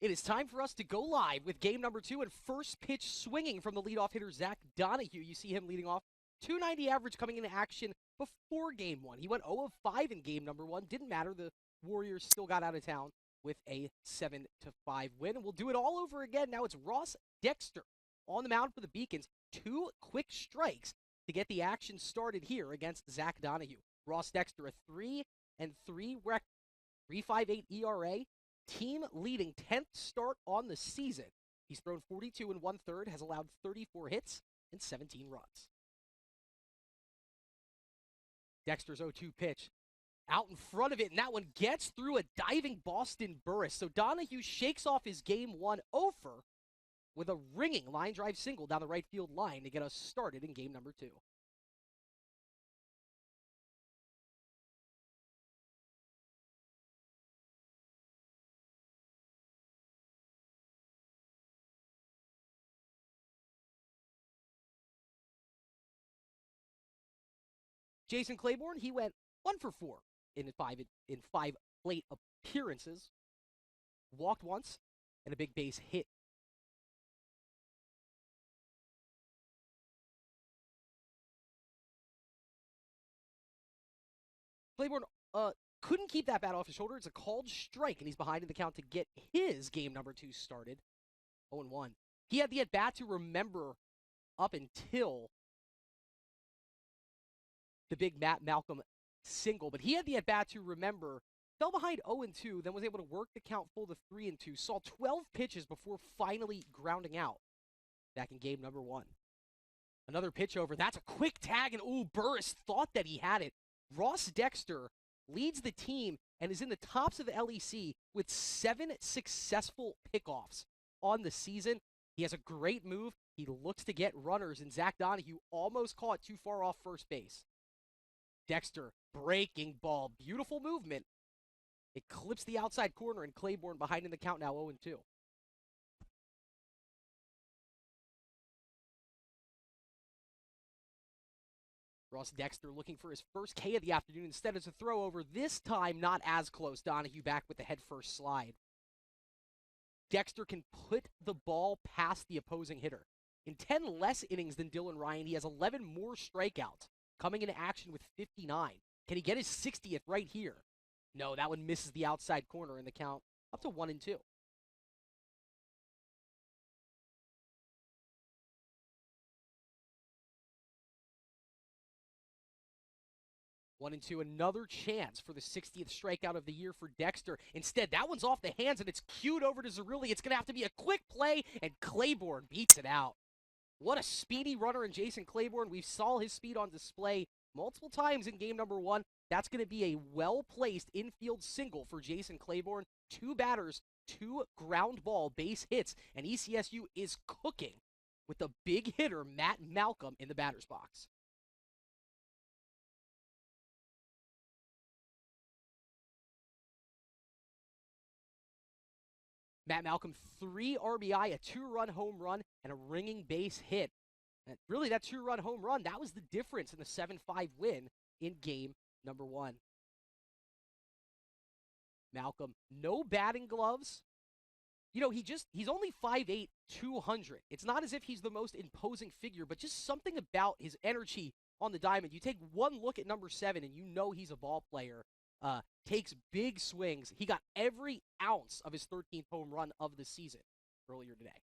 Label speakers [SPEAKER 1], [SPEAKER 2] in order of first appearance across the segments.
[SPEAKER 1] It is time for us to go live with game number 2 and first pitch swinging from the leadoff hitter, Zach Donahue. You see him leading off. 290 average coming into action before game 1. He went 0 of 5 in game number 1. Didn't matter. The Warriors still got out of town with a 7-5 win. And we'll do it all over again. Now it's Ross Dexter on the mound for the Beacons. 2 quick strikes to get the action started here against Zach Donahue. Ross Dexter, a 3-3 record, 3.58 ERA. Team leading 10th start on the season. He's thrown 42 1/3, has allowed 34 hits and 17 runs. Dexter's 0-2 pitch out in front of it, and that one gets through a diving Boston Burris. So Donahue shakes off his game 1 offer with a ringing line drive single down the right field line to get us started in game number 2. Jason Claiborne, he went 1 for 4 in five plate appearances. Walked once and a big base hit. Claiborne couldn't keep that bat off his shoulder. It's a called strike, and he's behind in the count to get his game number 2 started. 0-1. He had the at-bat to remember up until the big Matt Malcolm single, but he had the at-bat to remember, fell behind 0-2, then was able to work the count full to 3-2, saw 12 pitches before finally grounding out back in game number 1. Another pitch over. That's a quick tag, and Burris thought that he had it. Ross Dexter leads the team and is in the tops of the LEC with 7 successful pickoffs on the season. He has a great move. He looks to get runners, and Zach Donahue almost caught too far off first base. Dexter, breaking ball, beautiful movement. It clips the outside corner, and Claiborne behind in the count now 0-2. Ross Dexter looking for his first K of the afternoon. Instead, it's a throw over. This time, not as close. Donahue back with the head-first slide. Dexter can put the ball past the opposing hitter. In 10 less innings than Dylan Ryan, he has 11 more strikeouts, coming into action with 59. Can he get his 60th right here? No, that one misses the outside corner in the count, up to 1-2. One and two, another chance for the 60th strikeout of the year for Dexter. Instead, that one's off the hands, and it's cued over to Zerilli. It's going to have to be a quick play, and Claiborne beats it out. What a speedy runner in Jason Claiborne. We saw his speed on display multiple times in game number 1. That's going to be a well-placed infield single for Jason Claiborne. 2 batters, 2 ground ball base hits, and ECSU is cooking with the big hitter, Matt Malcolm, in the batter's box. Matt Malcolm, 3 RBI, a 2-run home run, and a ringing base hit. And really, that 2-run home run, that was the difference in the 7-5 win in game number 1. Malcolm, no batting gloves. You know, he's only 5'8", 200. It's not as if he's the most imposing figure, but just something about his energy on the diamond. You take one look at number 7, and you know he's a ball player. Takes big swings. He got every ounce of his 13th home run of the season earlier today.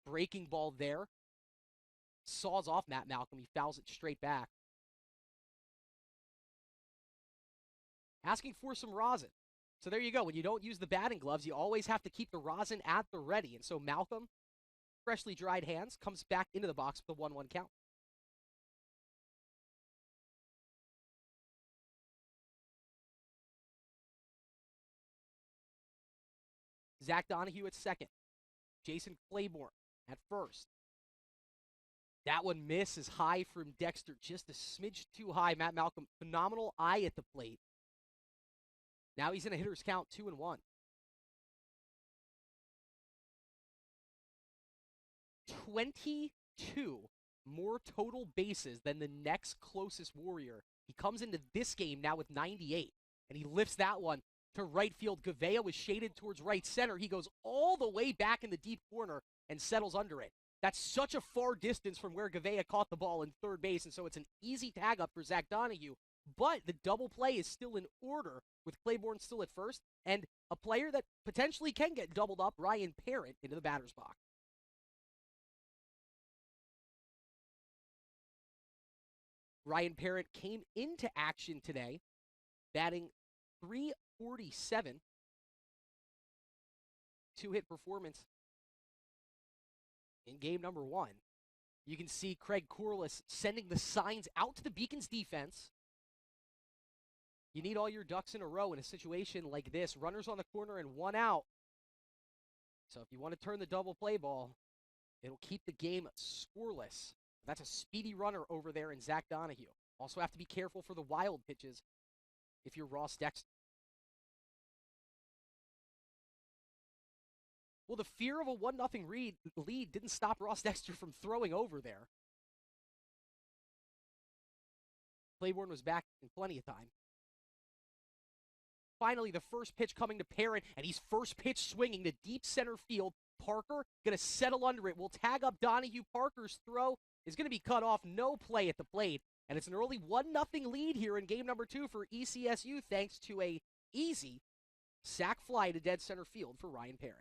[SPEAKER 1] Breaking ball there. Saws off Matt Malcolm. He fouls it straight back. Asking for some rosin. So there you go. When you don't use the batting gloves, you always have to keep the rosin at the ready. And so Malcolm, freshly dried hands, comes back into the box with a 1-1 count. Zach Donahue at second. Jason Claiborne at first. That one misses high from Dexter, just a smidge too high. Matt Malcolm, phenomenal eye at the plate. Now he's in a hitter's count, 2-1. 22 more total bases than the next closest Warrior. He comes into this game now with 98, and he lifts that one to right field. Gavea was shaded towards right center. He goes all the way back in the deep corner and settles under it. That's such a far distance from where Gavea caught the ball in third base, and so it's an easy tag up for Zach Donahue. But the double play is still in order with Claiborne still at first, and a player that potentially can get doubled up, Ryan Parent, into the batter's box. Ryan Parent came into action today, batting .347. Two-hit performance in game number 1. You can see Craig Corliss sending the signs out to the Beacons defense. You need all your ducks in a row in a situation like this. Runners on the corner and 1 out. So if you want to turn the double play ball, it'll keep the game scoreless. That's a speedy runner over there in Zach Donahue. Also have to be careful for the wild pitches if you're Ross Dexter. Well, the fear of a 1-0 lead didn't stop Ross Dexter from throwing over there. Claiborne was back in plenty of time. Finally, the first pitch coming to Parent, and he's first pitch swinging to deep center field. Parker going to settle under it. Will tag up Donahue. Parker's throw is going to be cut off. No play at the plate. And it's an early 1-0 lead here in game number 2 for ECSU, thanks to a easy sac fly to dead center field for Ryan Parent.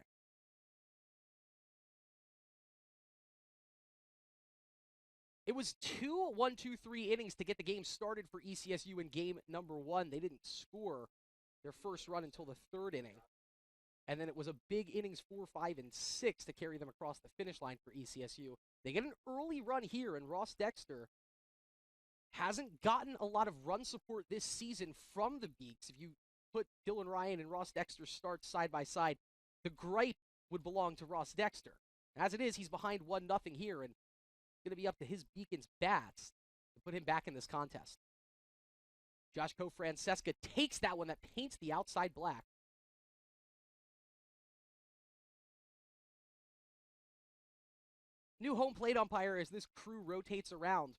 [SPEAKER 1] It was 2 1-2-3 innings to get the game started for ECSU in game number 1. They didn't score their first run until the 3rd inning. And then it was a big innings 4, 5, and 6 to carry them across the finish line for ECSU. They get an early run here, and Ross Dexter hasn't gotten a lot of run support this season from the Beaks. If you put Dylan Ryan and Ross Dexter starts side by side, the gripe would belong to Ross Dexter. As it is, he's behind 1-0 here, and it's going to be up to his Beacons bats to put him back in this contest. Josh Francesca takes that one that paints the outside black. New home plate umpire as this crew rotates around.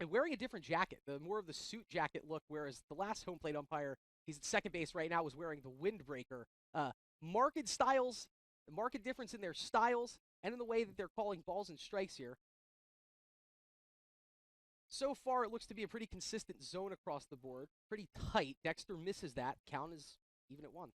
[SPEAKER 1] And wearing a different jacket, more of the suit jacket look, whereas the last home plate umpire, he's at second base right now, was wearing the windbreaker. Marked styles, marked difference in their styles, and in the way that they're calling balls and strikes here. So far, it looks to be a pretty consistent zone across the board. Pretty tight. Dexter misses that. Count is even at 1.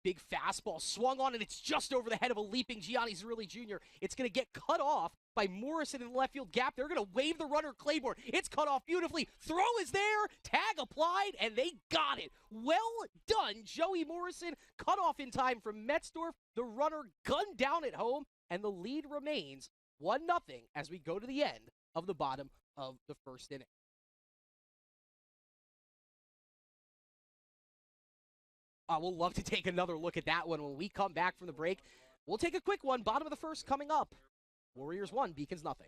[SPEAKER 1] Big fastball swung on, and it's just over the head of a leaping Gianni Zerilli Jr. It's going to get cut off by Morrison in the left field gap. They're going to wave the runner Claiborne. It's cut off beautifully. Throw is there. Tag applied, and they got it. Well done, Joey Morrison. Cut off in time from Metzdorf. The runner gunned down at home, and the lead remains 1-0 as we go to the end of the bottom of the first inning. We'll love to take another look at that one when we come back from the break. We'll take a quick one. Bottom of the first coming up. Warriors 1, Beacons nothing.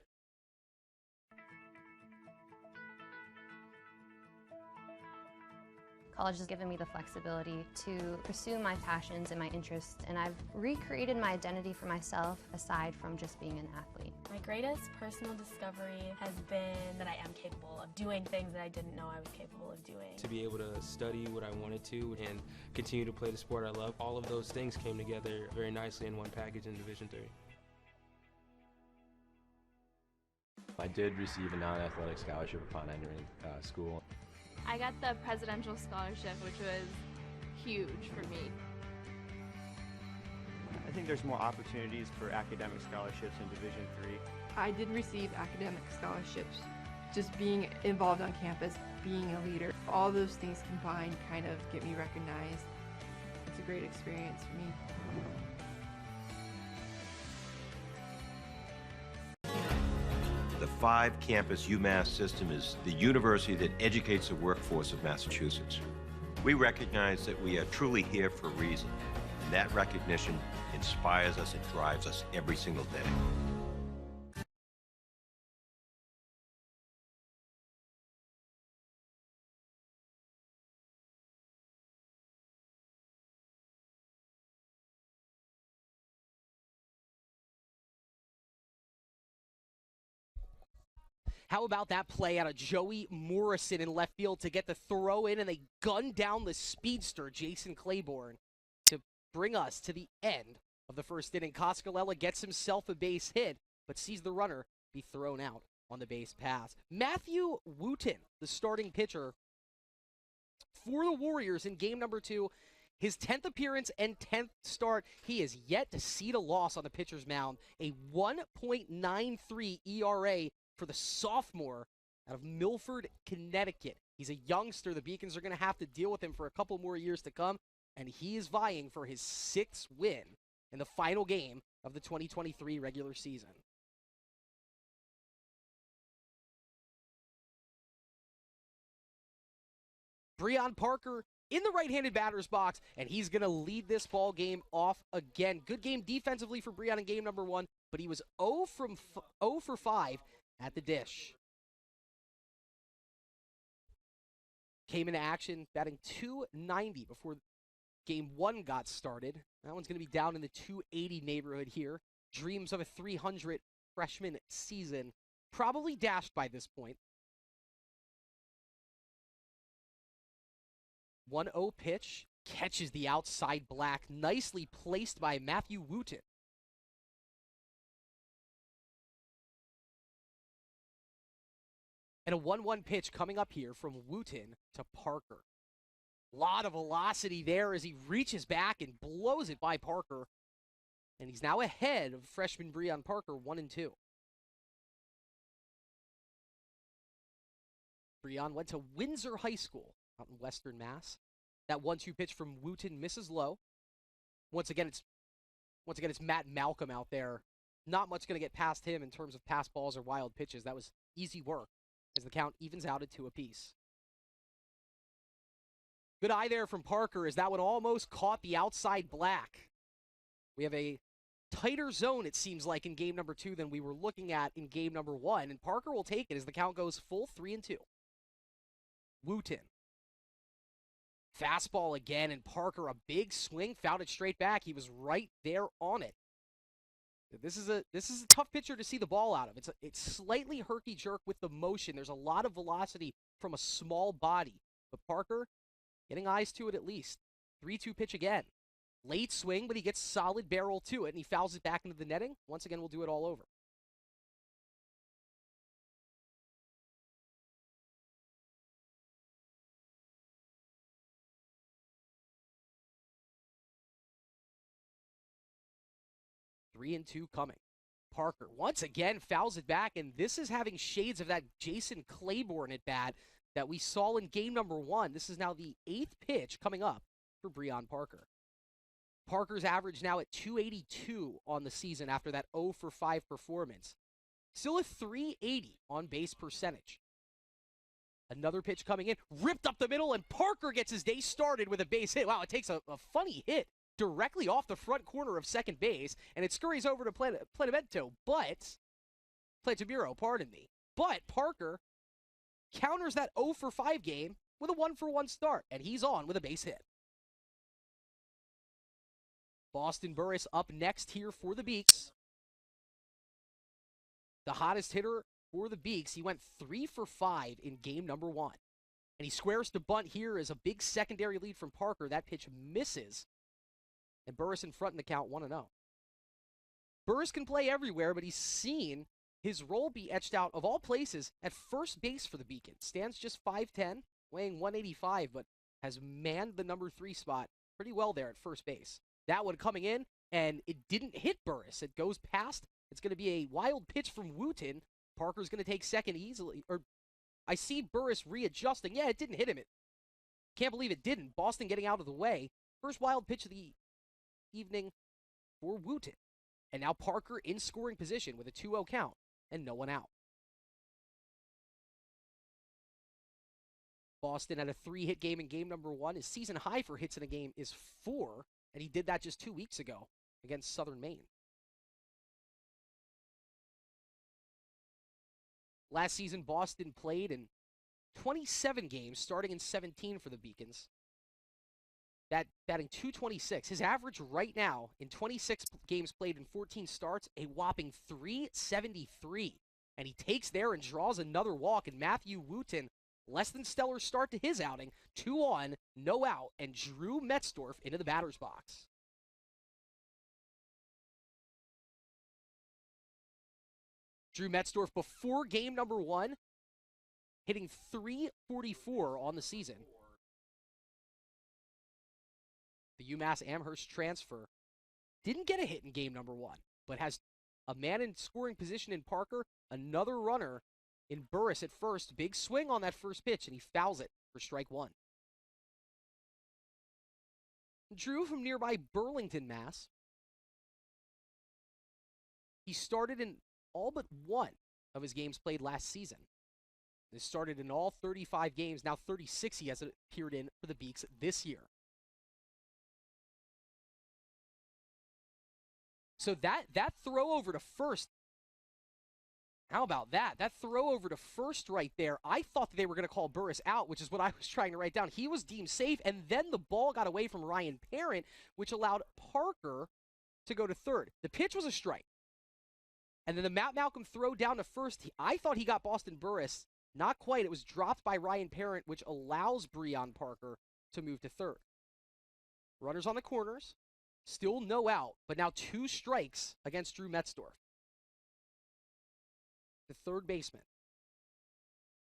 [SPEAKER 2] College has given me the flexibility to pursue my passions and my interests, and I've recreated my identity for myself aside from just being an athlete.
[SPEAKER 3] My greatest personal discovery has been that I am capable of doing things that I didn't know I was capable of doing.
[SPEAKER 4] To be able to study what I wanted to and continue to play the sport I love, all of those things came together very nicely in one package in Division III.
[SPEAKER 5] I did receive a non-athletic scholarship upon entering school.
[SPEAKER 6] I got the presidential scholarship, which was huge for me.
[SPEAKER 7] I think there's more opportunities for academic scholarships in Division III.
[SPEAKER 8] I did receive academic scholarships. Just being involved on campus, being a leader, all those things combined kind of get me recognized. It's a great experience for me.
[SPEAKER 9] The 5-campus UMass system is the university that educates the workforce of Massachusetts. We recognize that we are truly here for a reason, and that recognition inspires us and drives us every single day.
[SPEAKER 1] How about that play out of Joey Morrison in left field to get the throw in, and they gun down the speedster, Jason Claiborne, to bring us to the end of the first inning. Coscolella gets himself a base hit, but sees the runner be thrown out on the base pass. Matthew Wooten, the starting pitcher for the Warriors in game number 2, his 10th appearance and 10th start. He is yet to cede a loss on the pitcher's mound. A 1.93 ERA for the sophomore out of Milford, Connecticut. He's a youngster. The Beacons are going to have to deal with him for a couple more years to come, and he is vying for his 6th win in the final game of the 2023 regular season. Breon Parker in the right-handed batter's box, and he's going to lead this ball game off again. Good game defensively for Breon in game number 1, but he was 0 for 5 at the dish. Came into action batting .290 before game 1 got started. That one's going to be down in the .280 neighborhood here. Dreams of a .300 freshman season. Probably dashed by this point. 1-0 pitch. Catches the outside black. Nicely placed by Matthew Wooten. And a 1-1 pitch coming up here from Wooten to Parker. A lot of velocity there as he reaches back and blows it by Parker. And he's now ahead of freshman Breon Parker, 1-2. Breon went to Windsor High School out in Western Mass. That 1-2 pitch from Wooten misses low. Once again, it's Matt Malcolm out there. Not much going to get past him in terms of pass balls or wild pitches. That was easy work as the count evens out at 2 apiece. Good eye there from Parker as that one almost caught the outside black. We have a tighter zone, it seems like, in game number 2 than we were looking at in game number 1, and Parker will take it as the count goes full 3-2. Wooten. Fastball again, and Parker, a big swing, fouled it straight back. He was right there on it. This is a tough pitcher to see the ball out of. It's slightly herky-jerk with the motion. There's a lot of velocity from a small body. But Parker, getting eyes to it at least. 3-2 pitch again. Late swing, but he gets solid barrel to it, and he fouls it back into the netting. Once again, we'll do it all over. Three and two coming. Parker once again fouls it back, and this is having shades of that Jason Claiborne at bat that we saw in game number 1. This is now the 8th pitch coming up for Breon Parker. Parker's average now at 282 on the season after that 0 for 5 performance. Still a 380 on base percentage. Another pitch coming in, ripped up the middle, and Parker gets his day started with a base hit. Wow, it takes a funny hit directly off the front corner of second base, and it scurries over to Plantamuro, pardon me. But Parker counters that 0 for 5 game with a 1 for 1 start, and he's on with a base hit. Boston Burris up next here for the Beaks. The hottest hitter for the Beaks. He went 3 for 5 in game number 1. And he squares to bunt here as a big secondary lead from Parker. That pitch misses. And Burris in front in the count 1-0. Burris can play everywhere, but he's seen his role be etched out, of all places, at first base for the Beacons. Stands just 5'10", weighing 185, but has manned the number 3 spot pretty well there at first base. That one coming in, and it didn't hit Burris. It goes past. It's going to be a wild pitch from Wooten. Parker's going to take second easily. Or I see Burris readjusting. Yeah, it didn't hit him. Can't believe it didn't. Boston getting out of the way. First wild pitch of the evening for Wooten. And now Parker in scoring position with a 2-0 count and no one out. Boston had a 3-hit game in game number 1. His season high for hits in a game is 4, and he did that just 2 weeks ago against Southern Maine. Last season, Boston played in 27 games, starting in 17 for the Beacons. Batting .226. His average right now in 26 games played in 14 starts, a whopping .373. And he takes there and draws another walk, and Matthew Wooten, less than stellar start to his outing, 2 on, no out, and Drew Metzdorf into the batter's box. Drew Metzdorf before game number 1, hitting .344 on the season. The UMass Amherst transfer didn't get a hit in game number 1, but has a man in scoring position in Parker, another runner in Burris at first. Big swing on that first pitch, and he fouls it for strike 1. Drew from nearby Burlington, Mass. He started in all but 1 of his games played last season. This started in all 35 games, now 36 he has appeared in for the Beaks this year. So that throw over to first, how about that? That throw over to first right there, I thought that they were going to call Burris out, which is what I was trying to write down. He was deemed safe, and then the ball got away from Ryan Parent, which allowed Parker to go to third. The pitch was a strike. And then the Matt Malcolm throw down to first, I thought he got Boston Burris. Not quite. It was dropped by Ryan Parent, which allows Breon Parker to move to third. Runners on the corners. Still no out, but now 2 strikes against Drew Metzdorf. The third baseman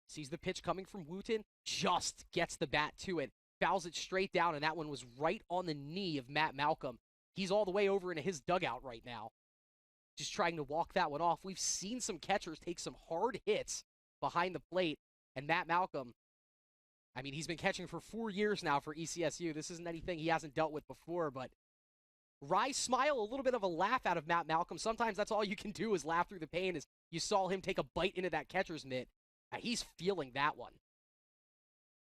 [SPEAKER 1] sees the pitch coming from Wooten, just gets the bat to it, fouls it straight down, and that one was right on the knee of Matt Malcolm. He's all the way over into his dugout right now, just trying to walk that one off. We've seen some catchers take some hard hits behind the plate, and Matt Malcolm, I mean, he's been catching for 4 years now for ECSU. This isn't anything he hasn't dealt with before, but wry smile, a little bit of a laugh out of Matt Malcolm. Sometimes that's all you can do is laugh through the pain, as you saw him take a bite into that catcher's mitt. He's feeling that one.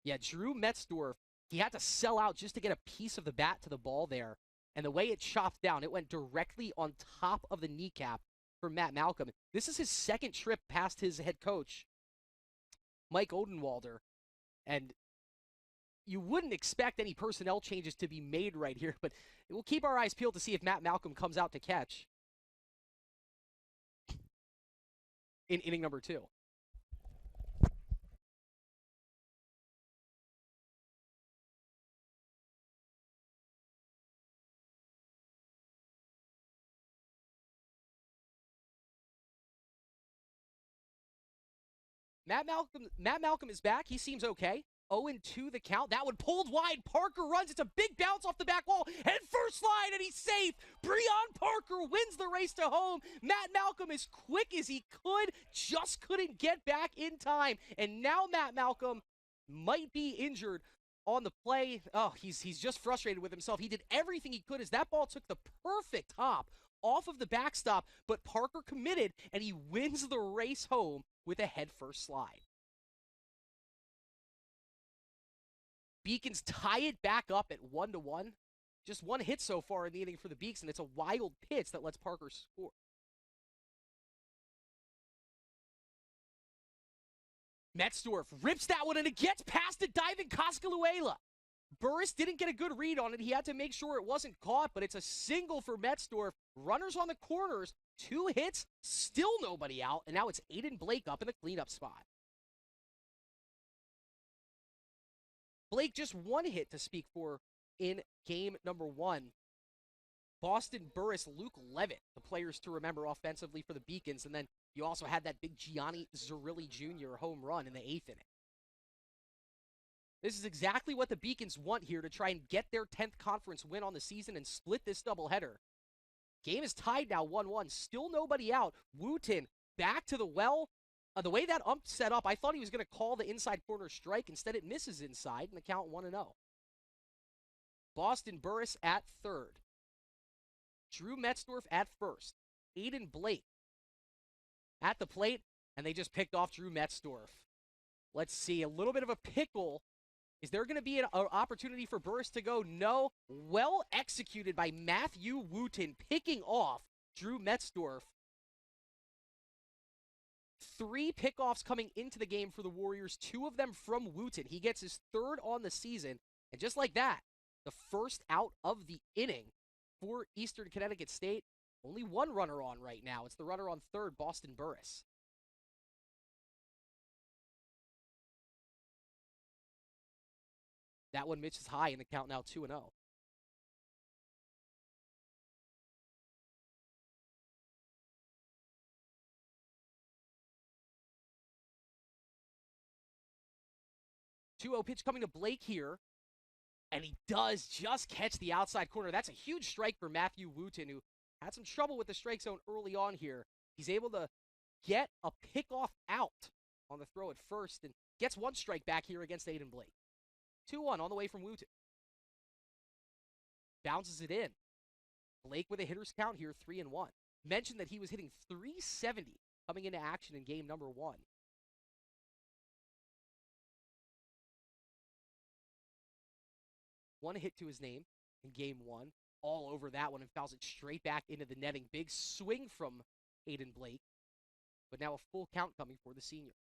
[SPEAKER 1] Yeah, Drew Metzdorf, he had to sell out just to get a piece of the bat to the ball there. And the way it chopped down, it went directly on top of the kneecap for Matt Malcolm. This is his second trip past his head coach, Mike Odenwalder. And you wouldn't expect any personnel changes to be made right here, but we'll keep our eyes peeled to see if Matt Malcolm comes out to catch in inning number 2. Matt Malcolm is back. He seems okay. 0-2 the count. That one pulled wide. Parker runs. It's a big bounce off the back wall. And first line, and he's safe. Breon Parker wins the race to home. Matt Malcolm, as quick as he could, just couldn't get back in time. And now Matt Malcolm might be injured on the play. Oh, he's just frustrated with himself. He did everything he could as that ball took the perfect hop off of the backstop, but Parker committed, and he wins the race home with a head-first slide. Beacons tie it back up at 1-1. Just 1 hit so far in the inning for the Beaks, and it's a wild pitch that lets Parker score. Metzdorf rips that one, and it gets past a diving Kaskaluela. Burris didn't get a good read on it. He had to make sure it wasn't caught, but it's a single for Metzdorf. Runners on the corners, 2 hits, still nobody out, and now it's Aiden Blake up in the cleanup spot. Blake just 1 hit to speak for in game number 1. Boston Burris, Luke Levitt, the players to remember offensively for the Beacons, and then you also had that big Gianni Zerilli Jr. home run in the 8th inning. This is exactly what the Beacons want here to try and get their 10th conference win on the season and split this doubleheader. Game is tied now 1-1. Still nobody out. Wooten back to the well. The way that ump set up, I thought he was going to call the inside corner strike. Instead, it misses inside, and the count 1-0. Boston Burris at third. Drew Metzdorf at first. Aiden Blake at the plate, and they just picked off Drew Metzdorf. Let's see, a little bit of a pickle. Is there going to be an opportunity for Burris to go? No. Well executed by Matthew Wooten, picking off Drew Metzdorf. 3 pickoffs coming into the game for the Warriors, 2 of them from Wooten. He gets his 3rd on the season, and just like that, the first out of the inning for Eastern Connecticut State. Only 1 runner on right now. It's the runner on third, Boston Burris. That one misses high, and the count now 2-0. Two-0 pitch coming to Blake here. And he does just catch the outside corner. That's a huge strike for Matthew Wooten, who had some trouble with the strike zone early on here. He's able to get a pickoff out on the throw at first and gets one strike back here against Aiden Blake. 2-1 on the way from Wooten. Bounces it in. Blake with a hitter's count here, 3-1. Mentioned that he was hitting .370 coming into action in game number 1. One hit to his name in game 1. All over that one and fouls it straight back into the netting. Big swing from Aiden Blake. But now a full count coming for the senior.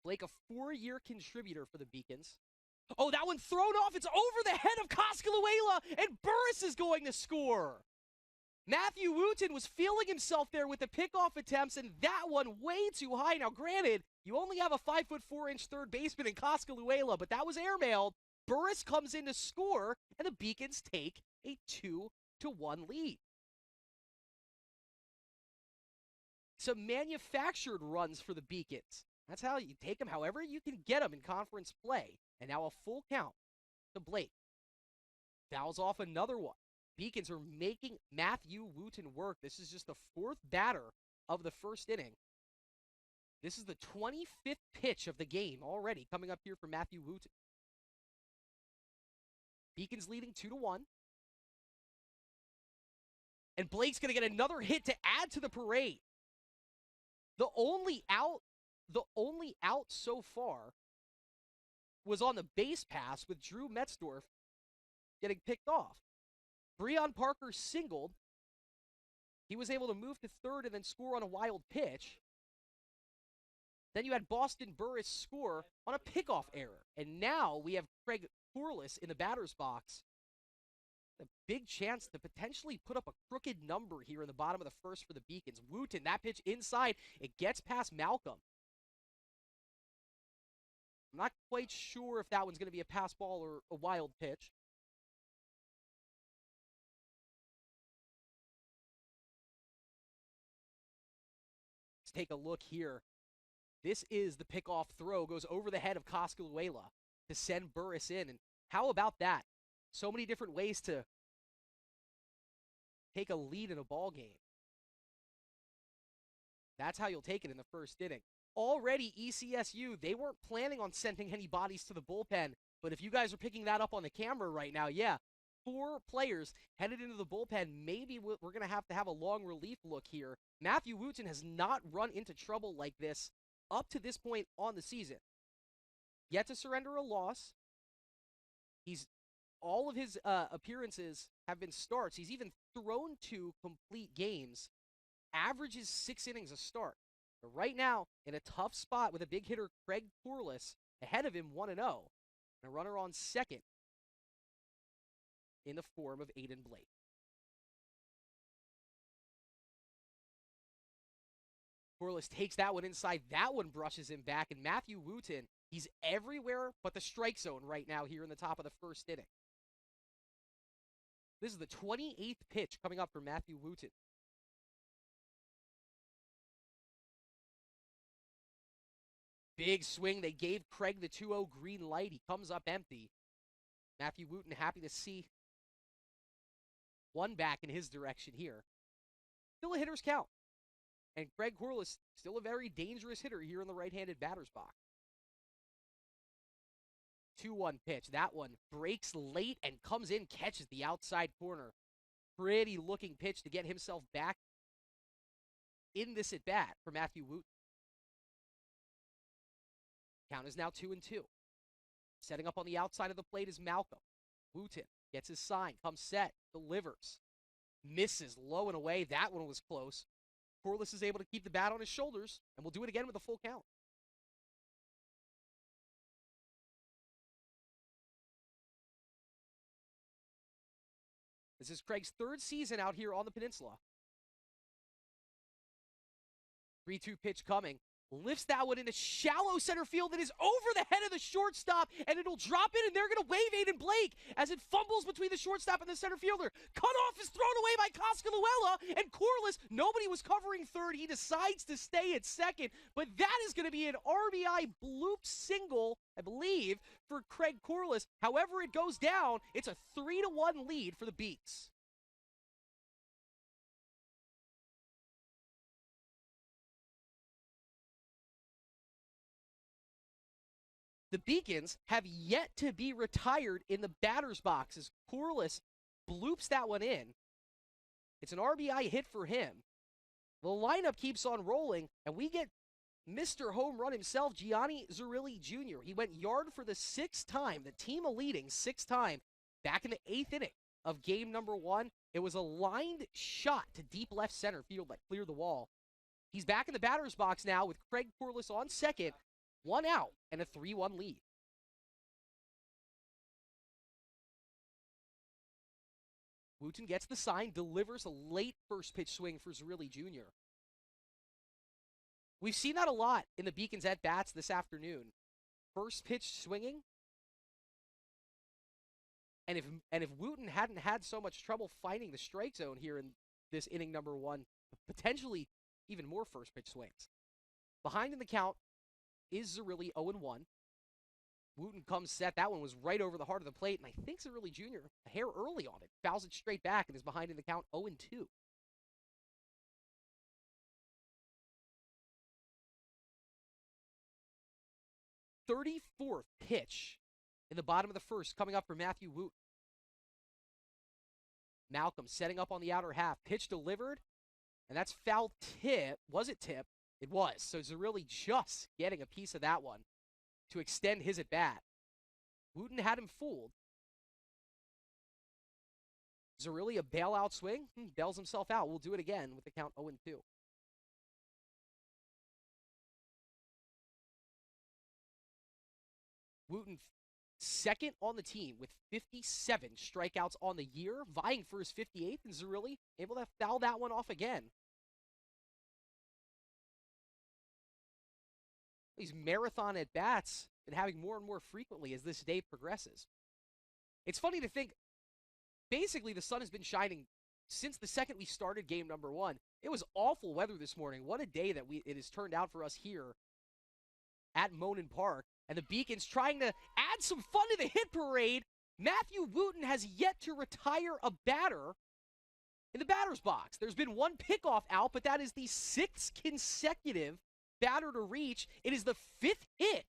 [SPEAKER 1] Blake, a 4-year contributor for the Beacons. Oh, that one thrown off. It's over the head of Coscaluela, and Burris is going to score. Matthew Wooten was feeling himself there with the pickoff attempts, and that one way too high. Now, granted, you only have a 5'4" third baseman in Coscaluela, but that was airmailed. Burris comes in to score, and the Beacons take a 2-1 lead. Some manufactured runs for the Beacons. That's how you take them however you can get them in conference play. And now a full count to Blake. Fouls off another one. Beacons are making Matthew Wooten work. This is just the 4th batter of the first inning. This is the 25th pitch of the game already coming up here for Matthew Wooten. Beacons leading 2-1. And Blake's going to get another hit to add to the parade. The only out so far was on the base pass with Drew Metzdorf getting picked off. Breon Parker singled. He was able to move to third and then score on a wild pitch. Then you had Boston Burris score on a pickoff error. And now we have Craig Corliss in the batter's box. A big chance to potentially put up a crooked number here in the bottom of the first for the Beacons. Wooten, that pitch inside. It gets past Malcolm. I'm not quite sure if that one's going to be a pass ball or a wild pitch. Let's take a look here. This is the pickoff throw. Goes over the head of Coscaluela to send Burris in. And how about that? So many different ways to take a lead in a ball game. That's how you'll take it in the first inning. Already, ECSU, they weren't planning on sending any bodies to the bullpen. But if you guys are picking that up on the camera right now, yeah, 4 players headed into the bullpen. Maybe we're going to have a long relief look here. Matthew Wooten has not run into trouble like this up to this point on the season. Yet to surrender a loss. All of his appearances have been starts. He's even thrown 2 complete games. Averages 6 innings a start. But right now, in a tough spot with a big hitter, Craig Corliss, ahead of him 1-0. And a runner on second in the form of Aiden Blake. Corliss takes that one inside. That one brushes him back. And Matthew Wooten, he's everywhere but the strike zone right now here in the top of the first inning. This is the 28th pitch coming up for Matthew Wooten. Big swing. They gave Craig the 2-0 green light. He comes up empty. Matthew Wooten happy to see one back in his direction here. Still a hitter's count. And Craig Corliss, still a very dangerous hitter here in the right-handed batter's box. 2-1 pitch. That one breaks late and comes in, catches the outside corner. Pretty looking pitch to get himself back in this at-bat for Matthew Wooten. Count is now 2-2. Setting up on the outside of the plate is Malcolm. Wooten gets his sign, comes set, delivers. Misses low and away. That one was close. Corliss is able to keep the bat on his shoulders, and we'll do it again with a full count. This is Craig's 3rd season out here on the peninsula. 3-2 pitch coming. Lifts that one into shallow center field that is over the head of the shortstop, and it'll drop in, and they're going to wave Aiden Blake as it fumbles between the shortstop and the center fielder. Cutoff is thrown away by Coscaluela, and Corliss, nobody was covering third. He decides to stay at second, but that is going to be an RBI bloop single, I believe, for Craig Corliss. However it goes down, it's a 3-1 lead for the Beaks. The Beacons have yet to be retired in the batter's box as Corliss bloops that one in. It's an RBI hit for him. The lineup keeps on rolling, and we get Mr. Home Run himself, Gianni Zerilli Jr. He went yard for the 6th time, the team a leading 6th time, back in the 8th inning of game number 1. It was a lined shot to deep left center field that cleared the wall. He's back in the batter's box now with Craig Corliss on second. 1 out and a 3-1 lead. Wooten gets the sign, delivers a late first pitch swing for Zerilli Jr. We've seen that a lot in the Beacons at-bats this afternoon. First pitch swinging. And if Wooten hadn't had so much trouble finding the strike zone here in this inning number 1, potentially even more first pitch swings. Behind in the count is Zerilli 0-1. Wooten comes set. That one was right over the heart of the plate, and I think Zerilli Jr. a hair early on it. Fouls it straight back and is behind in the count 0-2. 34th pitch in the bottom of the first coming up for Matthew Wooten. Malcolm setting up on the outer half. Pitch delivered, and that's foul tip. Was it tip? It was. So Zerilli just getting a piece of that one to extend his at-bat. Wooten had him fooled. Zerilli, a bailout swing. Bails himself out. We'll do it again with the count 0-2. Wooten second on the team with 57 strikeouts on the year, vying for his 58th, and Zerilli able to foul that one off again. These marathon at-bats been having more and more frequently as this day progresses. It's funny to think, basically the sun has been shining since the second we started game number 1. It was awful weather this morning. What a day that it has turned out for us here at Monin Park. And the Beacons trying to add some fun to the hit parade. Matthew Wooten has yet to retire a batter in the batter's box. There's been one pickoff out, but that is the 6th consecutive batter to reach. It is the 5th hit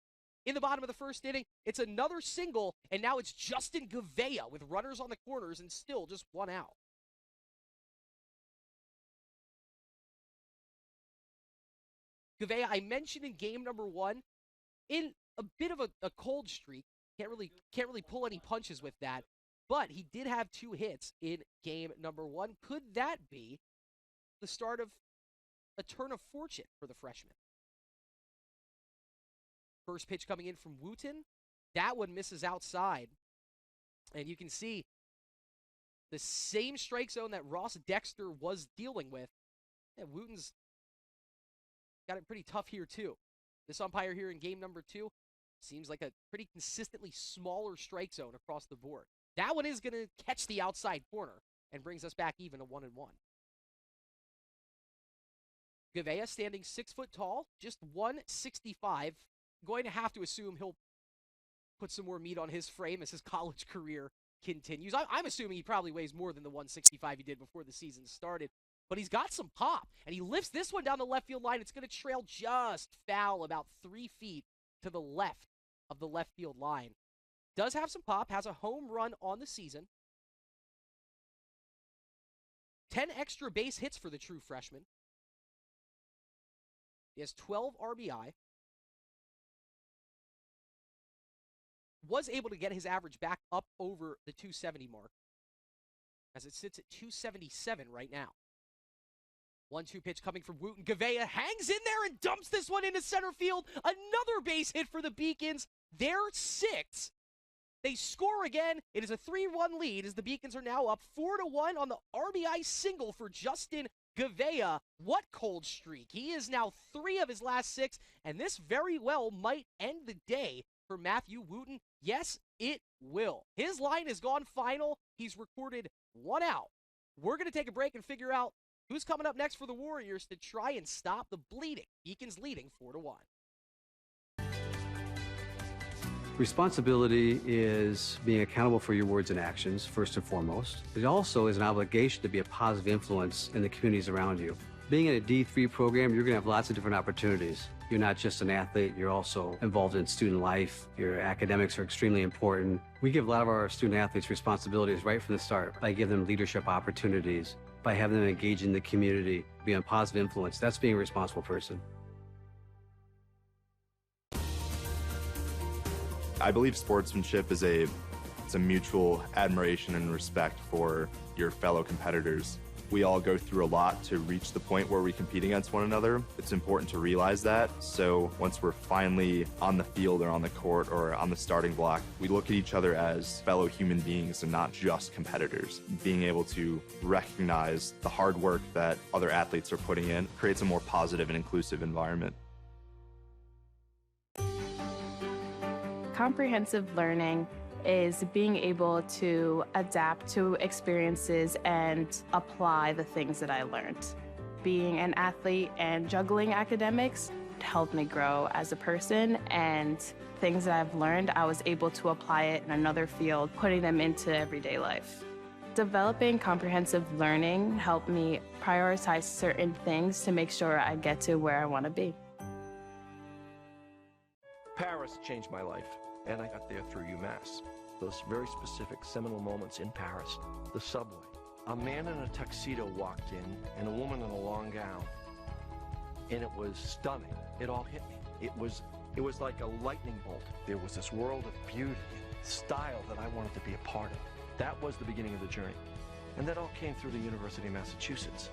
[SPEAKER 1] in the bottom of the first inning. It's another single, and now it's Justin Gavea with runners on the corners and still just 1 out. Gavea, I mentioned in game number 1, in a bit of a cold streak. Can't really pull any punches with that. But he did have 2 hits in game number 1. Could that be the start of a turn of fortune for the freshman? First pitch coming in from Wooten. That one misses outside. And you can see the same strike zone that Ross Dexter was dealing with. Yeah, Wooten's got it pretty tough here too. This umpire here in game number 2 seems like a pretty consistently smaller strike zone across the board. That one is going to catch the outside corner and brings us back even to 1-1. Gavea standing 6 foot tall, just 165. Going to have to assume he'll put some more meat on his frame as his college career continues. I'm assuming he probably weighs more than the 165 he did before the season started. But he's got some pop, and he lifts this one down the left field line. It's going to trail just foul about 3 feet to the left of the left field line. Does have some pop, has a home run on the season. 10 extra base hits for the true freshman. He has 12 RBI. Was able to get his average back up over the 270 mark, as it sits at 277 right now. 1-2 pitch coming from Wooten. Gavea hangs in there and dumps this one into center field. Another base hit for the Beacons. They're 6. They score again. It is a 3-1 lead as the Beacons are now up 4-1 on the RBI single for Justin Gavea, what cold streak. He is now 3 of his last 6, and this very well might end the day for Matthew Wooten. Yes, it will. His line has gone final. He's recorded 1 out. We're going to take a break and figure out who's coming up next for the Warriors to try and stop the bleeding. Beacons leading 4-1.
[SPEAKER 10] Responsibility is being accountable for your words and actions, first and foremost. It also is an obligation to be a positive influence in the communities around you. Being in a D3 program, you're going to have lots of different opportunities. You're not just an athlete, you're also involved in student life. Your academics are extremely important. We give a lot of our student athletes responsibilities right from the start by giving them leadership opportunities, by having them engage in the community, be a positive influence. That's being a responsible person.
[SPEAKER 11] I believe sportsmanship is a mutual admiration and respect for your fellow competitors. We all go through a lot to reach the point where we compete against one another. It's important to realize that. So once we're finally on the field or on the court or on the starting block, we look at each other as fellow human beings and not just competitors. Being able to recognize the hard work that other athletes are putting in creates a more positive and inclusive environment.
[SPEAKER 12] Comprehensive learning is being able to adapt to experiences and apply the things that I learned. Being an athlete and juggling academics helped me grow as a person, and things that I've learned, I was able to apply it in another field, putting them into everyday life. Developing comprehensive learning helped me prioritize certain things to make sure I get to where I want to be.
[SPEAKER 13] Paris changed my life, and I got there through UMass. Those very specific seminal moments in Paris, the subway. A man in a tuxedo walked in, and a woman in a long gown. And it was stunning. It all hit me. It was like a lightning bolt. There was this world of beauty and style that I wanted to be a part of. That was the beginning of the journey. And that all came through the University of Massachusetts.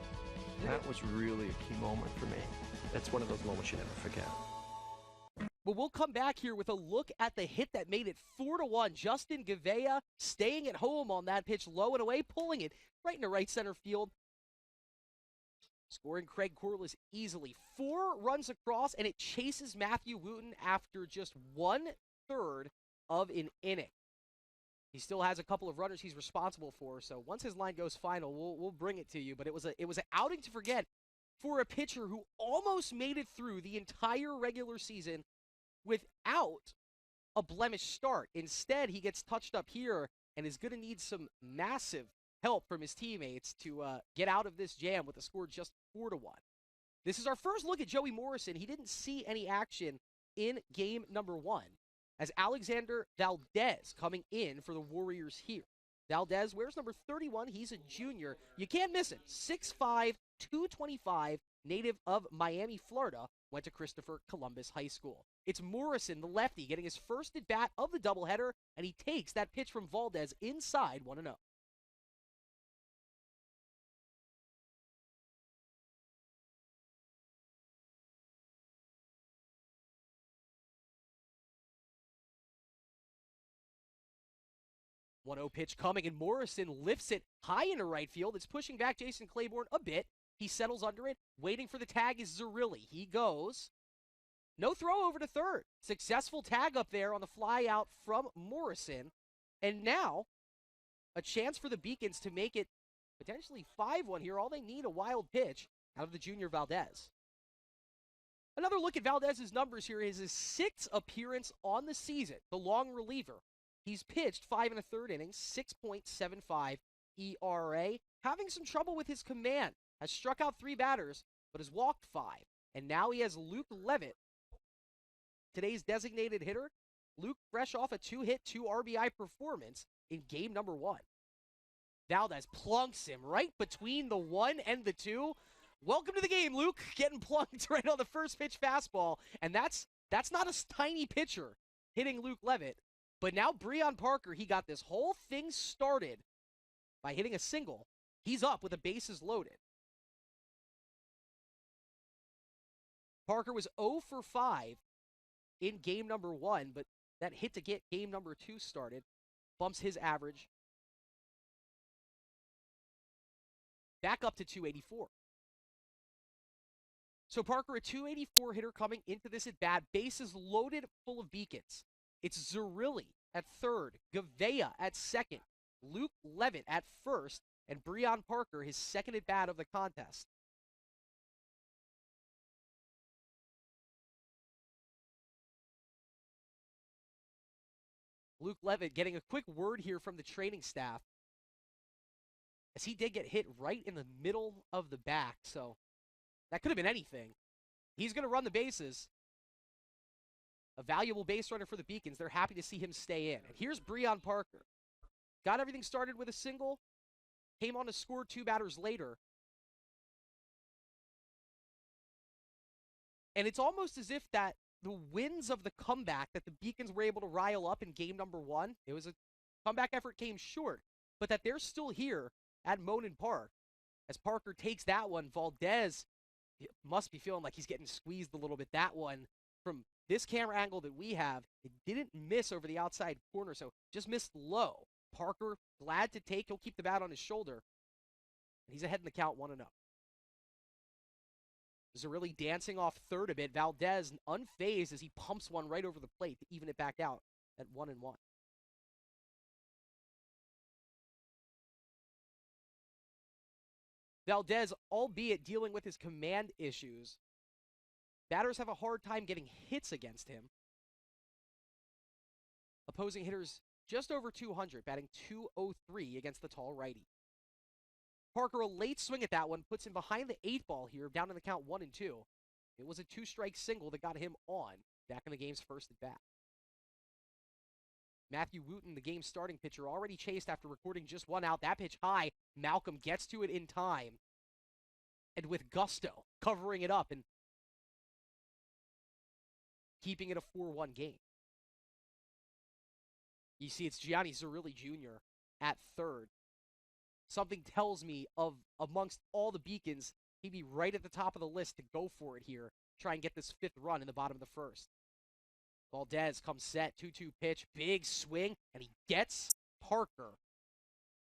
[SPEAKER 13] That was really a key moment for me. That's one of those moments you never forget.
[SPEAKER 1] But we'll come back here with a look at the hit that made it 4-1. Justin Gavea staying at home on that pitch, low and away, pulling it right into right center field. Scoring Craig Corliss easily. 4 runs across, and it chases Matthew Wooten after just 1/3 of an inning. He still has a couple of runners he's responsible for, so once his line goes final, we'll bring it to you. But it was an outing to forget for a pitcher who almost made it through the entire regular season without a blemished start. Instead, he gets touched up here and is going to need some massive help from his teammates to get out of this jam with a score just 4-1. This is our first look at Joey Morrison. He didn't see any action in game number 1 as Alexander Valdez coming in for the Warriors here. Valdez wears number 31. He's a junior. You can't miss him. 6'5", 225, native of Miami, Florida, went to Christopher Columbus High School. It's Morrison, the lefty, getting his first at-bat of the doubleheader, and he takes that pitch from Valdez inside 1-0. One-0 pitch coming, and Morrison lifts it high into right field. It's pushing back Jason Claiborne a bit. He settles under it. Waiting for the tag is Zerilli. He goes. No throw over to third. Successful tag up there on the fly out from Morrison. And now, a chance for the Beacons to make it potentially 5-1 here. All they need, a wild pitch out of the junior Valdez. Another look at Valdez's numbers here is his 6th appearance on the season, the long reliever. He's pitched 5 1/3 innings, 6.75 ERA. Having some trouble with his command. Has struck out 3 batters, but has walked 5. And now he has Luke Levitt, today's designated hitter. Luke fresh off a 2-hit, 2 RBI performance in game number 1. Valdez plunks him right between the 1 and the 2. Welcome to the game, Luke. Getting plunked right on the first pitch fastball. And that's not a tiny pitcher hitting Luke Levitt. But now Breon Parker, he got this whole thing started by hitting a single. He's up with the bases loaded. Parker was 0 for 5 in game number 1, but that hit to get game number 2 started bumps his average back up to 284. So Parker, a 284 hitter coming into this at bat. Bases loaded full of beacons. It's Zerilli at third, Gavea at second, Luke Levitt at first, and Breon Parker, his second at bat of the contest. Luke Levitt getting a quick word here from the training staff, as he did get hit right in the middle of the back, so that could have been anything. He's going to run the bases. A valuable base runner for the Beacons. They're happy to see him stay in. And here's Breon Parker. Got everything started with a single. Came on to score 2 batters later. And it's almost as if that the wins of the comeback that the Beacons were able to rile up in game number 1, it was a comeback effort, came short, but that they're still here at Monin Park. As Parker takes that one, Valdez must be feeling like he's getting squeezed a little bit. That one, from this camera angle that we have, it didn't miss over the outside corner, so just missed low. Parker, glad to take. He'll keep the bat on his shoulder. And he's ahead in the count 1-0. Zerilli dancing off third a bit. Valdez unfazed as he pumps one right over the plate to even it back out at 1-1. Valdez, albeit dealing with his command issues, batters have a hard time getting hits against him. Opposing hitters just over 200, batting .203 against the tall righty. Parker, a late swing at that one, puts him behind the 8 ball here, down in the count 1-2. It was a 2-strike single that got him on, back in the game's first at bat. Matthew Wooten, the game's starting pitcher, already chased after recording just 1 out. That pitch high. Malcolm gets to it in time. And with gusto, covering it up and keeping it a 4-1 game. You see, it's Gianni Zerilli Jr. at third. Something tells me of amongst all the Beacons, he'd be right at the top of the list to go for it here, try and get this 5th run in the bottom of the first. Valdez comes set, 2-2 pitch, big swing, and he gets Parker.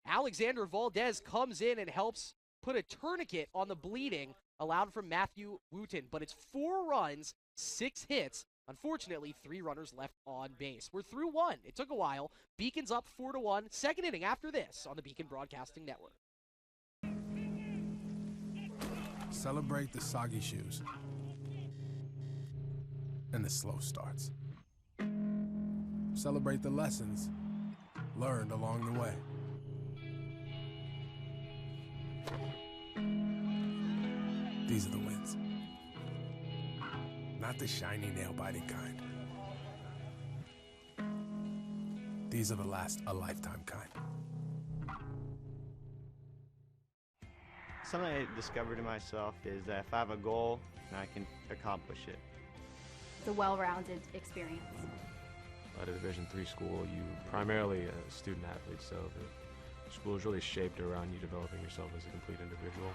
[SPEAKER 1] Alexander Valdez comes in and helps put a tourniquet on the bleeding allowed from Matthew Wooten, but it's 4 runs, 6 hits. Unfortunately, 3 runners left on base. We're through 1. It took a while. Beacons up 4-1. Second inning after this on the Beacon Broadcasting Network.
[SPEAKER 14] Celebrate the soggy shoes and the slow starts. Celebrate the lessons learned along the way. These are the wins. Not the shiny nail-biting kind. These are the last a lifetime kind.
[SPEAKER 7] Something I discovered in myself is that if I have a goal, I can accomplish it.
[SPEAKER 15] It's a well-rounded experience.
[SPEAKER 4] At a Division III school, you primarily a student athlete, so the school is really shaped around you developing yourself as a complete individual.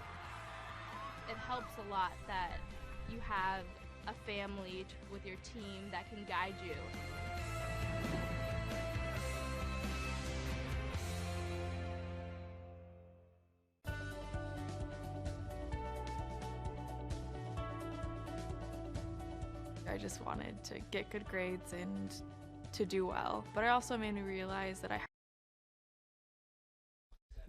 [SPEAKER 6] It helps a lot that you have a family with your team that can guide you.
[SPEAKER 16] I just wanted to get good grades and to do well, but it also made me realize that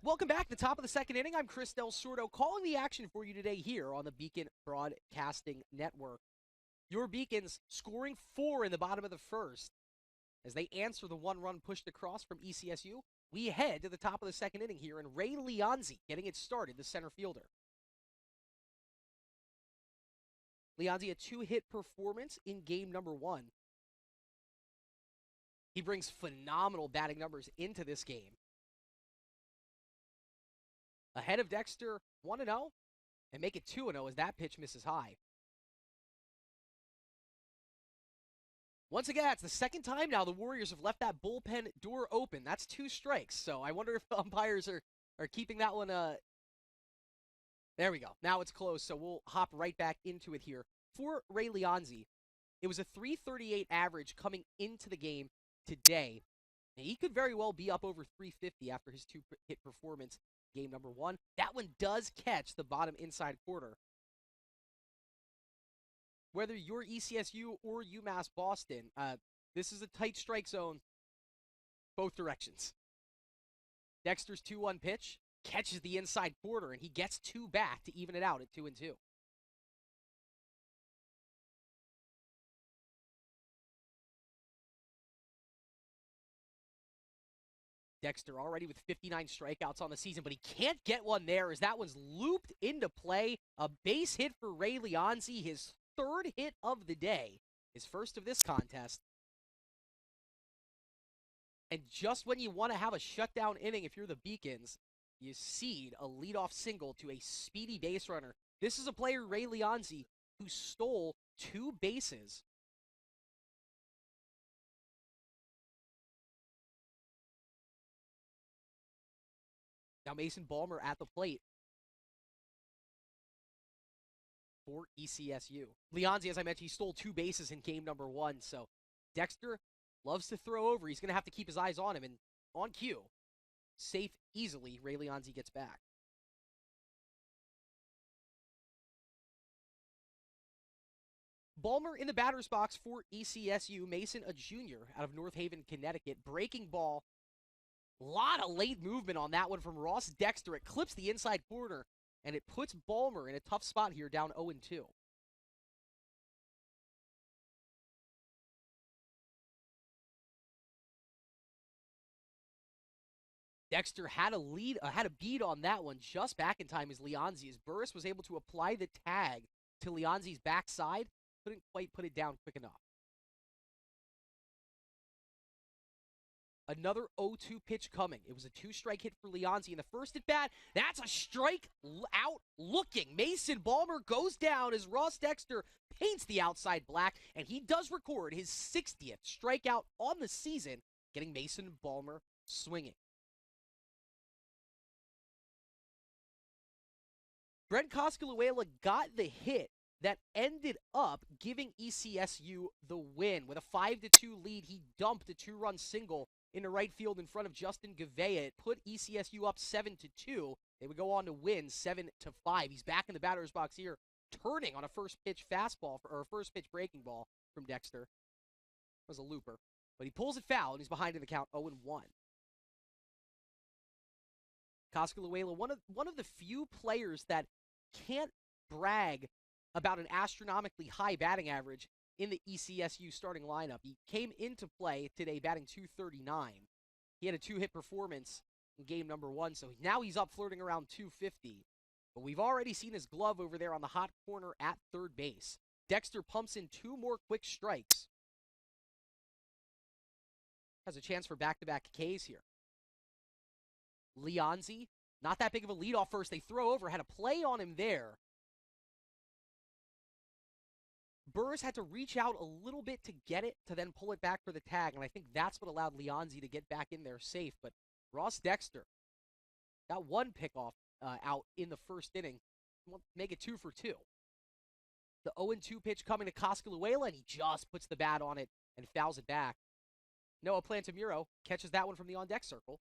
[SPEAKER 1] Welcome back to the top of the second inning. I'm Chris Del Sordo calling the action for you today here on the Beacon Broadcasting Network. Your Beacons scoring 4 in the bottom of the first. As they answer the 1-run pushed across from ECSU, we head to the top of the second inning here, and Ray Leonzi getting it started, the center fielder. Leonzi, a 2-hit performance in game number 1. He brings phenomenal batting numbers into this game. Ahead of Dexter, 1-0, and make it 2-0 as that pitch misses high. Once again, it's the second time now the Warriors have left that bullpen door open. That's 2 strikes, so I wonder if the umpires are keeping that one. There we go. Now it's closed, so we'll hop right back into it here. For Ray Leonzi, it was a .338 average coming into the game today. And he could very well be up over .350 after his 2-hit performance game number 1. That one does catch the bottom inside quarter. whether you're ECSU or UMass Boston, this is a tight strike zone both directions. Dexter's 2-1 pitch catches the inside quarter, and he gets 2 back to even it out at 2-2. Dexter already with 59 strikeouts on the season, but he can't get one there as that one's looped into play. A base hit for Ray Leonzi, his 3rd hit of the day, his first of this contest. And just when you want to have a shutdown inning if you're the Beacons, you seed a leadoff single to a speedy base runner. This is a player, Ray Leonzi, who stole 2 bases. Now Mason Balmer at the plate for ECSU. Leonzi, as I mentioned, he stole 2 bases in game number 1, so Dexter loves to throw over. He's going to have to keep his eyes on him, and on cue, safe easily, Ray Leonzi gets back. Balmer in the batter's box for ECSU. Mason, a junior out of North Haven, Connecticut. Breaking ball. A lot of late movement on that one from Ross Dexter. It clips the inside corner, and it puts Balmer in a tough spot here, down 0-2. Dexter had a beat on that one just back in time as Leonzi, as Burris was able to apply the tag to Leonzi's backside. Couldn't quite put it down quick enough. Another 0-2 pitch coming. It was a 2-strike hit for Leonzi in the first at bat. That's a strike out looking. Mason Balmer goes down as Ross Dexter paints the outside black, and he does record his 60th strikeout on the season, getting Mason Balmer swinging. Brent Coscaluela got the hit that ended up giving ECSU the win. With a 5-2 lead, he dumped a 2-run single into right field in front of Justin Gavea. It put ECSU up 7-2. They would go on to win 7-5. He's back in the batter's box here, turning on a first pitch fastball or a first pitch breaking ball from Dexter. It was a looper, but he pulls it foul and he's behind in the count 0-1. Coscaluela, one of the few players that can't brag about an astronomically high batting average in the ECSU starting lineup. He came into play today batting .239. He had a 2-hit performance in game number 1, so now he's up flirting around .250. But we've already seen his glove over there on the hot corner at third base. Dexter pumps in 2 more quick strikes. Has a chance for back-to-back Ks here. Leonzi, not that big of a leadoff first. They throw over, had a play on him there. Burris had to reach out a little bit to get it, to then pull it back for the tag, and I think that's what allowed Leonzi to get back in there safe. But Ross Dexter got 1 pickoff out in the first inning. Make it 2 for 2. The 0-2 pitch coming to Coscaluela, and he just puts the bat on it and fouls it back. Noah Plantamuro catches that one from the on-deck circle.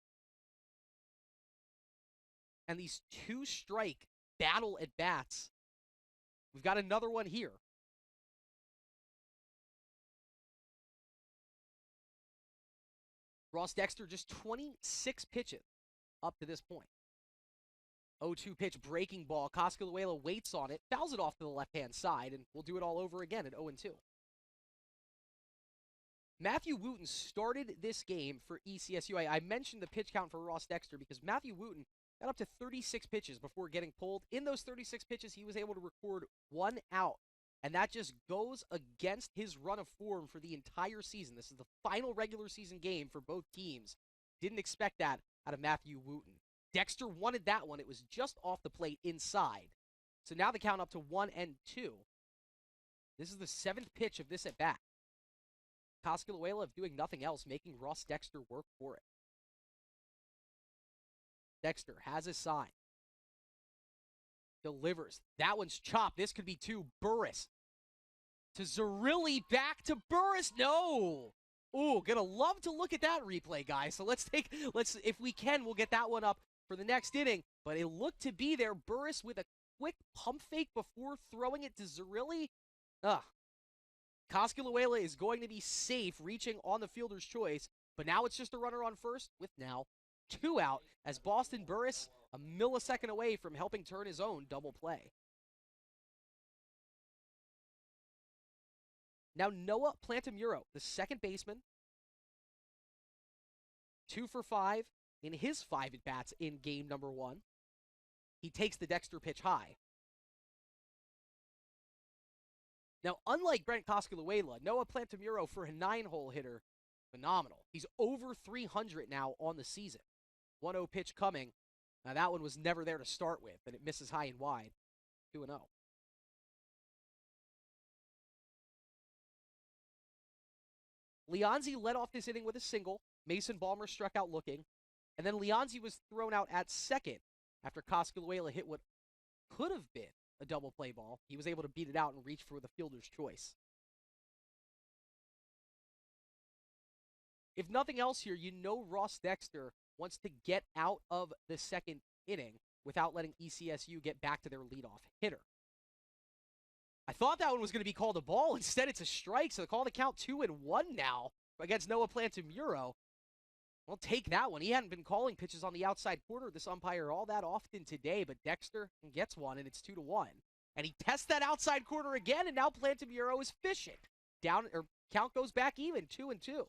[SPEAKER 1] And these 2-strike battle at bats. We've got another one here. Ross Dexter just 26 pitches up to this point. 0-2 pitch breaking ball. Coscaluela waits on it, fouls it off to the left-hand side, and we'll do it all over again at 0-2. Matthew Wooten started this game for ECSU. I mentioned the pitch count for Ross Dexter because Matthew Wooten got up to 36 pitches before getting pulled. In those 36 pitches, he was able to record 1 out. And that just goes against his run of form for the entire season. This is the final regular season game for both teams. Didn't expect that out of Matthew Wooten. Dexter wanted that one. It was just off the plate inside. So now the count up to 1-2. This is the 7th pitch of this at-bat. Coscaluela doing nothing else, making Ross Dexter work for it. Dexter has his sign. Delivers. That one's chopped. This could be 2. Burris to Zerilli, back to Burris. No. Ooh, gonna love to look at that replay, guys. So let's if we can, we'll get that one up for the next inning. But it looked to be there. Burris with a quick pump fake before throwing it to Zerilli. Cosculuela is going to be safe reaching on the fielder's choice, but now it's just a runner on first with now 2 out as Boston Burris a millisecond away from helping turn his own double play. Now Noah Plantamuro, the second baseman, 2 for 5 in his 5 at-bats in game number 1. He takes the Dexter pitch high. Now, unlike Brent Cosculuela, Noah Plantamuro for a 9-hole hitter, phenomenal. He's over 300 now on the season. 1-0 pitch coming. Now, that one was never there to start with, and it misses high and wide. 2-0. Leonzi led off this inning with a single. Mason Balmer struck out looking. And then Leonzi was thrown out at second after Cosculuela hit what could have been a double play ball. He was able to beat it out and reach for the fielder's choice. If nothing else here, you know Ross Dexter wants to get out of the second inning without letting ECSU get back to their leadoff hitter. I thought that one was going to be called a ball. Instead, it's a strike, so they call the count 2-1 now against Noah Plantamuro. Well, take that one. He hadn't been calling pitches on the outside corner, this umpire, all that often today, but Dexter gets one, and it's 2-1. And he tests that outside corner again, and now Plantamuro is fishing. Count goes back even, 2-2.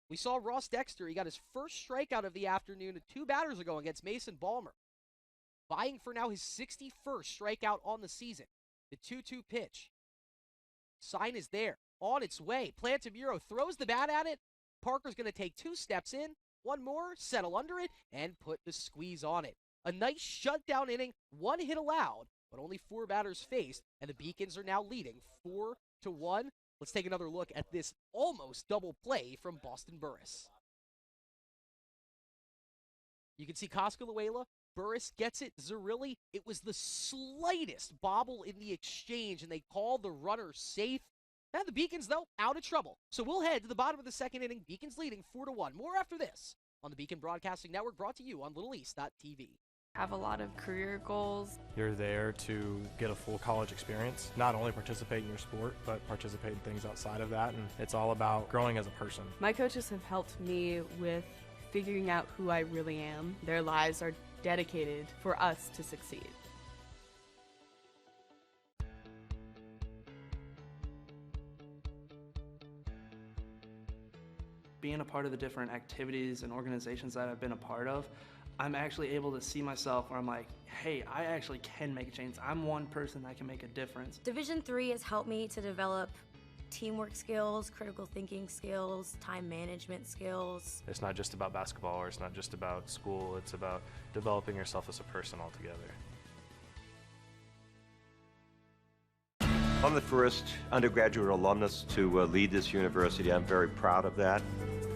[SPEAKER 1] We saw Ross Dexter. He got his first strikeout of the afternoon 2 batters ago against Mason Balmer. Vying for now his 61st strikeout on the season. The 2-2 pitch. Sign is there. On its way. Plantamuro throws the bat at it. Parker's going to take 2 steps in, 1 more, settle under it, and put the squeeze on it. A nice shutdown inning, 1 hit allowed, but only 4 batters faced, and the Beacons are now leading 4-1. Let's take another look at this almost double play from Boston Burris. You can see Cosculuela. Burris gets it. Zerilli, it was the slightest bobble in the exchange, and they call the runner safe. And the Beacons, though, out of trouble. So we'll head to the bottom of the second inning. Beacons leading 4-1. More after this on the Beacon Broadcasting Network, brought to you on LittleEast.tv.
[SPEAKER 16] Have a lot of career goals.
[SPEAKER 17] You're there to get a full college experience, not only participate in your sport, but participate in things outside of that, and it's all about growing as a person.
[SPEAKER 18] My coaches have helped me with figuring out who I really am. Their lives are dedicated for us to succeed.
[SPEAKER 19] Being a part of the different activities and organizations that I've been a part of, I'm actually able to see myself where I'm like, hey, I actually can make a change. I'm one person that can make a difference.
[SPEAKER 20] Division III has helped me to develop teamwork skills, critical thinking skills, time management skills.
[SPEAKER 4] It's not just about basketball, or it's not just about school, it's about developing yourself as a person altogether.
[SPEAKER 9] I'm the first undergraduate alumnus to lead this university. I'm very proud of that.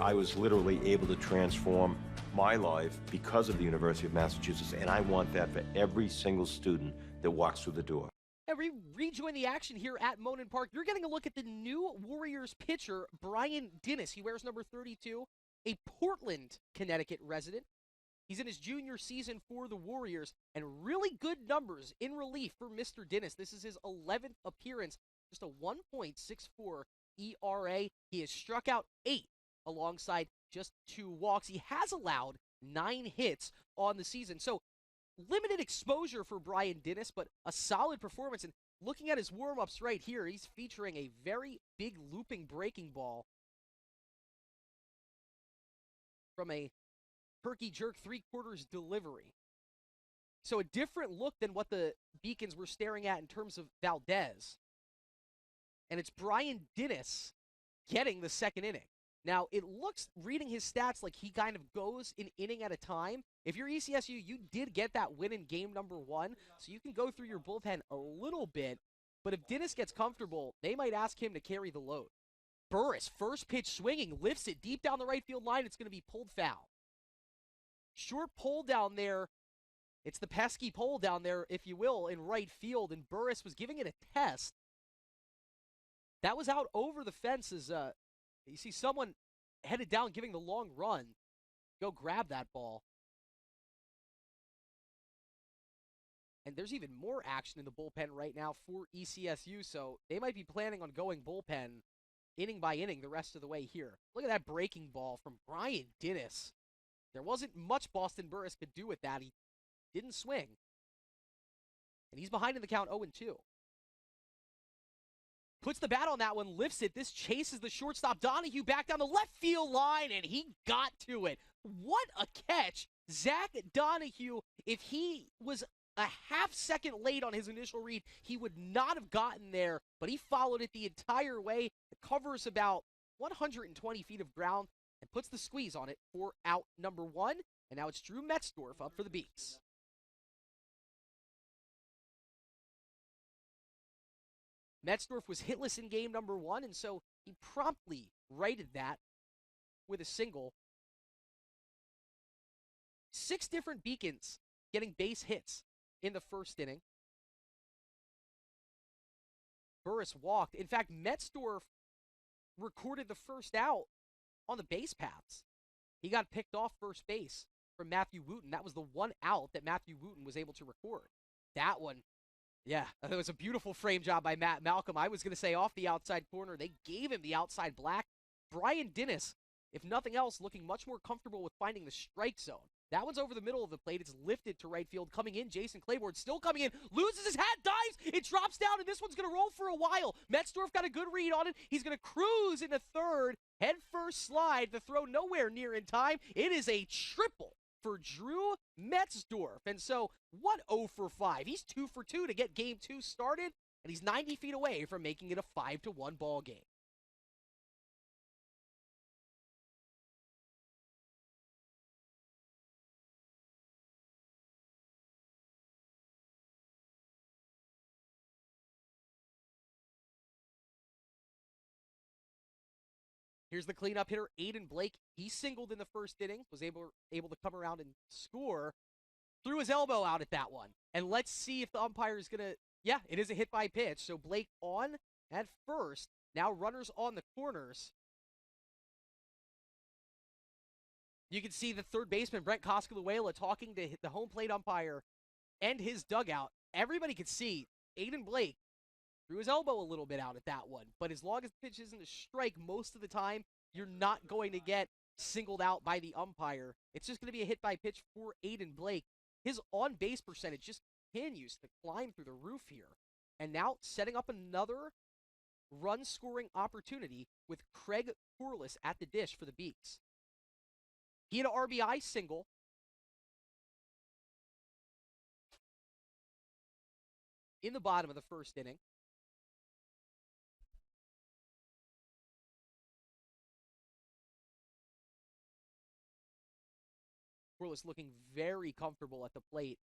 [SPEAKER 9] I was literally able to transform my life because of the University of Massachusetts, and I want that for every single student that walks through the door.
[SPEAKER 1] And we rejoin the action here at Monin Park. You're getting a look at the new Warriors pitcher, Brian Dennis. He wears number 32, a Portland, Connecticut resident. He's in his junior season for the Warriors, and really good numbers in relief for Mr. Dennis. This is his 11th appearance, just a 1.64 ERA. He has struck out 8 alongside just 2 walks. He has allowed 9 hits on the season. So limited exposure for Brian Dennis, but a solid performance. And looking at his warm-ups right here, he's featuring a very big looping breaking ball from a herky jerk 3/4 delivery. So a different look than what the Beacons were staring at in terms of Valdez. And it's Brian Dennis getting the second inning. Now, it looks, reading his stats, like he kind of goes an inning at a time. If you're ECSU, you did get that win in game number 1, so you can go through your bullpen a little bit. But if Dennis gets comfortable, they might ask him to carry the load. Burris, first pitch swinging, lifts it deep down the right field line. It's going to be pulled foul. Short pole down there. It's the pesky pole down there, if you will, in right field, and Burris was giving it a test. That was out over the fence as you see someone headed down giving the long run. Go grab that ball. And there's even more action in the bullpen right now for ECSU, so they might be planning on going bullpen inning by inning the rest of the way here. Look at that breaking ball from Brian Dennis. There wasn't much Boston Burris could do with that. He didn't swing. And he's behind in the count 0-2. Puts the bat on that one, lifts it. This chases the shortstop. Donahue back down the left field line, and he got to it. What a catch. Zach Donahue, if he was a half second late on his initial read, he would not have gotten there, but he followed it the entire way. It covers about 120 feet of ground and puts the squeeze on it for out number 1. And now it's Drew Metzdorf up for the Beaks. Metzdorf was hitless in game number 1, and so he promptly righted that with a single. 6 different Beacons getting base hits in the first inning. Burris walked. In fact, Metzdorf recorded the first out on the base paths. He got picked off first base from Matthew Wooten. That was the one out that Matthew Wooten was able to record. That one, yeah, it was a beautiful frame job by Matt Malcolm. I was going to say off the outside corner. They gave him the outside black. Brian Dennis, if nothing else, looking much more comfortable with finding the strike zone. That one's over the middle of the plate. It's lifted to right field. Coming in, Jason Claiborne still coming in. Loses his hat, dives. It drops down, and this one's going to roll for a while. Metzdorf got a good read on it. He's going to cruise into third. Head first slide. The throw nowhere near in time. It is a triple for Drew Metzdorf. And so, what 0 for 5? He's 2 for 2 to get game 2 started, and he's 90 feet away from making it a 5-1 ball game. Here's the cleanup hitter, Aiden Blake. He singled in the first inning, was able to come around and score. Threw his elbow out at that one. And let's see if the umpire is going to... Yeah, it is a hit by pitch. So Blake on at first. Now runners on the corners. You can see the third baseman, Brent Coscaluela, talking to the home plate umpire and his dugout. Everybody could see Aiden Blake threw his elbow a little bit out at that one. But as long as the pitch isn't a strike, most of the time, you're not going to get singled out by the umpire. It's just going to be a hit by pitch for Aiden Blake. His on-base percentage just continues to climb through the roof here. And now setting up another run-scoring opportunity with Craig Corliss at the dish for the Beaks. He had an RBI single. In the bottom of the first inning. Corliss looking very comfortable at the plate,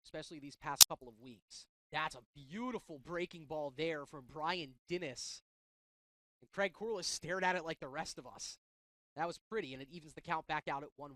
[SPEAKER 1] especially these past couple of weeks. That's a beautiful breaking ball there from Brian Dennis. And Craig Corliss stared at it like the rest of us. That was pretty, and it evens the count back out at 1-1.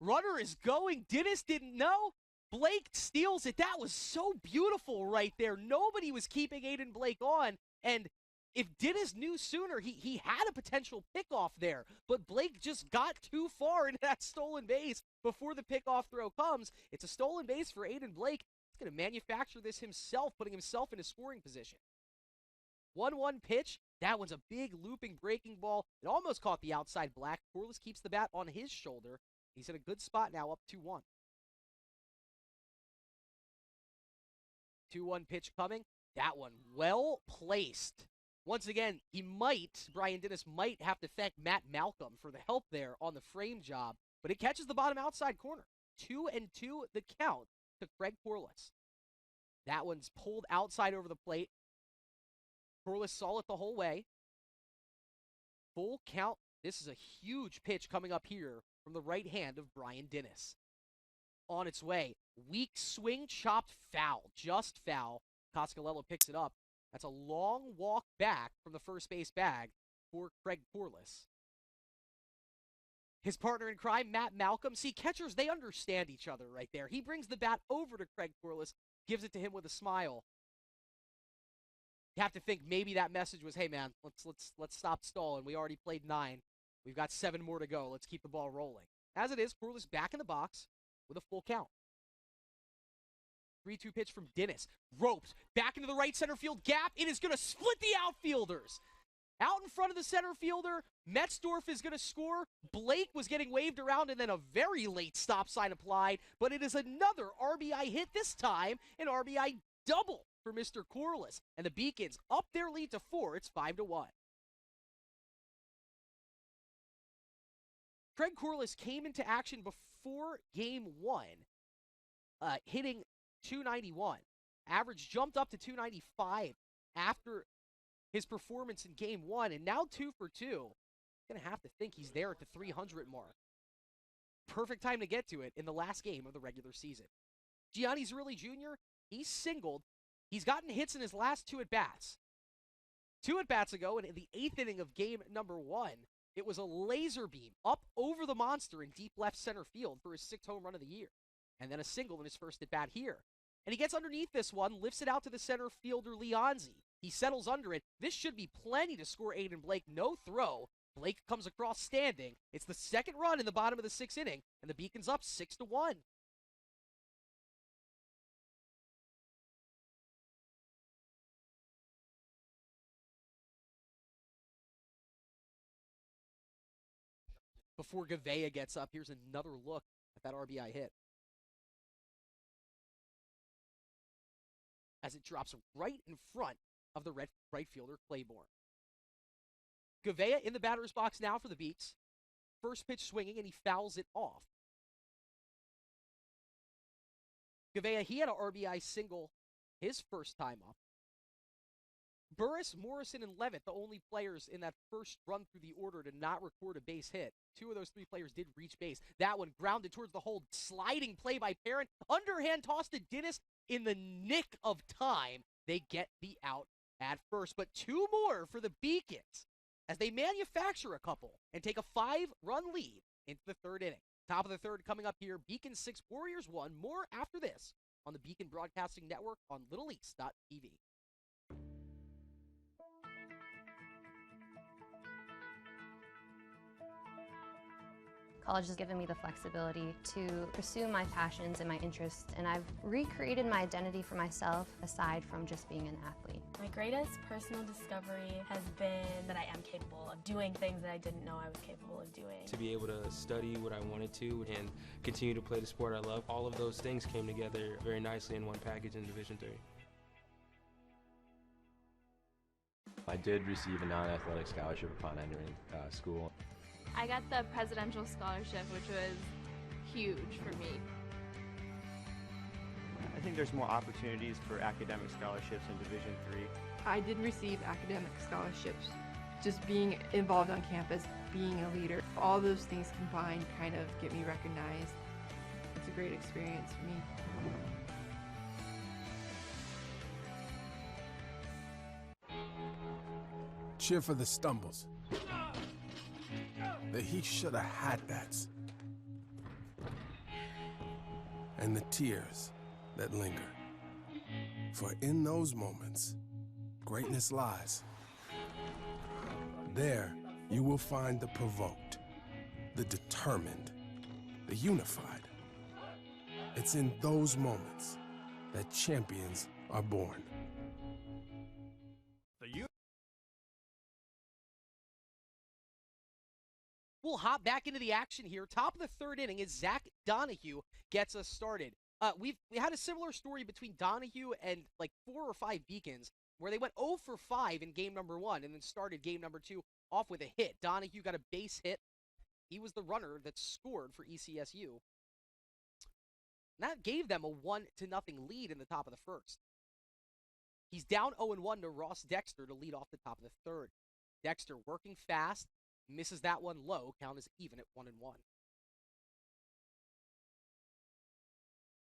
[SPEAKER 1] Runner is going. Dennis didn't know. Blake steals it. That was so beautiful right there. Nobody was keeping Aiden Blake on, and if Dennis knew sooner, he had a potential pickoff there, but Blake just got too far into that stolen base before the pickoff throw comes. It's a stolen base for Aiden Blake. He's going to manufacture this himself, putting himself in a scoring position. 1-1 pitch. That one's a big looping breaking ball. It almost caught the outside black. Corliss keeps the bat on his shoulder. He's in a good spot now, up 2-1. 2-1 pitch coming. That one well placed. Once again, Brian Dennis might have to thank Matt Malcolm for the help there on the frame job, but it catches the bottom outside corner. 2-2 the count to Craig Corliss. That one's pulled outside over the plate. Corliss saw it the whole way. Full count. This is a huge pitch coming up here from the right hand of Brian Dennis. On its way. Weak swing, chopped foul. Just foul. Coscaluela picks it up. That's a long walk back from the first base bag for Craig Corliss. His partner in crime, Matt Malcolm. See, catchers, they understand each other right there. He brings the bat over to Craig Corliss, gives it to him with a smile. You have to think maybe that message was, hey man, let's stop stalling. We already played 9. We've got 7 more to go. Let's keep the ball rolling. As it is, Corliss back in the box with a full count. 3-2 pitch from Dennis. Roped back into the right center field gap. It is going to split the outfielders. Out in front of the center fielder, Metzdorf is going to score. Blake was getting waved around and then a very late stop sign applied, but it is another RBI hit, this time an RBI double for Mr. Corliss. And the Beacons up their lead to 4. It's 5-1. Craig Corliss came into action before game 1, hitting .291. Average jumped up to .295 after his performance in game 1, and now 2 for 2. Gonna have to think he's there at the 300 mark. Perfect time to get to it in the last game of the regular season. Gianni Zerilli Jr., he's singled. He's gotten hits in his last 2 at-bats. 2 at-bats ago, and in the 8th inning of game number 1, it was a laser beam up over the monster in deep left center field for his 6th home run of the year. And then a single in his first at-bat here. And he gets underneath this one, lifts it out to the center fielder Leonzi. He settles under it. This should be plenty to score Aiden Blake. No throw. Blake comes across standing. It's the 2nd run in the bottom of the 6th inning, and the Beacons up 6-1. Before Gavea gets up, here's another look at that RBI hit. As it drops right in front of the right fielder, Claiborne. Gavea in the batter's box now for the Beats. First pitch swinging, and he fouls it off. Gavea, he had an RBI single his first time up. Burris, Morrison, and Levitt, the only players in that first run through the order to not record a base hit. 2 of those 3 players did reach base. That one grounded towards the hole. Sliding play by Parent. Underhand toss to Dennis in the nick of time. They get the out at first. But 2 more for the Beacons as they manufacture a couple and take a 5-run lead into the 3rd inning. Top of the 3rd coming up here. Beacons 6, Warriors 1. More after this on the Beacon Broadcasting Network on LittleEast.tv.
[SPEAKER 2] College has given me the flexibility to pursue my passions and my interests, and I've recreated my identity for myself aside from just being an athlete.
[SPEAKER 3] My greatest personal discovery has been that I am capable of doing things that I didn't know I was capable of doing.
[SPEAKER 21] To be able to study what I wanted to and continue to play the sport I love, all of those things came together very nicely in one package in Division III.
[SPEAKER 5] I did receive a non-athletic scholarship upon entering school.
[SPEAKER 6] I got the presidential scholarship, which was huge for me.
[SPEAKER 7] I think there's more opportunities for academic scholarships in Division III.
[SPEAKER 8] I did receive academic scholarships. Just being involved on campus, being a leader, all those things combined kind of get me recognized. It's a great experience for me.
[SPEAKER 14] Cheer for the stumbles. The he shoulda had that's. And the tears that linger. For in those moments, greatness lies. There, you will find the provoked, the determined, the unified. It's in those moments that champions are born.
[SPEAKER 1] We'll hop back into the action here. Top of the 3rd inning as Zach Donahue gets us started. We had a similar story between Donahue and like 4 or 5 Beacons where they went 0 for 5 in game number 1 and then started game number 2 off with a hit. Donahue got a base hit. He was the runner that scored for ECSU. And that gave them a 1-0 lead in the top of the 1st. He's down 0-1 to Ross Dexter to lead off the top of the 3rd. Dexter working fast. Misses that one low. Count is even at 1-1.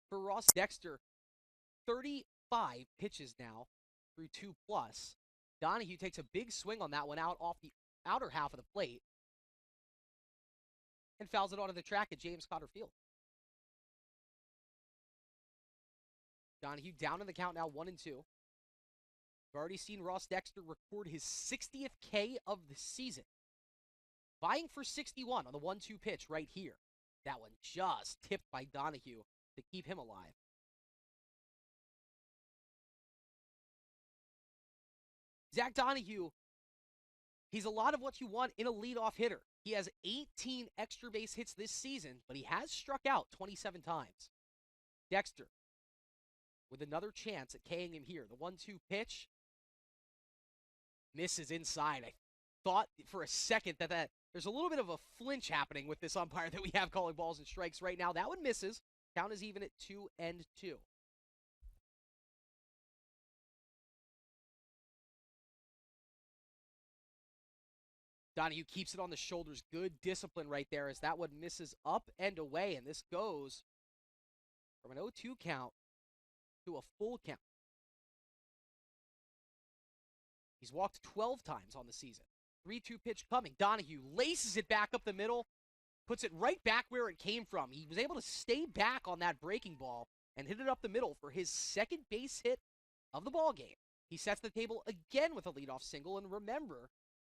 [SPEAKER 1] For Ross Dexter, 35 pitches now through 2+. Donahue takes a big swing on that one out off the outer half of the plate and fouls it onto the track at James Cotter Field. Donahue down in the count now 1-2. We've already seen Ross Dexter record his 60th K of the season. Vying for 61 on the 1-2 pitch right here. That one just tipped by Donahue to keep him alive. Zach Donahue, he's a lot of what you want in a leadoff hitter. He has 18 extra base hits this season, but he has struck out 27 times. Dexter with another chance at K-ing him here. The 1-2 pitch misses inside. I thought for a second that there's a little bit of a flinch happening with this umpire that we have calling balls and strikes right now. That one misses. Count is even at 2-2. Donahue keeps it on the shoulders. Good discipline right there as that one misses up and away. And this goes from an 0-2 count to a full count. He's walked 12 times on the season. 3-2 pitch coming. Donahue laces it back up the middle, puts it right back where it came from. He was able to stay back on that breaking ball and hit it up the middle for his second base hit of the ball game. He sets the table again with a leadoff single, and remember,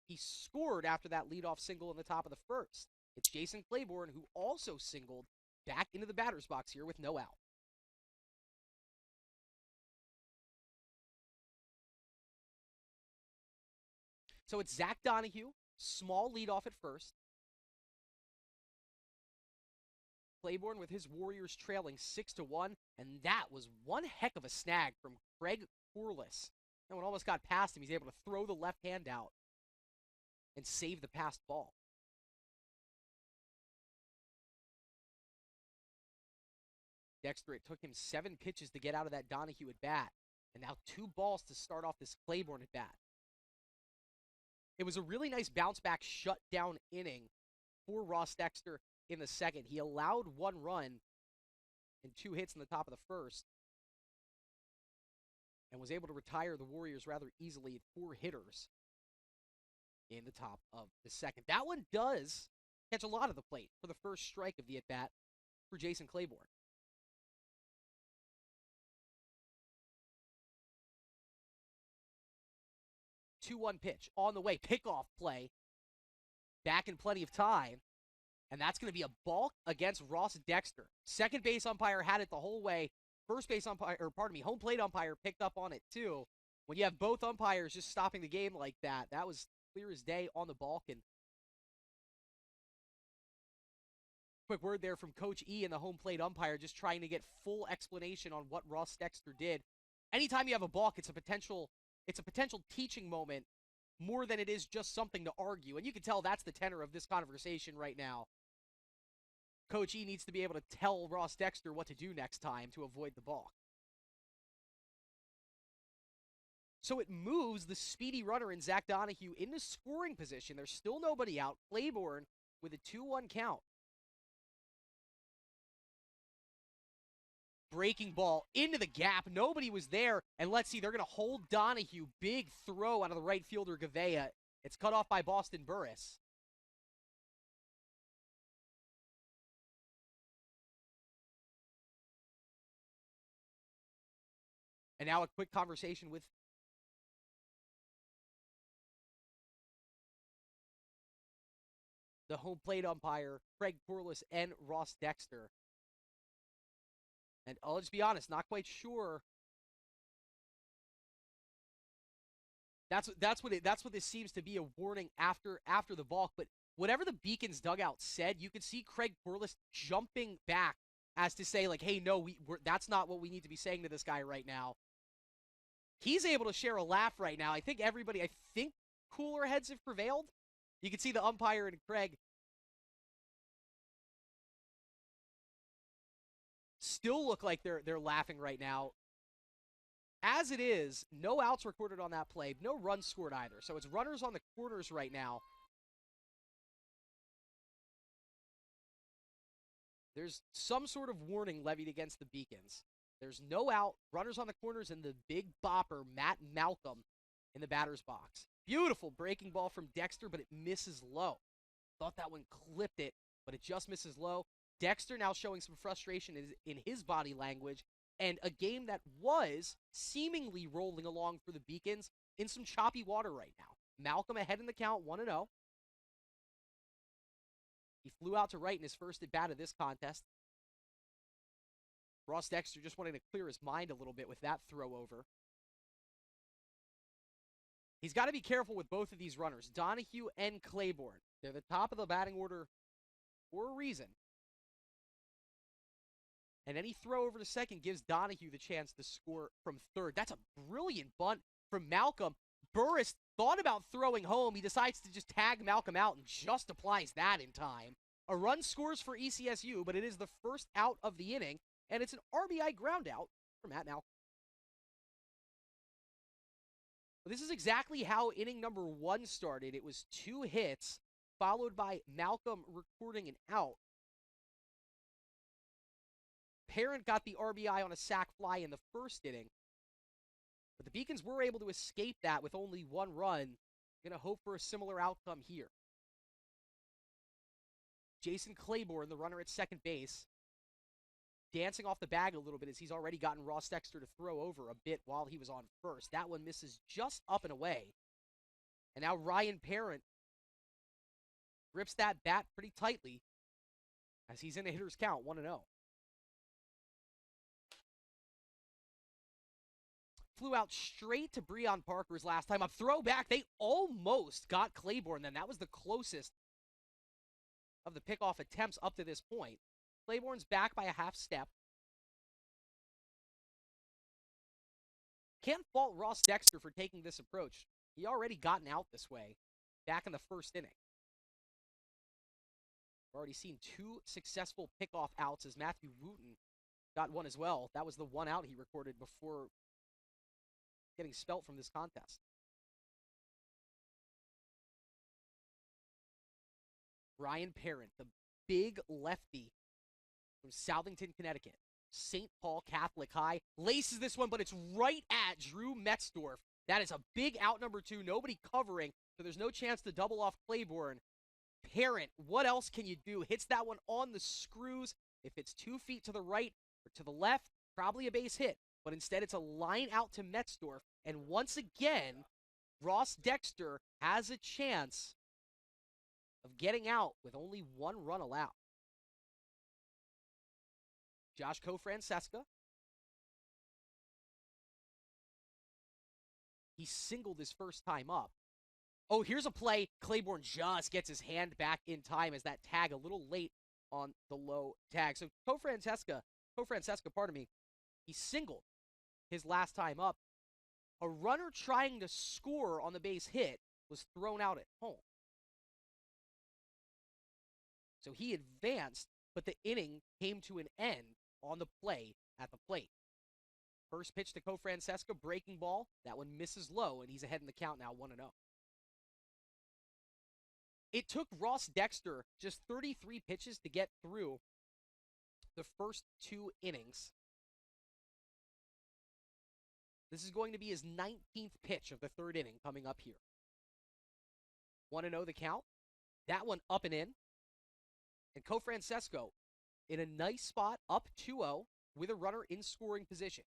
[SPEAKER 1] he scored after that leadoff single in the top of the first. It's Jason Claiborne who also singled back into the batter's box here with no out. So it's Zach Donahue, small leadoff at first. Claiborne with his Warriors trailing 6-1, and that was one heck of a snag from Craig Corliss. That one almost got past him. He's able to throw the left hand out and save the passed ball. Dexter, it took him 7 pitches to get out of that Donahue at bat, and now 2 balls to start off this Claiborne at bat. It was a really nice bounce-back shutdown inning for Ross Dexter in the second. He allowed 1 run and 2 hits in the top of the first and was able to retire the Warriors rather easily at 4 hitters in the top of the second. That one does catch a lot of the plate for the first strike of the at-bat for Jason Claiborne. 2-1 pitch on the way. Pickoff play. Back in plenty of time. And that's going to be a balk against Ross Dexter. Second base umpire had it the whole way. First base umpire, or pardon me, home plate umpire picked up on it too. When you have both umpires just stopping the game like that, that was clear as day on the balk. And quick word there from Coach E and the home plate umpire, just trying to get full explanation on what Ross Dexter did. Anytime you have a balk, it's a potential teaching moment more than it is just something to argue. And you can tell that's the tenor of this conversation right now. Coach E needs to be able to tell Ross Dexter what to do next time to avoid the balk. So it moves the speedy runner in Zach Donahue into scoring position. There's still nobody out. Claiborne with a 2-1 count. Breaking ball into the gap. Nobody was there. And let's see, they're going to hold Donahue. Big throw out of the right fielder, Gavea. It's cut off by Boston Burris. And now a quick conversation with the home plate umpire, Craig Corliss, and Ross Dexter. And I'll just be honest, not quite sure. That's what this seems to be, a warning after the balk. But whatever the Beacons dugout said, you could see Craig Corliss jumping back as to say, like, hey, no, that's not what we need to be saying to this guy right now. He's able to share a laugh right now. I think cooler heads have prevailed. You can see the umpire and Craig still look like they're laughing right now. As it is, no outs recorded on that play, no runs scored either. So it's runners on the corners right now. There's some sort of warning levied against the Beacons. There's no out, runners on the corners, and the big bopper, Matt Malcolm, in the batter's box. Beautiful breaking ball from Dexter, but it misses low. Thought that one clipped it, but it just misses low. Dexter now showing some frustration in his body language, and a game that was seemingly rolling along for the Beacons in some choppy water right now. Malcolm ahead in the count, 1-0. He flew out to right in his first at-bat of this contest. Ross Dexter just wanting to clear his mind a little bit with that throw over. He's got to be careful with both of these runners, Donahue and Claiborne. They're the top of the batting order for a reason. And any throw over to second gives Donahue the chance to score from third. That's a brilliant bunt from Malcolm. Burris thought about throwing home. He decides to just tag Malcolm out and just applies that in time. A run scores for ECSU, but it is the first out of the inning, and it's an RBI ground out for Matt Malcolm. This is exactly how inning number 1 started. It was 2 hits, followed by Malcolm recording an out. Parent got the RBI on a sac fly in the first inning, but the Beacons were able to escape that with only 1 run. Going to hope for a similar outcome here. Jason Claiborne, the runner at second base, dancing off the bag a little bit as he's already gotten Ross Dexter to throw over a bit while he was on first. That one misses just up and away. And now Ryan Parent grips that bat pretty tightly as he's in a hitter's count, 1-0. Flew out straight to Breon Parker's last time up. Throwback, they almost got Claiborne then. That was the closest of the pickoff attempts up to this point. Claiborne's back by a half step. Can't fault Ross Dexter for taking this approach. He already gotten out this way back in the first inning. We've already seen 2 successful pickoff outs as Matthew Wooten got one as well. That was the 1 out he recorded before getting spelt from this contest. Ryan Parent, the big lefty from Southington, Connecticut. St. Paul Catholic High. Laces this one, but it's right at Drew Metzdorf. That is a big out number 2. Nobody covering, so there's no chance to double off Claiborne. Parent, what else can you do? Hits that one on the screws. If it's 2 feet to the right or to the left, probably a base hit. But instead, it's a line out to Metzdorf. And once again, Ross Dexter has a chance of getting out with only 1 run allowed. Josh Kofrancesca. He singled his first time up. Oh, here's a play. Claiborne just gets his hand back in time as that tag a little late on the low tag. So Kofrancesca, pardon me, he singled his last time up. A runner trying to score on the base hit was thrown out at home. So he advanced, but the inning came to an end on the play at the plate. First pitch to Kofrancesca, breaking ball. That one misses low, and he's ahead in the count now, 1-0. It took Ross Dexter just 33 pitches to get through the first 2 innings. This is going to be his 19th pitch of the 3rd inning coming up here. 1-0 the count. That one up and in. And Kofrancesca in a nice spot, up 2-0, with a runner in scoring position.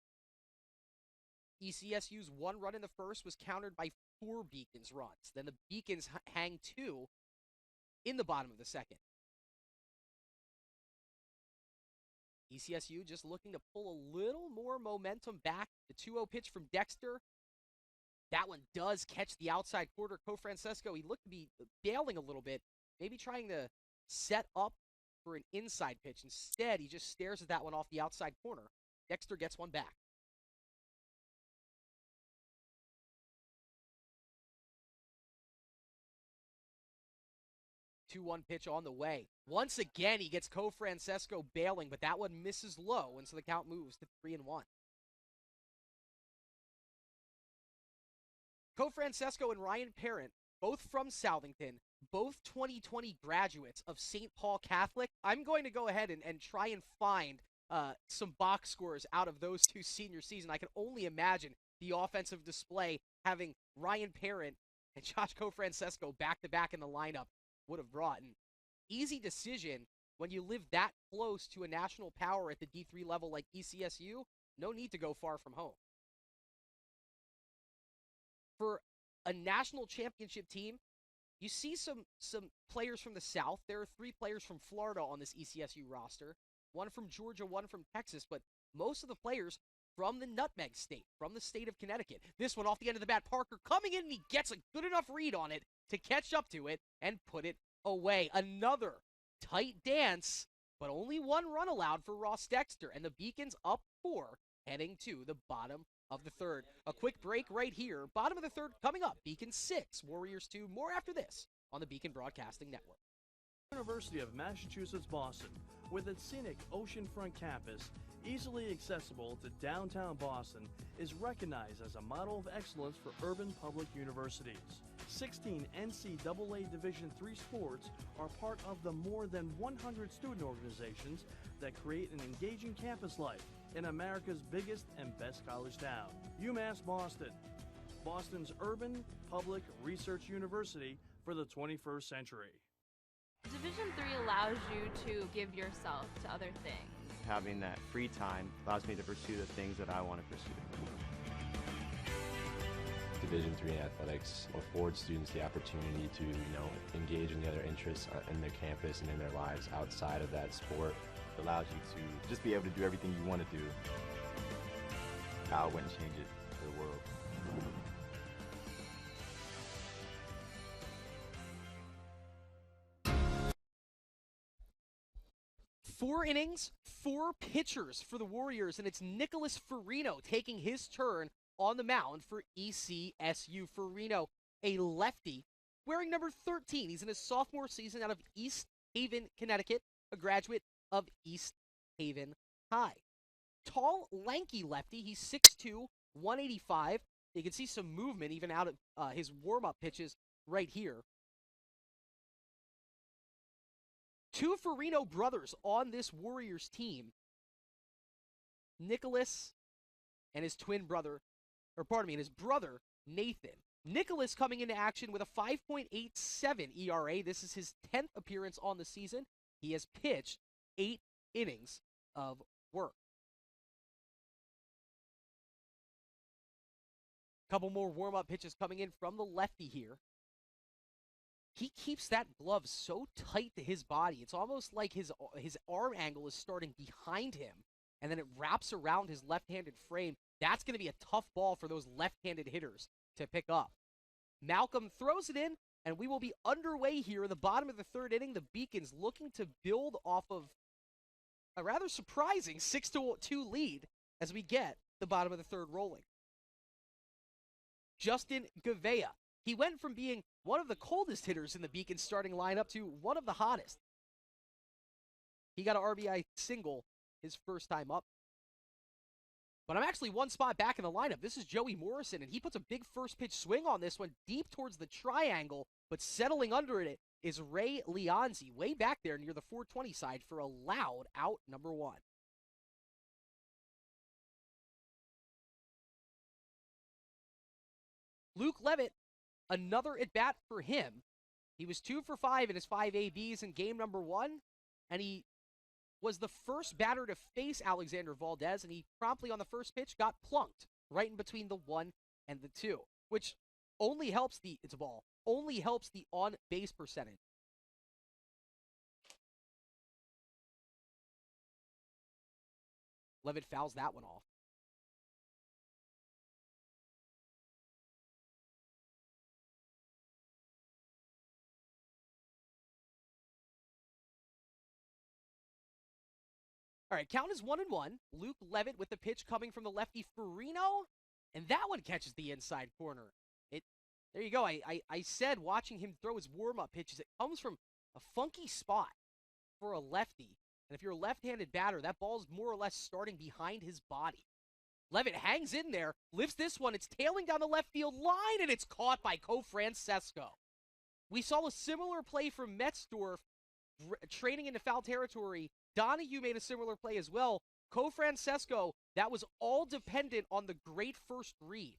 [SPEAKER 1] ECSU's 1 run in the first was countered by 4 Beacons runs. Then the Beacons hang 2 in the bottom of the second. ECSU just looking to pull a little more momentum back. The 2-0 pitch from Dexter. That one does catch the outside corner. Kofrancesca, he looked to be bailing a little bit, maybe trying to set up for an inside pitch. Instead, he just stares at that one off the outside corner. Dexter gets one back. The 2-1 pitch on the way. Once again, he gets Kofrancesca bailing, but that one misses low, and so the count moves to 3-1. Kofrancesca and Ryan Parent, both from Southington, both 2020 graduates of St. Paul Catholic. I'm going to go ahead and try and find some box scores out of those 2 senior season. I can only imagine the offensive display having Ryan Parent and Josh Kofrancesca back-to-back in the lineup would have brought. An easy decision when you live that close to a national power at the D3 level like ECSU. No need to go far from home. For a national championship team, You see some players from the South. There are 3 players from Florida on this ECSU roster, 1 from Georgia, 1 from Texas, but most of the players from the Nutmeg State, from the state of Connecticut. This one off the end of the bat, Parker coming in, and he gets a good enough read on it to catch up to it and put it away. Another tight dance, but only 1 run allowed for Ross Dexter, and the Beacons up 4, heading to the bottom of the 3rd. A quick break right here. Bottom of the 3rd coming up. Beacon 6, Warriors 2. More after this on the Beacon Broadcasting Network.
[SPEAKER 10] University of Massachusetts Boston, with its scenic oceanfront campus, easily accessible to downtown Boston, is recognized as a model of excellence for urban public universities. 16 NCAA Division III sports are part of the more than 100 student organizations that create an engaging campus life in America's biggest and best college town. UMass Boston, Boston's urban public research university for the 21st century.
[SPEAKER 6] Division III allows you to give yourself to other things.
[SPEAKER 7] Having that free time allows me to pursue the things that I want to pursue.
[SPEAKER 5] Division III athletics affords students the opportunity to, engage in the other interests in their campus and in their lives outside of that sport.
[SPEAKER 11] It allows you to just be able to do everything you want to do. I wouldn't change it for the world.
[SPEAKER 1] 4 innings, 4 pitchers for the Warriors, and it's Nicholas Farino taking his turn on the mound for ECSU. Farino, a lefty, wearing number 13. He's in his sophomore season out of East Haven, Connecticut, a graduate of East Haven High. Tall, lanky lefty. He's 6'2", 185. You can see some movement even out of his warm-up pitches right here. 2 Farino brothers on this Warriors team. Nicholas and his twin brother, and his brother, Nathan. Nicholas coming into action with a 5.87 ERA. This is his 10th appearance on the season. He has pitched 8 innings of work. Couple more warm-up pitches coming in from the lefty here. He keeps that glove so tight to his body. It's almost like his arm angle is starting behind him, and then it wraps around his left-handed frame. That's going to be a tough ball for those left-handed hitters to pick up. Malcolm throws it in, and we will be underway here in the bottom of the 3rd inning. The Beacons looking to build off of a rather surprising 6-2 lead as we get the bottom of the 3rd rolling. Justin Gavea. He went from being one of the coldest hitters in the Beacons starting lineup to one of the hottest. He got an RBI single his first time up. But I'm actually one spot back in the lineup. This is Joey Morrison, and he puts a big first pitch swing on this one deep towards the triangle, but settling under it is Ray Leonzi, way back there near the 420 side for a loud out number 1. Luke Levitt, another at-bat for him. He was 2 for 5 in his 5 ABs in game number 1, and he was the first batter to face Alexander Valdez, and he promptly on the first pitch got plunked right in between the 1 and the 2, which only helps the on-base percentage. Levitt fouls that one off. All right, count is 1-1. Luke Levitt with the pitch coming from the lefty Farino, and that one catches the inside corner. There you go. I said watching him throw his warm-up pitches, it comes from a funky spot for a lefty. And if you're a left-handed batter, that ball's more or less starting behind his body. Levitt hangs in there, lifts this one. It's tailing down the left field line, and it's caught by Francesco. We saw a similar play from Metzdorf training into foul territory. Donahue made a similar play as well. Francesco, that was all dependent on the great first read.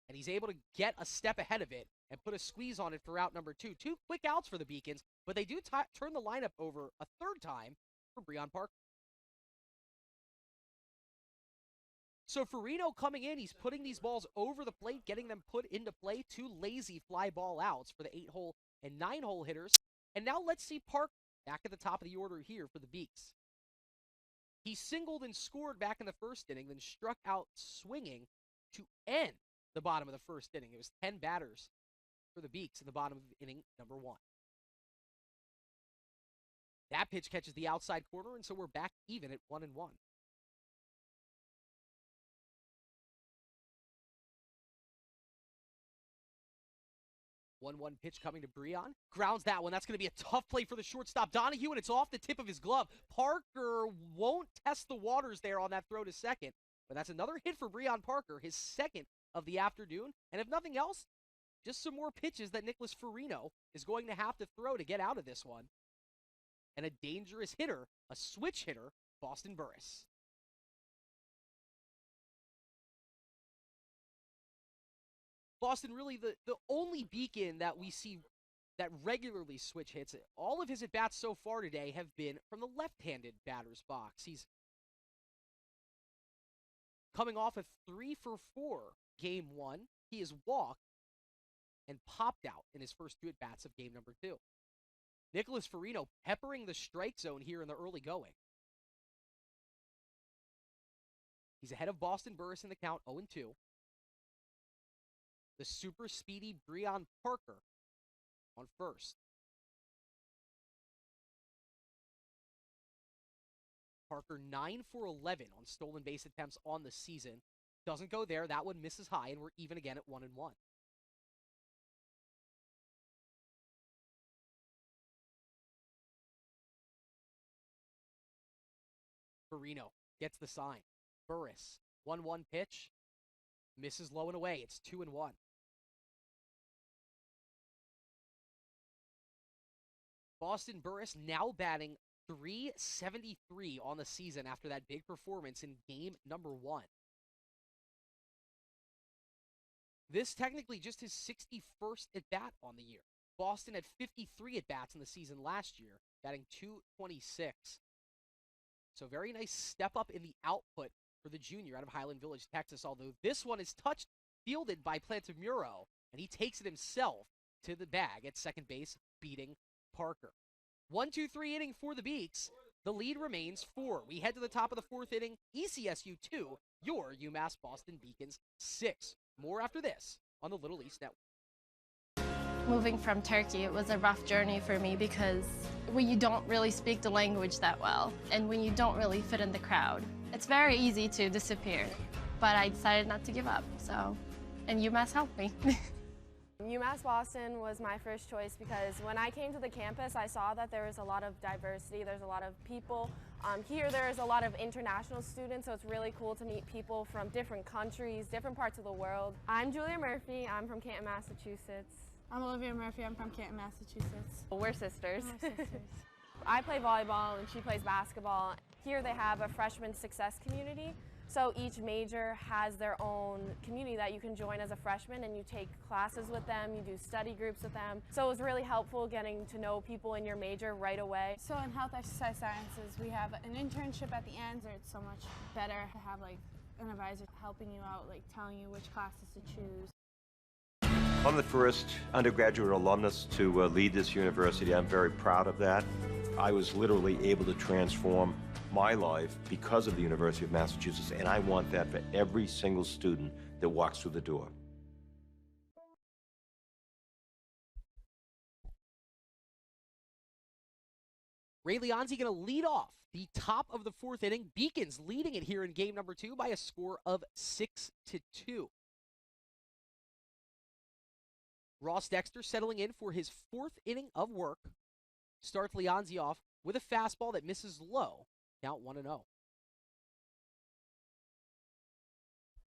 [SPEAKER 1] And he's able to get a step ahead of it and put a squeeze on it for out number 2. 2 quick outs for the Beacons, but they do turn the lineup over a 3rd time for Breon Parker. So Farino coming in, he's putting these balls over the plate, getting them put into play. 2 lazy fly ball outs for the 8-hole and 9-hole hitters. And now let's see Park back at the top of the order here for the Beaks. He singled and scored back in the first inning, then struck out swinging to end the bottom of the first inning. It was 10 batters for the Beaks in the bottom of inning number 1. That pitch catches the outside corner, and so we're back even at 1-1. 1-1 pitch coming to Breon. Grounds that one. That's going to be a tough play for the shortstop, Donahue, and it's off the tip of his glove. Parker won't test the waters there on that throw to second, but that's another hit for Breon Parker, his second of the afternoon. And if nothing else, just some more pitches that Nicholas Farino is going to have to throw to get out of this one. And a dangerous hitter, a switch hitter, Boston Burris. Boston really the only beacon that we see that regularly switch hits. All of his at-bats so far today have been from the left-handed batter's box. He's coming off a 3-for-4 game 1. He has walked and popped out in his first 2 at-bats of game number 2. Nicholas Farino peppering the strike zone here in the early going. He's ahead of Boston Burris in the count, 0-2. The super speedy Breon Parker on first. Parker 9 for 11 on stolen base attempts on the season. Doesn't go there. That one misses high, and we're even again at 1-1. Farino gets the sign. Burris, 1-1 pitch. Misses low and away. It's 2-1. Boston Burris now batting .373 on the season after that big performance in game number 1. This technically just his 61st at-bat on the year. Boston had 53 at-bats in the season last year, batting .226. So very nice step up in the output for the junior out of Highland Village, Texas, although this one is fielded by Plantamuro, and he takes it himself to the bag at second base, beating Parker. 1-2-3 inning for the Beaks. The lead remains 4. We head to the top of the 4th inning. ECSU 2, your UMass Boston Beacons 6. More after this on the Little East Network.
[SPEAKER 12] Moving from Turkey, it was a rough journey for me because when you don't really speak the language that well and when you don't really fit in the crowd, it's very easy to disappear. But I decided not to give up, and UMass helped me.
[SPEAKER 22] UMass Boston was my first choice because when I came to the campus, I saw that there was a lot of diversity. There's a lot of people. Here there's a lot of international students, so it's really cool to meet people from different countries, different parts of the world. I'm Julia Murphy. I'm from Canton, Massachusetts.
[SPEAKER 23] I'm Olivia Murphy. I'm from Canton, Massachusetts.
[SPEAKER 22] We're sisters.
[SPEAKER 23] We're sisters.
[SPEAKER 22] I play volleyball and she plays basketball. Here they have a freshman success community. So each major has their own community that you can join as a freshman, and you take classes with them, you do study groups with them. So it was really helpful getting to know people in your major right away.
[SPEAKER 23] So in health exercise sciences, we have an internship at the end, so it's so much better to have like an advisor helping you out, like telling you which classes to choose.
[SPEAKER 9] I'm the first undergraduate alumnus to lead this university. I'm very proud of that. I was literally able to transform my life because of the University of Massachusetts, and I want that for every single student that walks through the door.
[SPEAKER 1] Ray Leonzi going to lead off the top of the 4th inning. Beacons leading it here in game number 2 by a score of 6-2. Ross Dexter settling in for his 4th inning of work. Starts Leonzi off with a fastball that misses low. Count 1-0.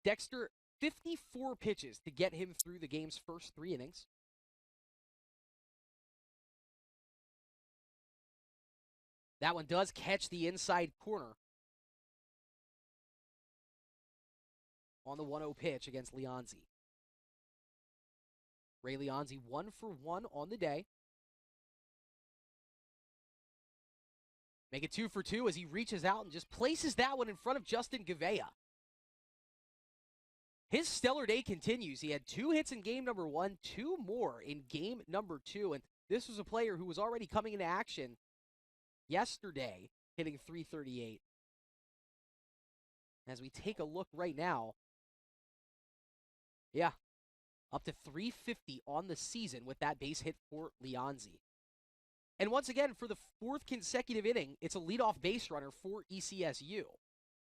[SPEAKER 1] Dexter, 54 pitches to get him through the game's first 3 innings. That one does catch the inside corner on the 1-0 pitch against Leonzi. Ray Leonzi 1 for 1 on the day. Make it 2 for 2 as he reaches out and just places that one in front of Justin Gavea. His stellar day continues. He had 2 hits in game number 1, 2 more in game number 2, and this was a player who was already coming into action yesterday, hitting .338. As we take a look right now, yeah, up to .350 on the season with that base hit for Leonzi. And once again, for the 4th consecutive inning, it's a leadoff base runner for ECSU.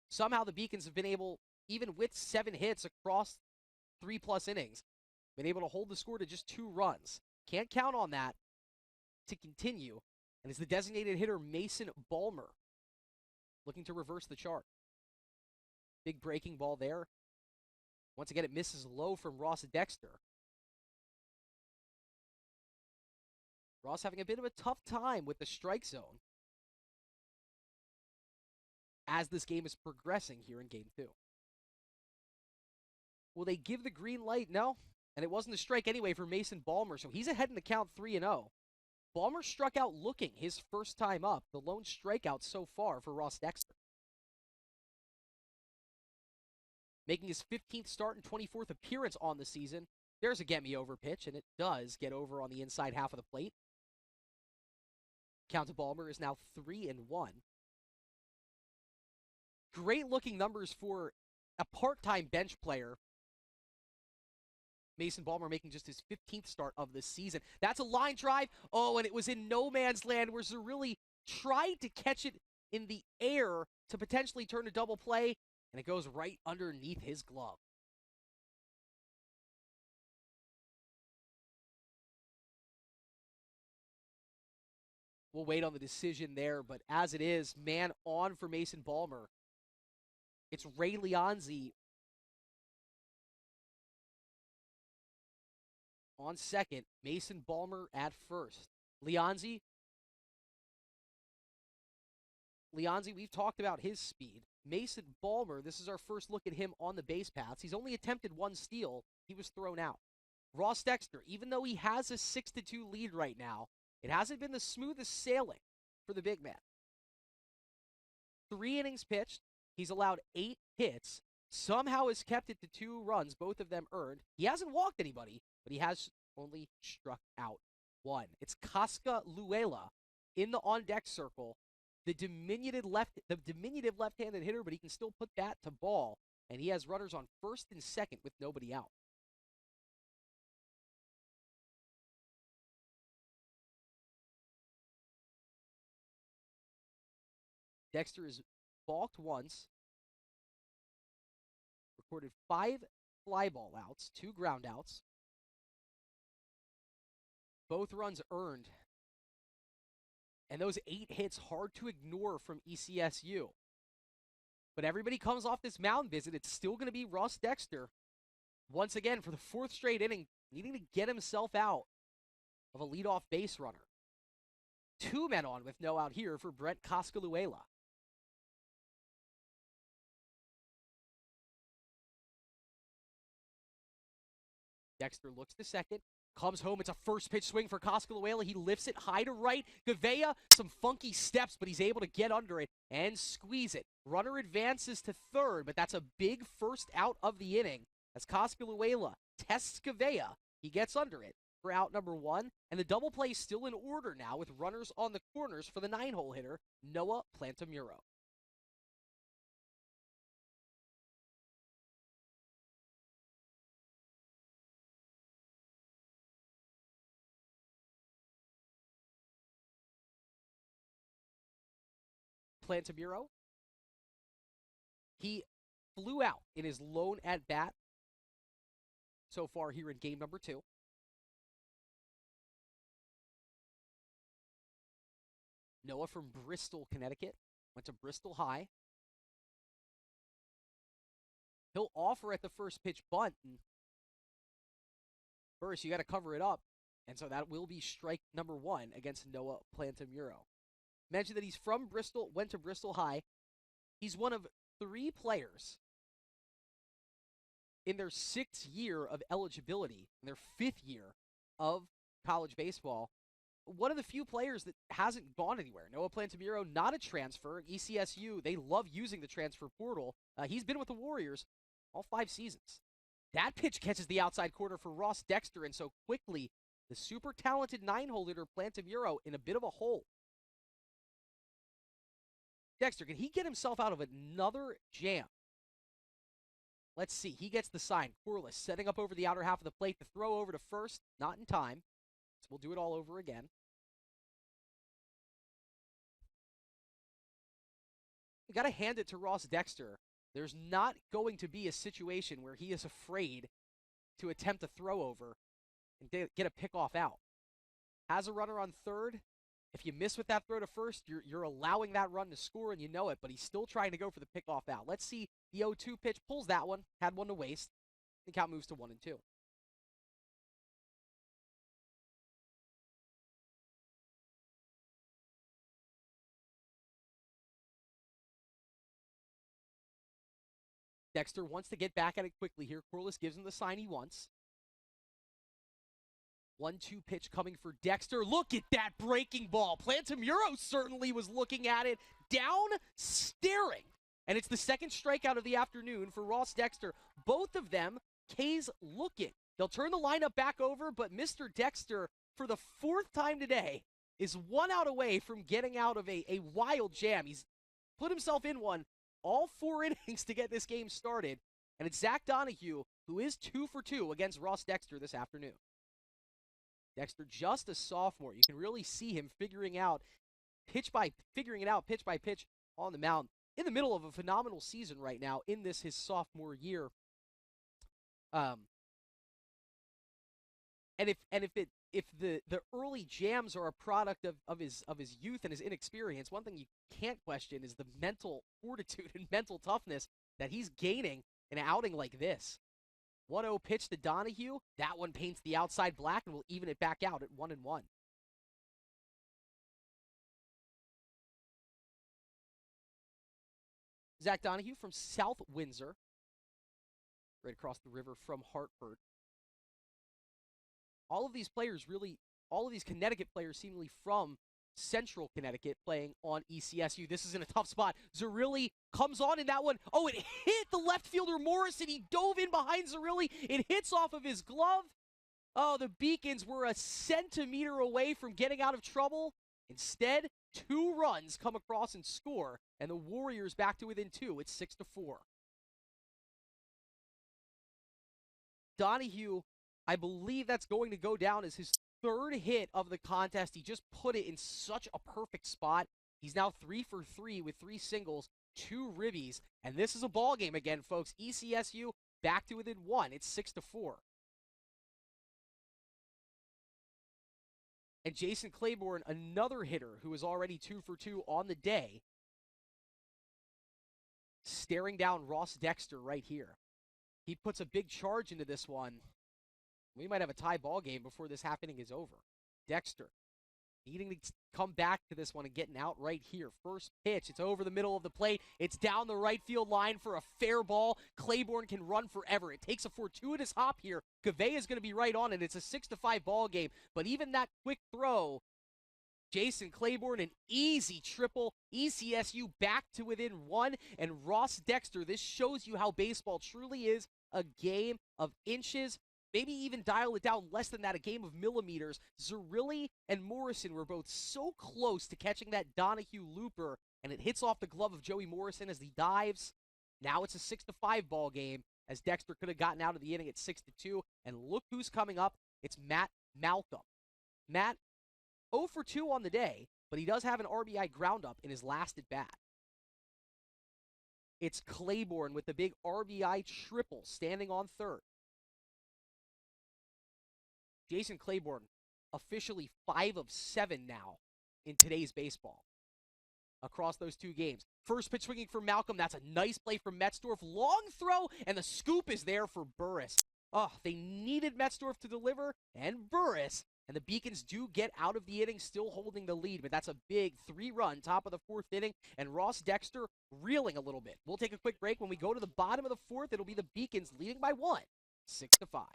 [SPEAKER 1] Somehow the Beacons have been able, even with 7 hits across 3+ innings, been able to hold the score to just 2 runs. Can't count on that to continue. And it's the designated hitter Mason Balmer looking to reverse the chart. Big breaking ball there. Once again, it misses low from Ross Dexter. Ross having a bit of a tough time with the strike zone as this game is progressing here in Game 2. Will they give the green light? No. And it wasn't a strike anyway for Mason Balmer, so he's ahead in the count 3-0. Balmer struck out looking his first time up, the lone strikeout so far for Ross Dexter. Making his 15th start and 24th appearance on the season. There's a get-me-over pitch, and it does get over on the inside half of the plate. Count to Balmer is now 3-1. Great-looking numbers for a part-time bench player. Mason Balmer making just his 15th start of the season. That's a line drive. Oh, and it was in no man's land where Zerilli tried to catch it in the air to potentially turn a double play, and it goes right underneath his glove. We'll wait on the decision there, but as it is, man on for Mason Balmer. It's Ray Leonzi on second, Mason Balmer at first. Leonzi, we've talked about his speed. Mason Balmer, this is our first look at him on the base paths. He's only attempted 1 steal. He was thrown out. Ross Dexter, even though he has a 6-2 lead right now, it hasn't been the smoothest sailing for the big man. 3 innings pitched. He's allowed 8 hits. Somehow has kept it to 2 runs, both of them earned. He hasn't walked anybody, but he has only struck out 1. It's Casca Luela in the on-deck circle. The diminutive left-handed hitter, but he can still put that to ball. And he has runners on first and second with nobody out. Dexter is balked once. Recorded 5 fly ball outs, 2 ground outs. Both runs earned. And those 8 hits hard to ignore from ECSU. But everybody comes off this mound visit. It's still going to be Ross Dexter. Once again, for the 4th straight inning, needing to get himself out of a leadoff base runner. 2 men on with no out here for Brent Cascaluela. Dexter looks to second. Comes home, it's a first pitch swing for Cascaluela. He lifts it high to right. Gavea, some funky steps, but he's able to get under it and squeeze it. Runner advances to third, but that's a big first out of the inning as Cascaluela tests Gavea. He gets under it for out number 1, and the double play is still in order now with runners on the corners for the 9-hole hitter, Noah Plantamuro. Plantamuro. He flew out in his lone at-bat so far here in game number 2. Noah from Bristol, Connecticut. Went to Bristol High. He'll offer at the first pitch bunt. And first, you got to cover it up. And so that will be strike number 1 against Noah Plantamuro. Mentioned that he's from Bristol, went to Bristol High. He's one of 3 players in their 6th year of eligibility, in their 5th year of college baseball. One of the few players that hasn't gone anywhere. Noah Plantamuro, not a transfer. ECSU, they love using the transfer portal. He's been with the Warriors all 5 seasons. That pitch catches the outside corner for Ross Dexter, and so quickly, the super talented 9-hole hitter Plantamuro in a bit of a hole. Dexter, can he get himself out of another jam? Let's see. He gets the sign. Corliss setting up over the outer half of the plate to throw over to first. Not in time. So we'll do it all over again. We got to hand it to Ross Dexter. There's not going to be a situation where he is afraid to attempt a throw over and get a pickoff out. Has a runner on third. If you miss with that throw to first, you're allowing that run to score, and you know it, but he's still trying to go for the pickoff out. Let's see. The 0-2 pitch pulls that one. Had one to waste. The count moves to 1-2. Dexter wants to get back at it quickly here. Corliss gives him the sign he wants. 1-2 pitch coming for Dexter. Look at that breaking ball. Plantamuro certainly was looking at it, down, staring. And it's the second strikeout of the afternoon for Ross Dexter. Both of them, K's looking. They'll turn the lineup back over, but Mr. Dexter, for the fourth time today, is 1 out away from getting out of a wild jam. He's put himself in one all 4 innings to get this game started. And it's Zach Donahue, who is 2 for 2 against Ross Dexter this afternoon. Dexter, just a sophomore. You can really see him figuring it out pitch by pitch on the mound. In the middle of a phenomenal season right now in this his sophomore year. And if the early jams are a product of his youth and his inexperience, one thing you can't question is the mental fortitude and mental toughness that he's gaining in an outing like this. 1-0 pitch to Donahue. That one paints the outside black and will even it back out at 1-1. Zach Donahue from South Windsor, right across the river from Hartford. All of these Connecticut players seemingly from Central Connecticut playing on ECSU. This is in a tough spot. Zerilli comes on in that one. Oh, it hit the left fielder Morrison. He dove in behind Zerilli. It hits off of his glove. Oh, the Beacons were a centimeter away from getting out of trouble. Instead, 2 runs come across and score, and the Warriors back to within 2. It's 6-4. Donahue, I believe that's going to go down as his 3rd hit of the contest. He just put it in such a perfect spot. He's now 3 for 3 with 3 singles, 2 ribbies, and this is a ball game again, folks. ECSU back to within 1. It's 6-4. And Jason Claiborne, another hitter who is already 2 for 2 on the day, staring down Ross Dexter right here. He puts a big charge into this one. We might have a tie ball game before this half inning is over. Dexter needing to come back to this one and getting out right here. First pitch, it's over the middle of the plate. It's down the right field line for a fair ball. Claiborne can run forever. It takes a fortuitous hop here. Gavea is going to be right on it. It's a 6-5 ball game. But even that quick throw, Jason Claiborne, an easy triple. ECSU back to within 1. And Ross Dexter, this shows you how baseball truly is a game of inches. Maybe even dial it down less than that, a game of millimeters. Zerilli and Morrison were both so close to catching that Donahue looper, and it hits off the glove of Joey Morrison as he dives. Now it's a 6-5 ball game, as Dexter could have gotten out of the inning at 6-2. And look who's coming up. It's Matt Malcolm. Matt, 0 for 2 on the day, but he does have an RBI ground up in his last at bat. It's Claiborne with the big RBI triple standing on third. Jason Claiborne, officially 5 of 7 now in today's baseball across those 2 games. First pitch swinging for Malcolm. That's a nice play from Metzdorf. Long throw, and the scoop is there for Burris. Oh, they needed Metzdorf to deliver, and Burris. And the Beacons do get out of the inning, still holding the lead. But that's a big 3-run top of the 4th inning, and Ross Dexter reeling a little bit. We'll take a quick break. When we go to the bottom of the 4th, it'll be the Beacons leading by 1, 6-5.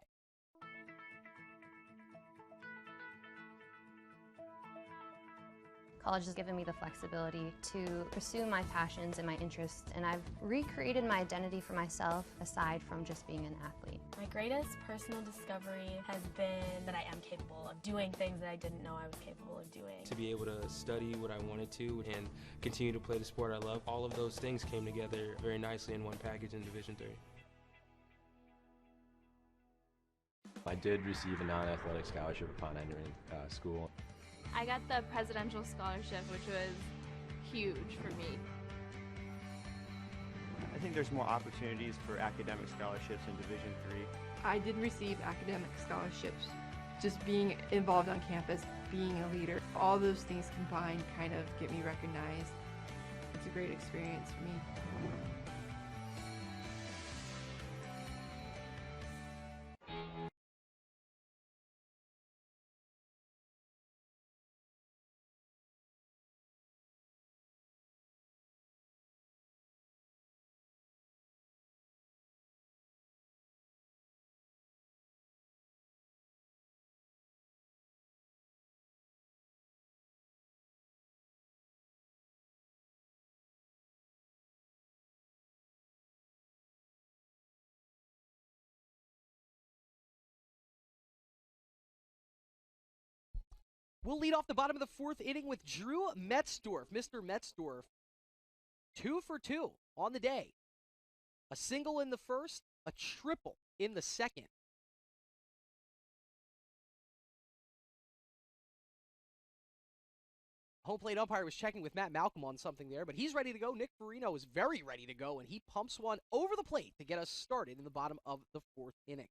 [SPEAKER 2] College has given me the flexibility to pursue my passions and my interests, and I've recreated my identity for myself aside from just being an athlete.
[SPEAKER 3] My greatest personal discovery has been that I am capable of doing things that I didn't know I was capable of doing.
[SPEAKER 21] To be able to study what I wanted to and continue to play the sport I love, all of those things came together very nicely in one package in Division III.
[SPEAKER 5] I did receive a non-athletic scholarship upon entering school.
[SPEAKER 6] I got the presidential scholarship, which was huge for me.
[SPEAKER 7] I think there's more opportunities for academic scholarships in Division III.
[SPEAKER 8] I did receive academic scholarships. Just being involved on campus, being a leader, all those things combined kind of get me recognized. It's a great experience for me.
[SPEAKER 1] We'll lead off the bottom of the fourth inning with Drew Metzdorf. Mr. Metzdorf, 2 for 2 on the day. A single in the first, a triple in the second. Home plate umpire was checking with Matt Malcolm on something there, but he's ready to go. Nick Farino is very ready to go, and he pumps one over the plate to get us started in the bottom of the fourth inning.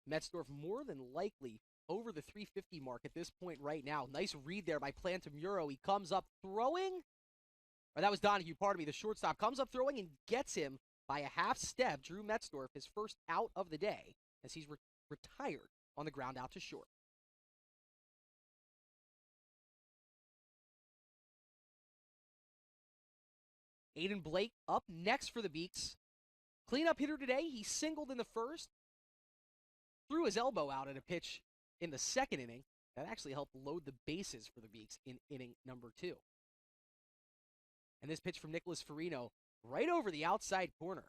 [SPEAKER 1] Metzdorf more than likely over the 350 mark at this point right now. Nice read there by Plantamuro. He comes up throwing. Or that was Donahue, pardon me. The shortstop comes up throwing and gets him by a half step. Drew Metzdorf, his first out of the day, as he's retired on the ground out to short. Aiden Blake up next for the Beaks. Cleanup hitter today. He singled in the first. Threw his elbow out at a pitch in the second inning. That actually helped load the bases for the Beaks in inning number 2. And this pitch from Nicholas Farino right over the outside corner.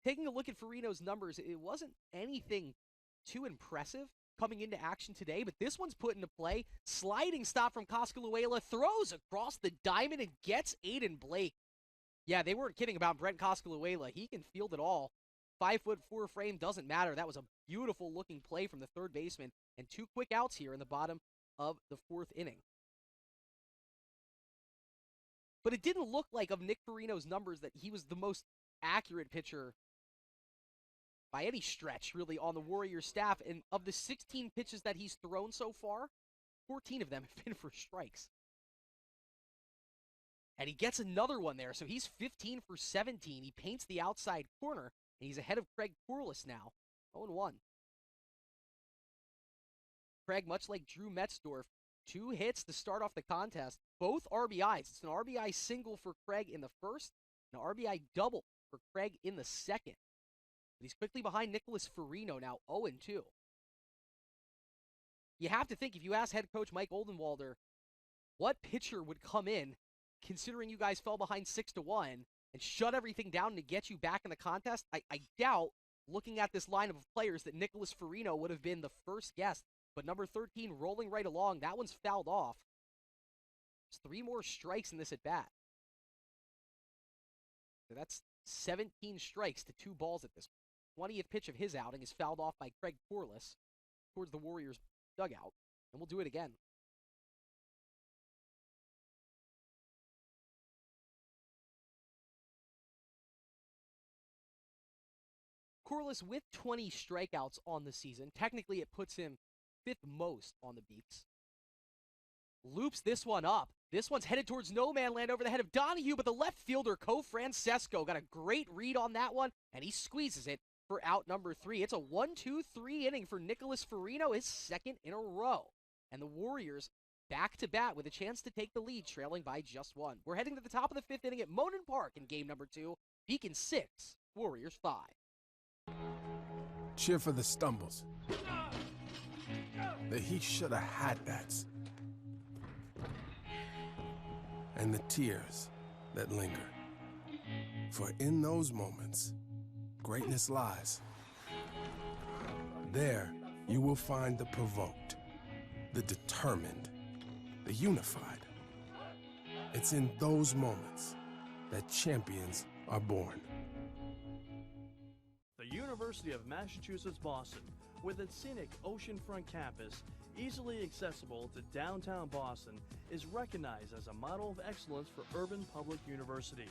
[SPEAKER 1] Taking a look at Farino's numbers, it wasn't anything too impressive coming into action today, but this one's put into play. Sliding stop from Coscaluela, throws across the diamond and gets Aiden Blake. Yeah, they weren't kidding about Brent Coscaluela. He can field it all. 5'4" frame, doesn't matter. That was a beautiful looking play from the third baseman, and 2 quick outs here in the bottom of the fourth inning. But it didn't look like, of Nick Farino's numbers, that he was the most accurate pitcher by any stretch, really, on the Warriors staff. And of the 16 pitches that he's thrown so far, 14 of them have been for strikes. And he gets another one there, so he's 15 for 17. He paints the outside corner, and he's ahead of Craig Corliss now, 0-1. Craig, much like Drew Metzdorf, 2 hits to start off the contest, both RBIs. It's an RBI single for Craig in the first, and an RBI double for Craig in the second. But he's quickly behind Nicholas Farino now, 0-2. You have to think, if you ask head coach Mike Oldenwalder, what pitcher would come in, considering you guys fell behind 6-1, and shut everything down to get you back in the contest? I doubt, looking at this lineup of players, that Nicholas Farino would have been the first guest. But number 13 rolling right along. That one's fouled off. There's 3 more strikes in this at bat. So that's 17 strikes to 2 balls at this point. 20th pitch of his outing is fouled off by Craig Corliss towards the Warriors dugout. And we'll do it again. Corliss with 20 strikeouts on the season. Technically, it puts him 5th most on the Beaks. Loops this one up. This one's headed towards no man land over the head of Donahue, but the left fielder, Co Francesco, got a great read on that one, and he squeezes it for out number 3. It's a 1-2-3 inning for Nicholas Farino, his 2nd in a row. And the Warriors back to bat with a chance to take the lead, trailing by just 1. We're heading to the top of the 5th inning at Monin Park in game number 2. Beacon 6, Warriors 5.
[SPEAKER 14] Cheer for the stumbles. The he shoulda had that's. And the tears that linger. For in those moments, greatness lies. There, you will find the provoked, the determined, the unified. It's in those moments that champions are born.
[SPEAKER 10] The University of Massachusetts Boston, with its scenic oceanfront campus, easily accessible to downtown Boston, is recognized as a model of excellence for urban public universities.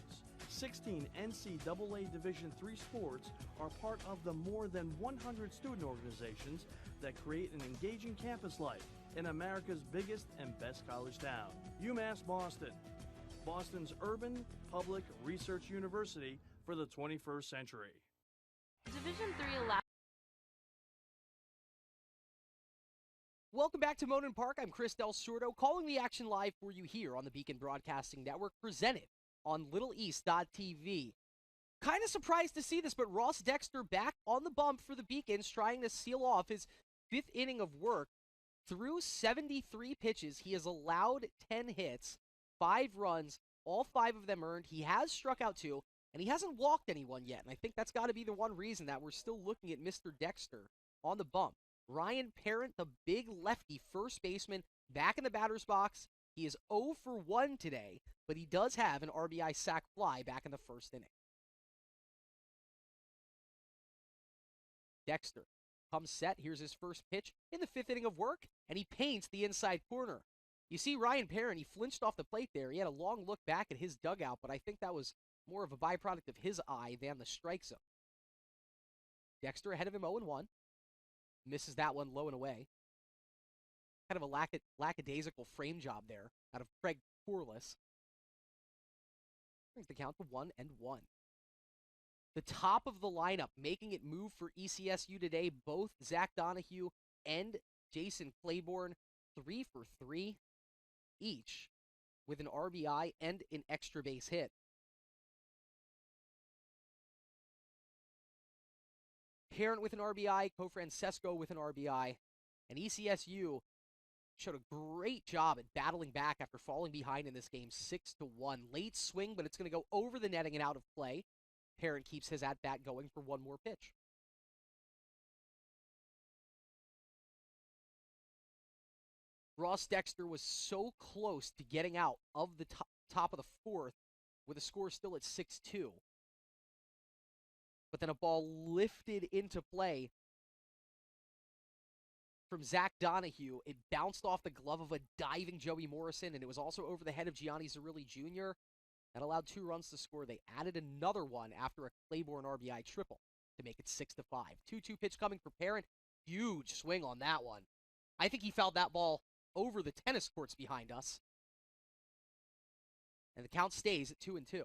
[SPEAKER 10] 16 NCAA Division III sports are part of the more than 100 student organizations that create an engaging campus life in America's biggest and best college town. UMass Boston, Boston's urban public research university for the 21st century.
[SPEAKER 6] Division III allows.
[SPEAKER 1] Welcome back to Monin Park. I'm Chris Del Sordo, calling the action live for you here on the Beacon Broadcasting Network, presented on LittleEast.tv. Kind of surprised to see this, but Ross Dexter back on the bump for the Beacons, trying to seal off his 5th inning of work. Through 73 pitches, he has allowed 10 hits, 5 runs, all 5 of them earned. He has struck out 2, and he hasn't walked anyone yet, and I think that's got to be the one reason that we're still looking at Mr. Dexter on the bump. Ryan Parent, the big lefty first baseman, back in the batter's box. He is 0 for 1 today, but he does have an RBI sac fly back in the 1st inning. Dexter comes set. Here's his first pitch in the 5th inning of work, and he paints the inside corner. You see Ryan Parent, he flinched off the plate there. He had a long look back at his dugout, but I think that was more of a byproduct of his eye than the strike zone. Dexter ahead of him 0-1. Misses that one low and away. Kind of a lackadaisical frame job there out of Craig Corliss. Brings the count to 1-1. The top of the lineup making it move for ECSU today, both Zach Donahue and Jason Claiborne, 3 for 3 each with an RBI and an extra base hit. Parent with an RBI, Cofrancesco with an RBI, and ECSU showed a great job at battling back after falling behind in this game 6-1. Late swing, but it's going to go over the netting and out of play. Parent keeps his at-bat going for one more pitch. Ross Dexter was so close to getting out of the top of the 4th with a score still at 6-2. But then a ball lifted into play from Zach Donahue. It bounced off the glove of a diving Joey Morrison, and it was also over the head of Gianni Zerilli Jr. That allowed 2 runs to score. They added another one after a Claiborne RBI triple to make it 6-5. 2-2 pitch coming for Parent. Huge swing on that one. I think he fouled that ball over the tennis courts behind us. And the count stays at 2-2.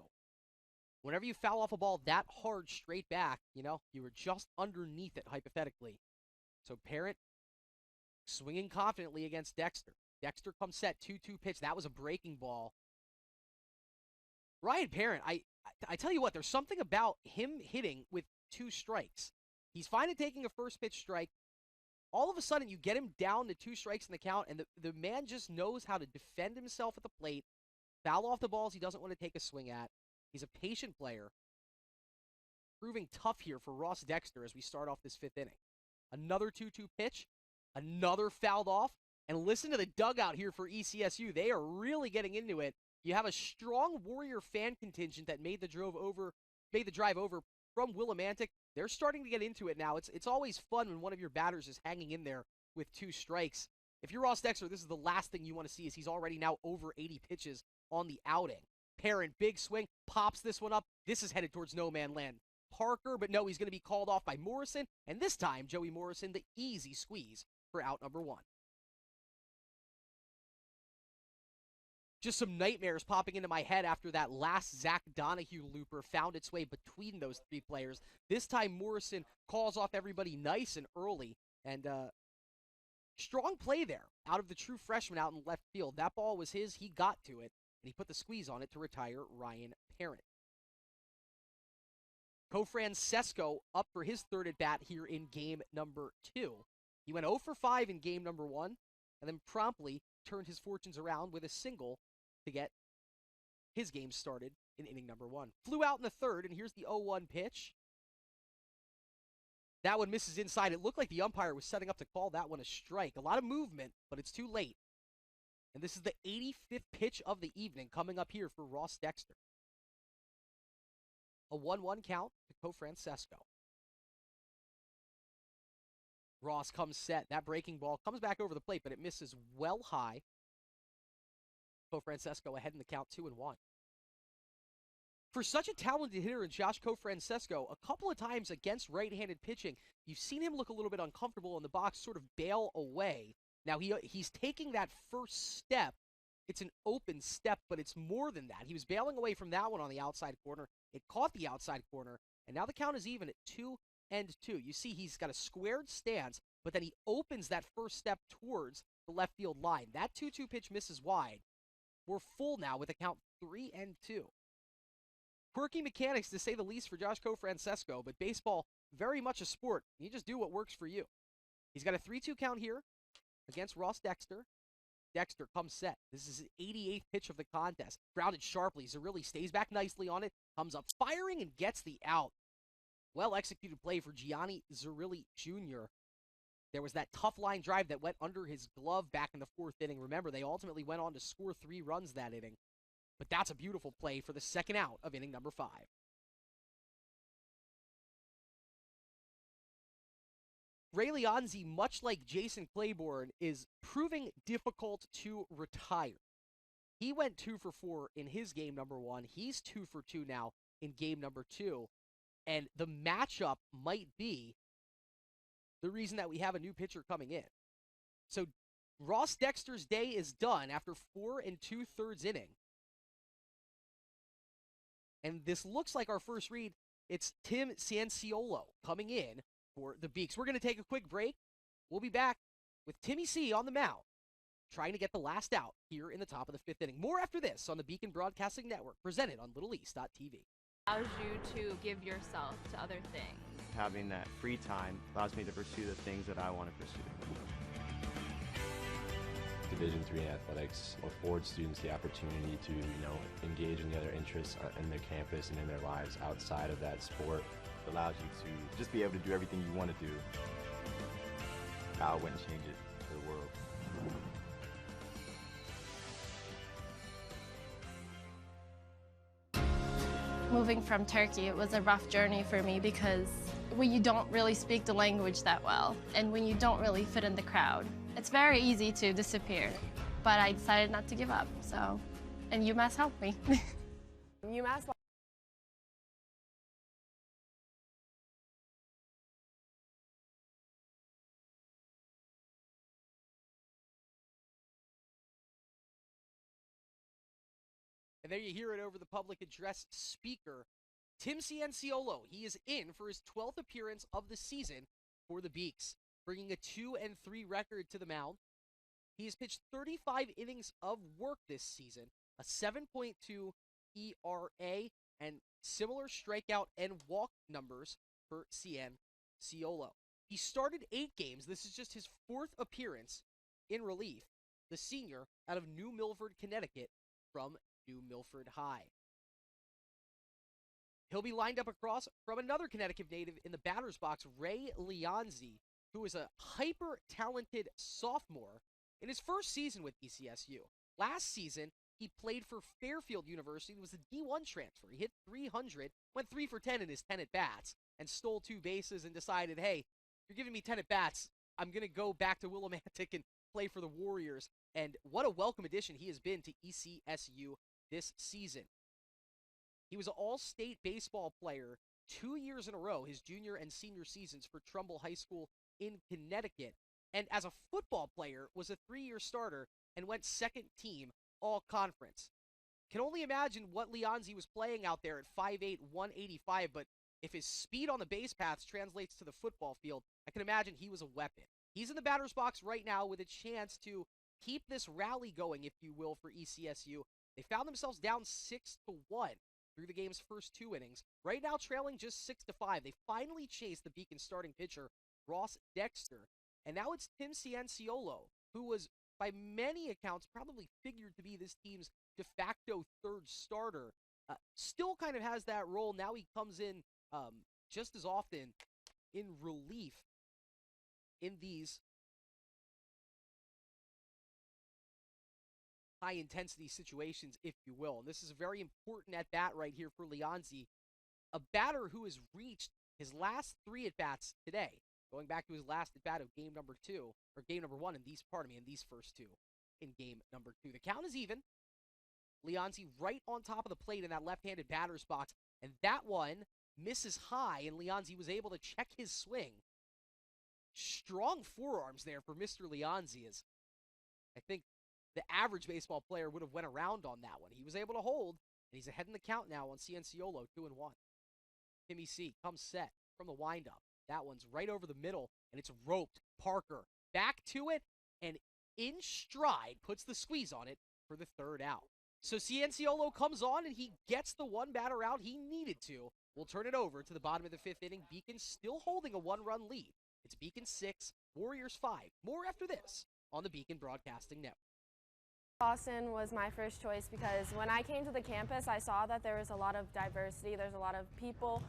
[SPEAKER 1] Whenever you foul off a ball that hard straight back, you were just underneath it, hypothetically. So Parent swinging confidently against Dexter. Dexter comes set, 2-2 pitch. That was a breaking ball. Ryan Parent, I tell you what, there's something about him hitting with 2 strikes. He's fine at taking a first pitch strike. All of a sudden, you get him down to 2 strikes in the count, and the man just knows how to defend himself at the plate, foul off the balls he doesn't want to take a swing at. He's a patient player. Proving tough here for Ross Dexter as we start off this 5th inning. Another 2-2 pitch. Another fouled off. And listen to the dugout here for ECSU. They are really getting into it. You have a strong Warrior fan contingent that made the drive over from Willimantic. They're starting to get into it now. It's always fun when one of your batters is hanging in there with 2 strikes. If you're Ross Dexter, this is the last thing you want to see, is he's already now over 80 pitches on the outing. Parent, big swing, pops this one up. This is headed towards no man land. Parker, but no, he's going to be called off by Morrison. And this time, Joey Morrison, the easy squeeze for out number 1. Just some nightmares popping into my head after that last Zach Donahue looper found its way between those 3 players. This time, Morrison calls off everybody nice and early. And strong play there out of the true freshman out in left field. That ball was his. He got to it. And he put the squeeze on it to retire Ryan Parent. Cofrancesco up for his third at bat here in game number 2. He went 0 for 5 in game number 1, and then promptly turned his fortunes around with a single to get his game started in inning number 1. Flew out in the third, and here's the 0-1 pitch. That one misses inside. It looked like the umpire was setting up to call that one a strike. A lot of movement, but it's too late. And this is the 85th pitch of the evening coming up here for Ross Dexter. A 1-1 count to Cofrancesco. Ross comes set. That breaking ball comes back over the plate, but it misses well high. Cofrancesco ahead in the count 2-1. For such a talented hitter in Josh Cofrancesco, a couple of times against right-handed pitching, you've seen him look a little bit uncomfortable in the box, sort of bail away. Now, he's taking that first step. It's an open step, but it's more than that. He was bailing away from that one on the outside corner. It caught the outside corner, and now the count is even at 2-2. You see he's got a squared stance, but then he opens that first step towards the left field line. That 2-2 pitch misses wide. We're full now with a count 3-2. Quirky mechanics, to say the least, for Josh Cofrancesco, but baseball, very much a sport. You just do what works for you. He's got a 3-2 count here against Ross Dexter. Dexter comes set. This is his 88th pitch of the contest. Grounded sharply. Zerilli stays back nicely on it, comes up firing and gets the out. Well-executed play for Gianni Zerilli Jr. There was that tough line drive that went under his glove back in the 4th inning. Remember, they ultimately went on to score 3 runs that inning. But that's a beautiful play for the second out of inning number 5. Ray Leonzi, much like Jason Claiborne, is proving difficult to retire. He went 2 for 4 in his game number 1. He's 2 for 2 now in game number 2. And the matchup might be the reason that we have a new pitcher coming in. So Ross Dexter's day is done after 4 2/3 inning. And this looks like our first read. It's Tim Cianciolo coming in for the Beaks. We're going to take a quick break. We'll be back with Timmy C on the mound, trying to get the last out here in the top of the 5th inning. More after this on the Beacon Broadcasting Network, presented on LittleEast.tv.
[SPEAKER 6] Allows you to give yourself to other things.
[SPEAKER 7] Having that free time allows me to pursue the things that I want to pursue.
[SPEAKER 5] Division III athletics affords students the opportunity to, engage in the other interests in their campus and in their lives outside of that sport.
[SPEAKER 11] It allows you to just be able to do everything you want to do. I wouldn't change it for the world.
[SPEAKER 12] Moving from Turkey, it was a rough journey for me because when you don't really speak the language that well and when you don't really fit in the crowd, it's very easy to disappear. But I decided not to give up, and UMass helped me.
[SPEAKER 22] UMass.
[SPEAKER 1] And there you hear it over the public address speaker, Tim Cianciolo. He is in for his 12th appearance of the season for the Beaks, bringing a 2-3 record to the mound. He has pitched 35 innings of work this season, a 7.2 ERA, and similar strikeout and walk numbers for Cianciolo. He started 8 games. This is just his 4th appearance in relief. The senior out of New Milford, Connecticut, from New Milford High. He'll be lined up across from another Connecticut native in the batter's box, Ray Leonzi, who is a hyper-talented sophomore in his first season with ECSU. Last season, he played for Fairfield University. It was a D1 transfer. He hit 300, went 3 for 10 in his 10 at-bats, and stole 2 bases and decided, hey, you're giving me 10 at-bats, I'm going to go back to Willimantic and play for the Warriors. And what a welcome addition he has been to ECSU this season. He was an all-state baseball player 2 years in a row, his junior and senior seasons for Trumbull High School in Connecticut. And as a football player, was a 3-year starter and went second team all-conference. Can only imagine what Leonzi was playing out there at 5'8", 185, but if his speed on the base paths translates to the football field, I can imagine he was a weapon. He's in the batter's box right now with a chance to keep this rally going, if you will, for ECSU. They found themselves down 6-1 through the game's first 2 innings. Right now trailing just 6-5. They finally chased the Beacon starting pitcher, Ross Dexter. And now it's Tim Cianciolo, who was, by many accounts, probably figured to be this team's de facto third starter. Still kind of has that role. Now he comes in just as often in relief in these high-intensity situations, if you will. And this is a very important at-bat right here for Leonzi, a batter who has reached his last 3 at-bats today, going back to his last at-bat of game number 2, or game number 1 in these first 2 in game number 2. The count is even. Leonzi right on top of the plate in that left-handed batter's box, and that one misses high, and Leonzi was able to check his swing. Strong forearms there for Mr. Leonzi, as I think the average baseball player would have went around on that one. He was able to hold, and he's ahead in the count now on Cianciolo, 2-1. Timmy C comes set from the windup. That one's right over the middle, and it's roped. Parker back to it, and in stride puts the squeeze on it for the 3rd out. So Cianciolo comes on, and he gets the 1 batter out he needed to. We'll turn it over to the bottom of the 5th inning. Beacon still holding a 1-run lead. It's Beacon 6, Warriors 5. More after this on the Beacon Broadcasting Network.
[SPEAKER 22] Boston was my first choice because when I came to the campus, I saw that there was a lot of diversity. There's a lot of people.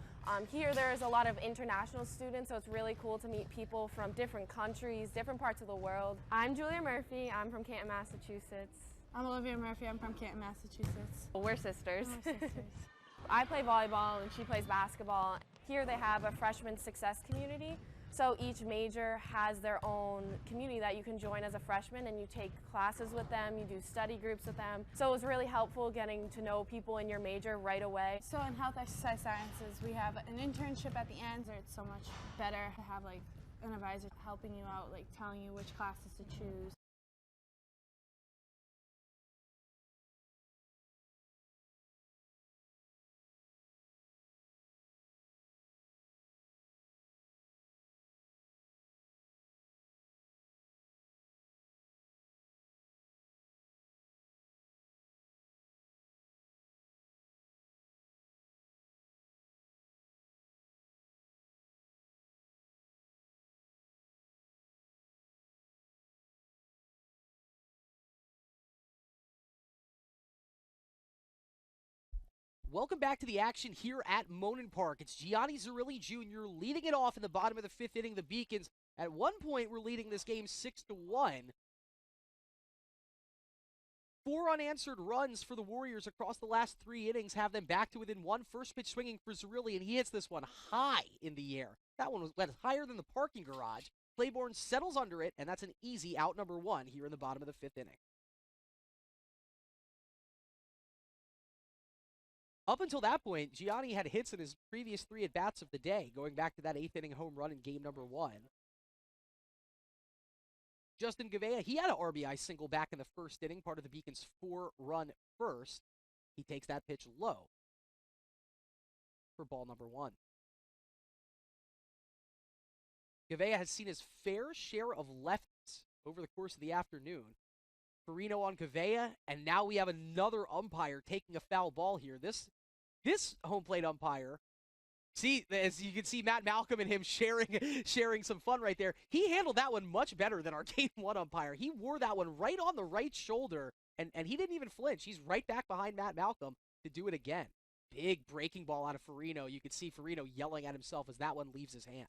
[SPEAKER 22] Here there is a lot of international students, so it's really cool to meet people from different countries, different parts of the world. I'm Julia Murphy. I'm from Canton, Massachusetts.
[SPEAKER 23] I'm Olivia Murphy. I'm from Canton, Massachusetts.
[SPEAKER 22] We're sisters.
[SPEAKER 23] We're sisters.
[SPEAKER 22] I play volleyball and she plays basketball. Here they have a freshman success community. So each major has their own community that you can join as a freshman, and you take classes with them, you do study groups with them. So it was really helpful getting to know people in your major right away.
[SPEAKER 23] So in health exercise sciences, we have an internship at the end, so it's so much better to have like an advisor helping you out, like telling you which classes to choose.
[SPEAKER 1] Welcome back to the action here at Monin Park. It's Gianni Zerilli Jr. leading it off in the bottom of the 5th inning. The Beacons, at one point, were leading this game 6-1. 4 unanswered runs for the Warriors across the last 3 innings have them back to within 1. First pitch swinging for Zerilli, and he hits this one high in the air. That one went higher than the parking garage. Claiborne settles under it, and that's an easy out number 1 here in the bottom of the 5th inning. Up until that point, Gianni had hits in his previous 3 at-bats of the day, going back to that 8th inning home run in game number 1. Justin Gavea, he had an RBI single back in the 1st inning, part of the Beacons' 4-run first. He takes that pitch low for ball number 1. Gavea has seen his fair share of lefties over the course of the afternoon. Farino on Gavea, and now we have another umpire taking a foul ball here. This home plate umpire, see, as you can see, Matt Malcolm and him sharing some fun right there. He handled that one much better than our Game 1 umpire. He wore that one right on the right shoulder, and he didn't even flinch. He's right back behind Matt Malcolm to do it again. Big breaking ball out of Farino. You can see Farino yelling at himself as that one leaves his hand.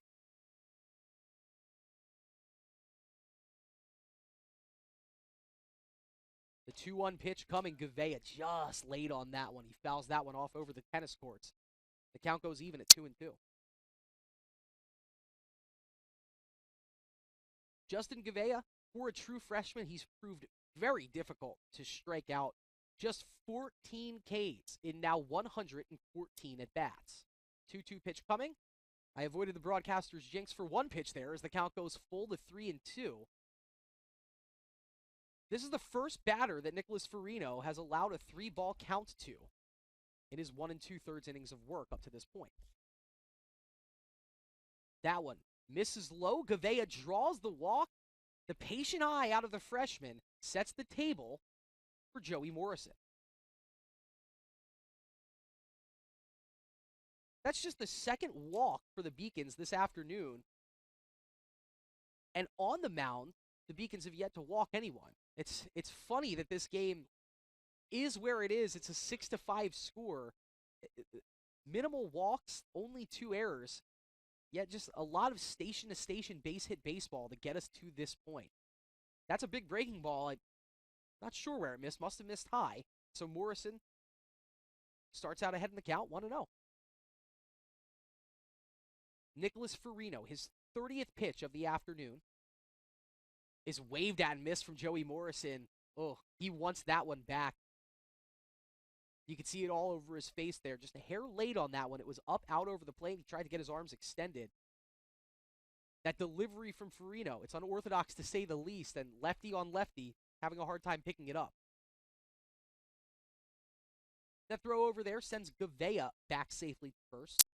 [SPEAKER 1] The 2-1 pitch coming. Gavea just laid on that one. He fouls that one off over the tennis courts. The count goes even at 2-2. Justin Gavea, for a true freshman, he's proved very difficult to strike out. Just 14 Ks in now 114 at-bats. 2-2 pitch coming. I avoided the broadcaster's jinx for 1 pitch there as the count goes full to 3-2. This is the first batter that Nicholas Farino has allowed a 3-ball count to in his 1 2/3 innings of work up to this point. That one misses low. Gavea draws the walk. The patient eye out of the freshman sets the table for Joey Morrison. That's just the second walk for the Beacons this afternoon. And on the mound, the Beacons have yet to walk anyone. It's funny that this game is where it is. It's a 6-5 score. Minimal walks, only 2 errors. Yet just a lot of station-to-station base hit baseball to get us to this point. That's a big breaking ball. I'm not sure where it missed. Must have missed high. So Morrison starts out ahead in the count, 1-0. Nicholas Farino, his 30th pitch of the afternoon, is waved at and missed from Joey Morrison. Oh, he wants that one back. You can see it all over his face there. Just a hair late on that one. It was up, out over the plate. He tried to get his arms extended. That delivery from Farino, it's unorthodox to say the least, and lefty on lefty, having a hard time picking it up. That throw over there sends Gavea back safely to first.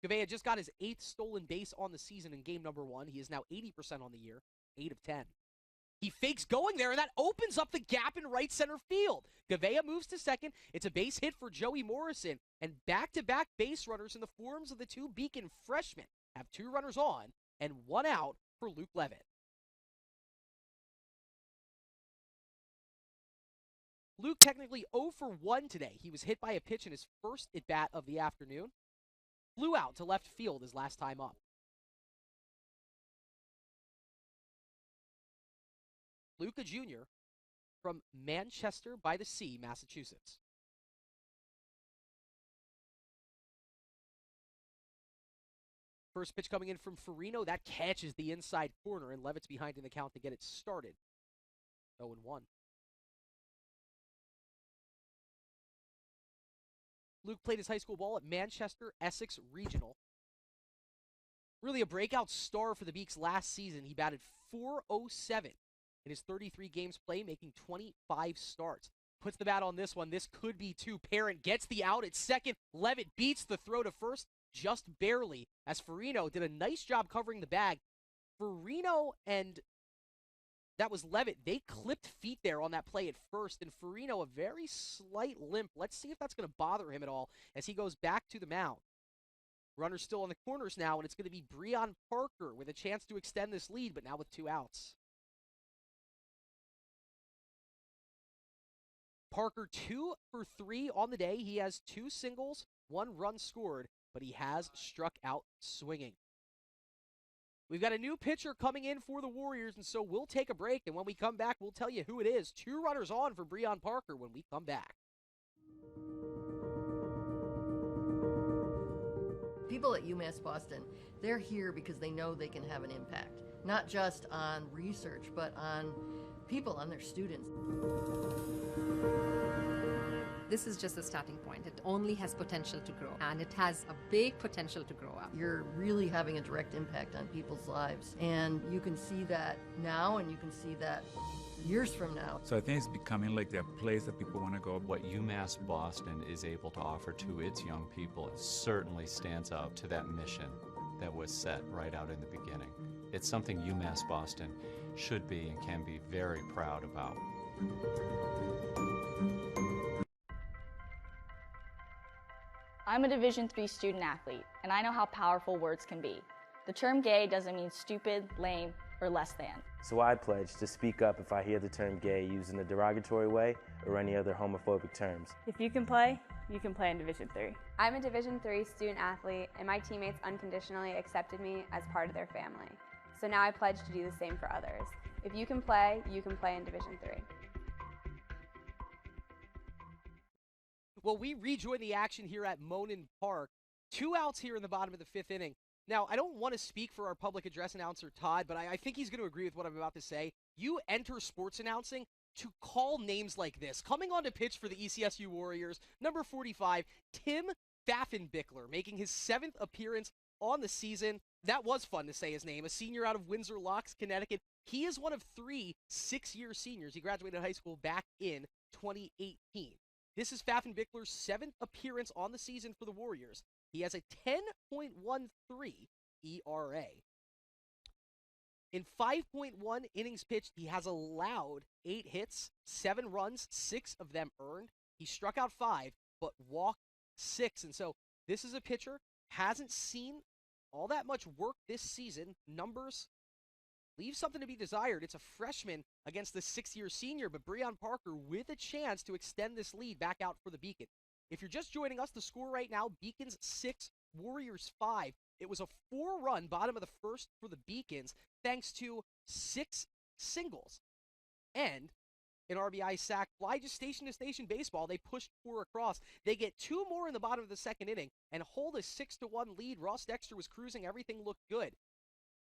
[SPEAKER 1] Gavea just got his 8th stolen base on the season in game number 1. He is now 80% on the year, 8 of 10. He fakes going there, and that opens up the gap in right center field. Gavea moves to second. It's a base hit for Joey Morrison, and back-to-back base runners in the forms of the 2 Beacon freshmen have 2 runners on and 1 out for Luke Levitt. Luke technically 0 for 1 today. He was hit by a pitch in his first at-bat of the afternoon. Flew out to left field his last time up. Luca Jr. from Manchester by the Sea, Massachusetts. First pitch coming in from Farino. That catches the inside corner, and Levitt's behind in the count to get it started. 0-1. Luke played his high school ball at Manchester Essex Regional. Really a breakout star for the Beaks last season. He batted .407 in his 33 games played, making 25 starts. Puts the bat on this one. This could be 2. Parent gets the out at second. Levitt beats the throw to first just barely, as Farino did a nice job covering the bag. Farino and that was Levitt. They clipped feet there on that play at first, and Farino a very slight limp. Let's see if that's going to bother him at all as he goes back to the mound. Runner's still on the corners now, and it's going to be Breon Parker with a chance to extend this lead, but now with 2 outs. Parker 2 for 3 on the day. He has 2 singles, 1 run scored, but he has struck out swinging. We've got a new pitcher coming in for the Warriors, and so we'll take a break, and when we come back, we'll tell you who it is. 2 runners on for Breon Parker when we come back.
[SPEAKER 13] People at UMass Boston, they're here because they know they can have an impact, not just on research, but on people, on their students.
[SPEAKER 15] This is just a starting point. It only has potential to grow, and it has a big potential to grow up.
[SPEAKER 13] You're really having a direct impact on people's lives, and you can see that now, and you can see that years from now.
[SPEAKER 16] So I think it's becoming like the place that people want to go.
[SPEAKER 24] What UMass Boston is able to offer to its young people certainly stands out to that mission that was set right out in the beginning. It's something UMass Boston should be and can be very proud about.
[SPEAKER 25] I'm a Division III student athlete, and I know how powerful words can be. The term gay doesn't mean stupid, lame, or less than.
[SPEAKER 26] So I pledge to speak up if I hear the term gay used in a derogatory way or any other homophobic terms.
[SPEAKER 27] If you can play in Division III.
[SPEAKER 28] I'm a Division III student athlete, and my teammates unconditionally accepted me as part of their family. So now I pledge to do the same for others. If you can play in Division III.
[SPEAKER 1] Well, we rejoin the action here at Monin Park. 2 outs here in the bottom of the 5th inning. Now, I don't want to speak for our public address announcer, Todd, but I think he's going to agree with what I'm about to say. You enter sports announcing to call names like this. Coming on to pitch for the ECSU Warriors, number 45, Tim Pfaffenbichler, making his 7th appearance on the season. That was fun to say his name. A senior out of Windsor Locks, Connecticut. He is one of 3 6-year seniors. He graduated high school back in 2018. This is Pfaffenbichler's 7th appearance on the season for the Warriors. He has a 10.13 ERA. In 5.1 innings pitched, he has allowed 8 hits, 7 runs, 6 of them earned. He struck out 5, but walked 6. And so this is a pitcher, hasn't seen all that much work this season. Numbers leave something to be desired. It's a freshman against the 6-year senior, but Breon Parker with a chance to extend this lead back out for the Beacon. If you're just joining us, the score right now, Beacons 6, Warriors 5. It was a 4-run bottom of the first for the Beacons thanks to 6 singles. And an RBI sack fly, just station-to-station baseball. They pushed 4 across. They get 2 more in the bottom of the second inning and hold a 6-1 lead. Ross Dexter was cruising. Everything looked good.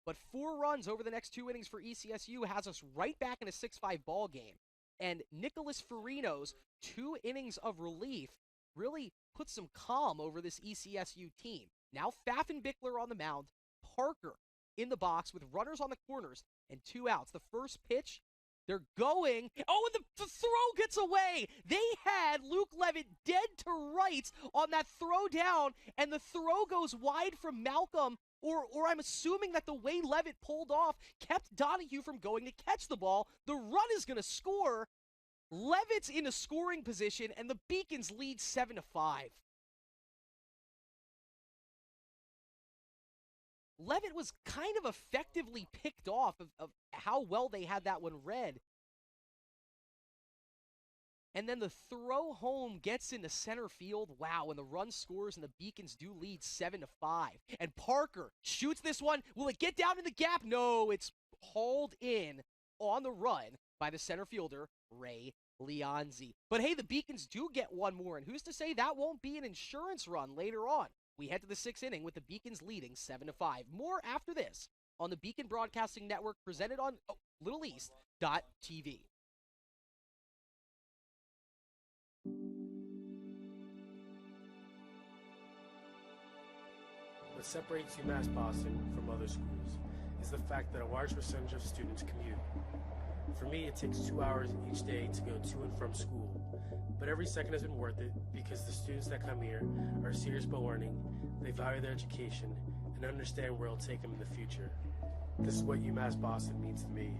[SPEAKER 1] But 4 runs over the next 2 innings for ECSU has us right back in a 6-5 ball game. And Nicholas Farino's 2 innings of relief really put some calm over this ECSU team. Now Pfaffenbichler on the mound, Parker in the box with runners on the corners and 2 outs. The first pitch, they're going. Oh, and the throw gets away. They had Luke Levitt dead to rights on that throw down, and the throw goes wide from Malcolm, or I'm assuming that the way Levitt pulled off kept Donahue from going to catch the ball. The run is going to score. Levitt's in a scoring position, and the Beacons lead 7-5. Levitt was kind of effectively picked off of how well they had that one read. And then the throw home gets into center field. Wow, and the run scores, and the Beacons do lead 7-5. And Parker shoots this one. Will it get down in the gap? No, it's hauled in on the run by the center fielder, Ray Leonzi. But hey, the Beacons do get one more, and who's to say that won't be an insurance run later on? We head to the 6th inning with the Beacons leading 7-5. More after this on the Beacon Broadcasting Network, presented on LittleEast.tv.
[SPEAKER 2] What separates UMass Boston from other schools is the fact that a large percentage of students commute. For me, it takes 2 hours each day to go to and from school, but every second has been worth it because the students that come here are serious about learning, they value their education, and understand where it'll take them in the future. This is what UMass Boston means to me.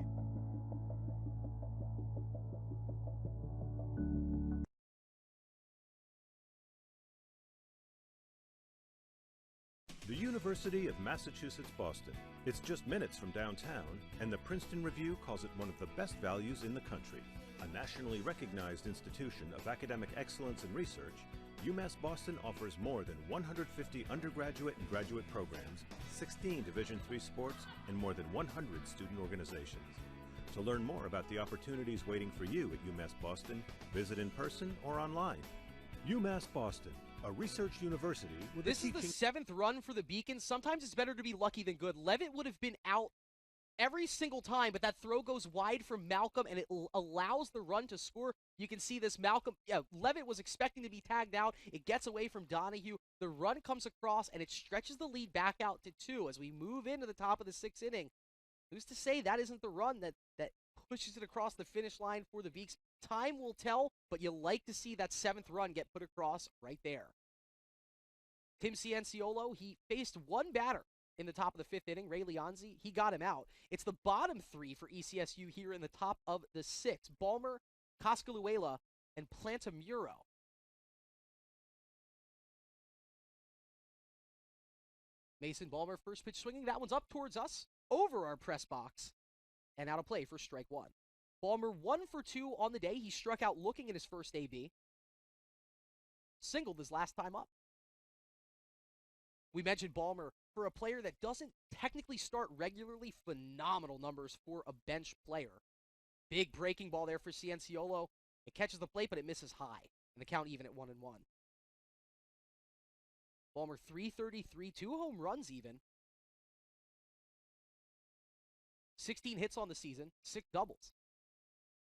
[SPEAKER 3] The University of Massachusetts Boston. It's just minutes from downtown, and the Princeton Review calls it one of the best values in the country. A nationally recognized institution of academic excellence and research, UMass Boston offers more than 150 undergraduate and graduate programs, 16 Division III sports, and more than 100 student organizations. To learn more about the opportunities waiting for you at UMass Boston, visit in person or online. UMass Boston, a research university with
[SPEAKER 1] This is the 7th run for the Beacons. Sometimes it's better to be lucky than good. Levitt would have been out every single time, but that throw goes wide from Malcolm, and it allows the run to score. You can see this Levitt was expecting to be tagged out. It gets away from Donahue. The run comes across, and it stretches the lead back out to 2 as we move into the top of the 6th inning. Who's to say that isn't the run that pushes it across the finish line for the Beaks? Time will tell, but you like to see that 7th run get put across right there. Tim Cianciolo, he faced one batter in the top of the 5th inning, Ray Leonzi. He got him out. It's the bottom 3 for ECSU here in the top of the 6th. Balmer, Coscaluela, and Plantamuro. Mason Balmer, first pitch swinging. That one's up towards us, over our press box, and out of play for strike 1. Balmer 1 for 2 on the day. He struck out looking at his first AB. Singled his last time up. We mentioned Balmer, for a player that doesn't technically start regularly, phenomenal numbers for a bench player. Big breaking ball there for Cianciolo. It catches the plate, but it misses high. And the count even at 1-1. Balmer 333, 2 home runs even. 16 hits on the season, 6 doubles.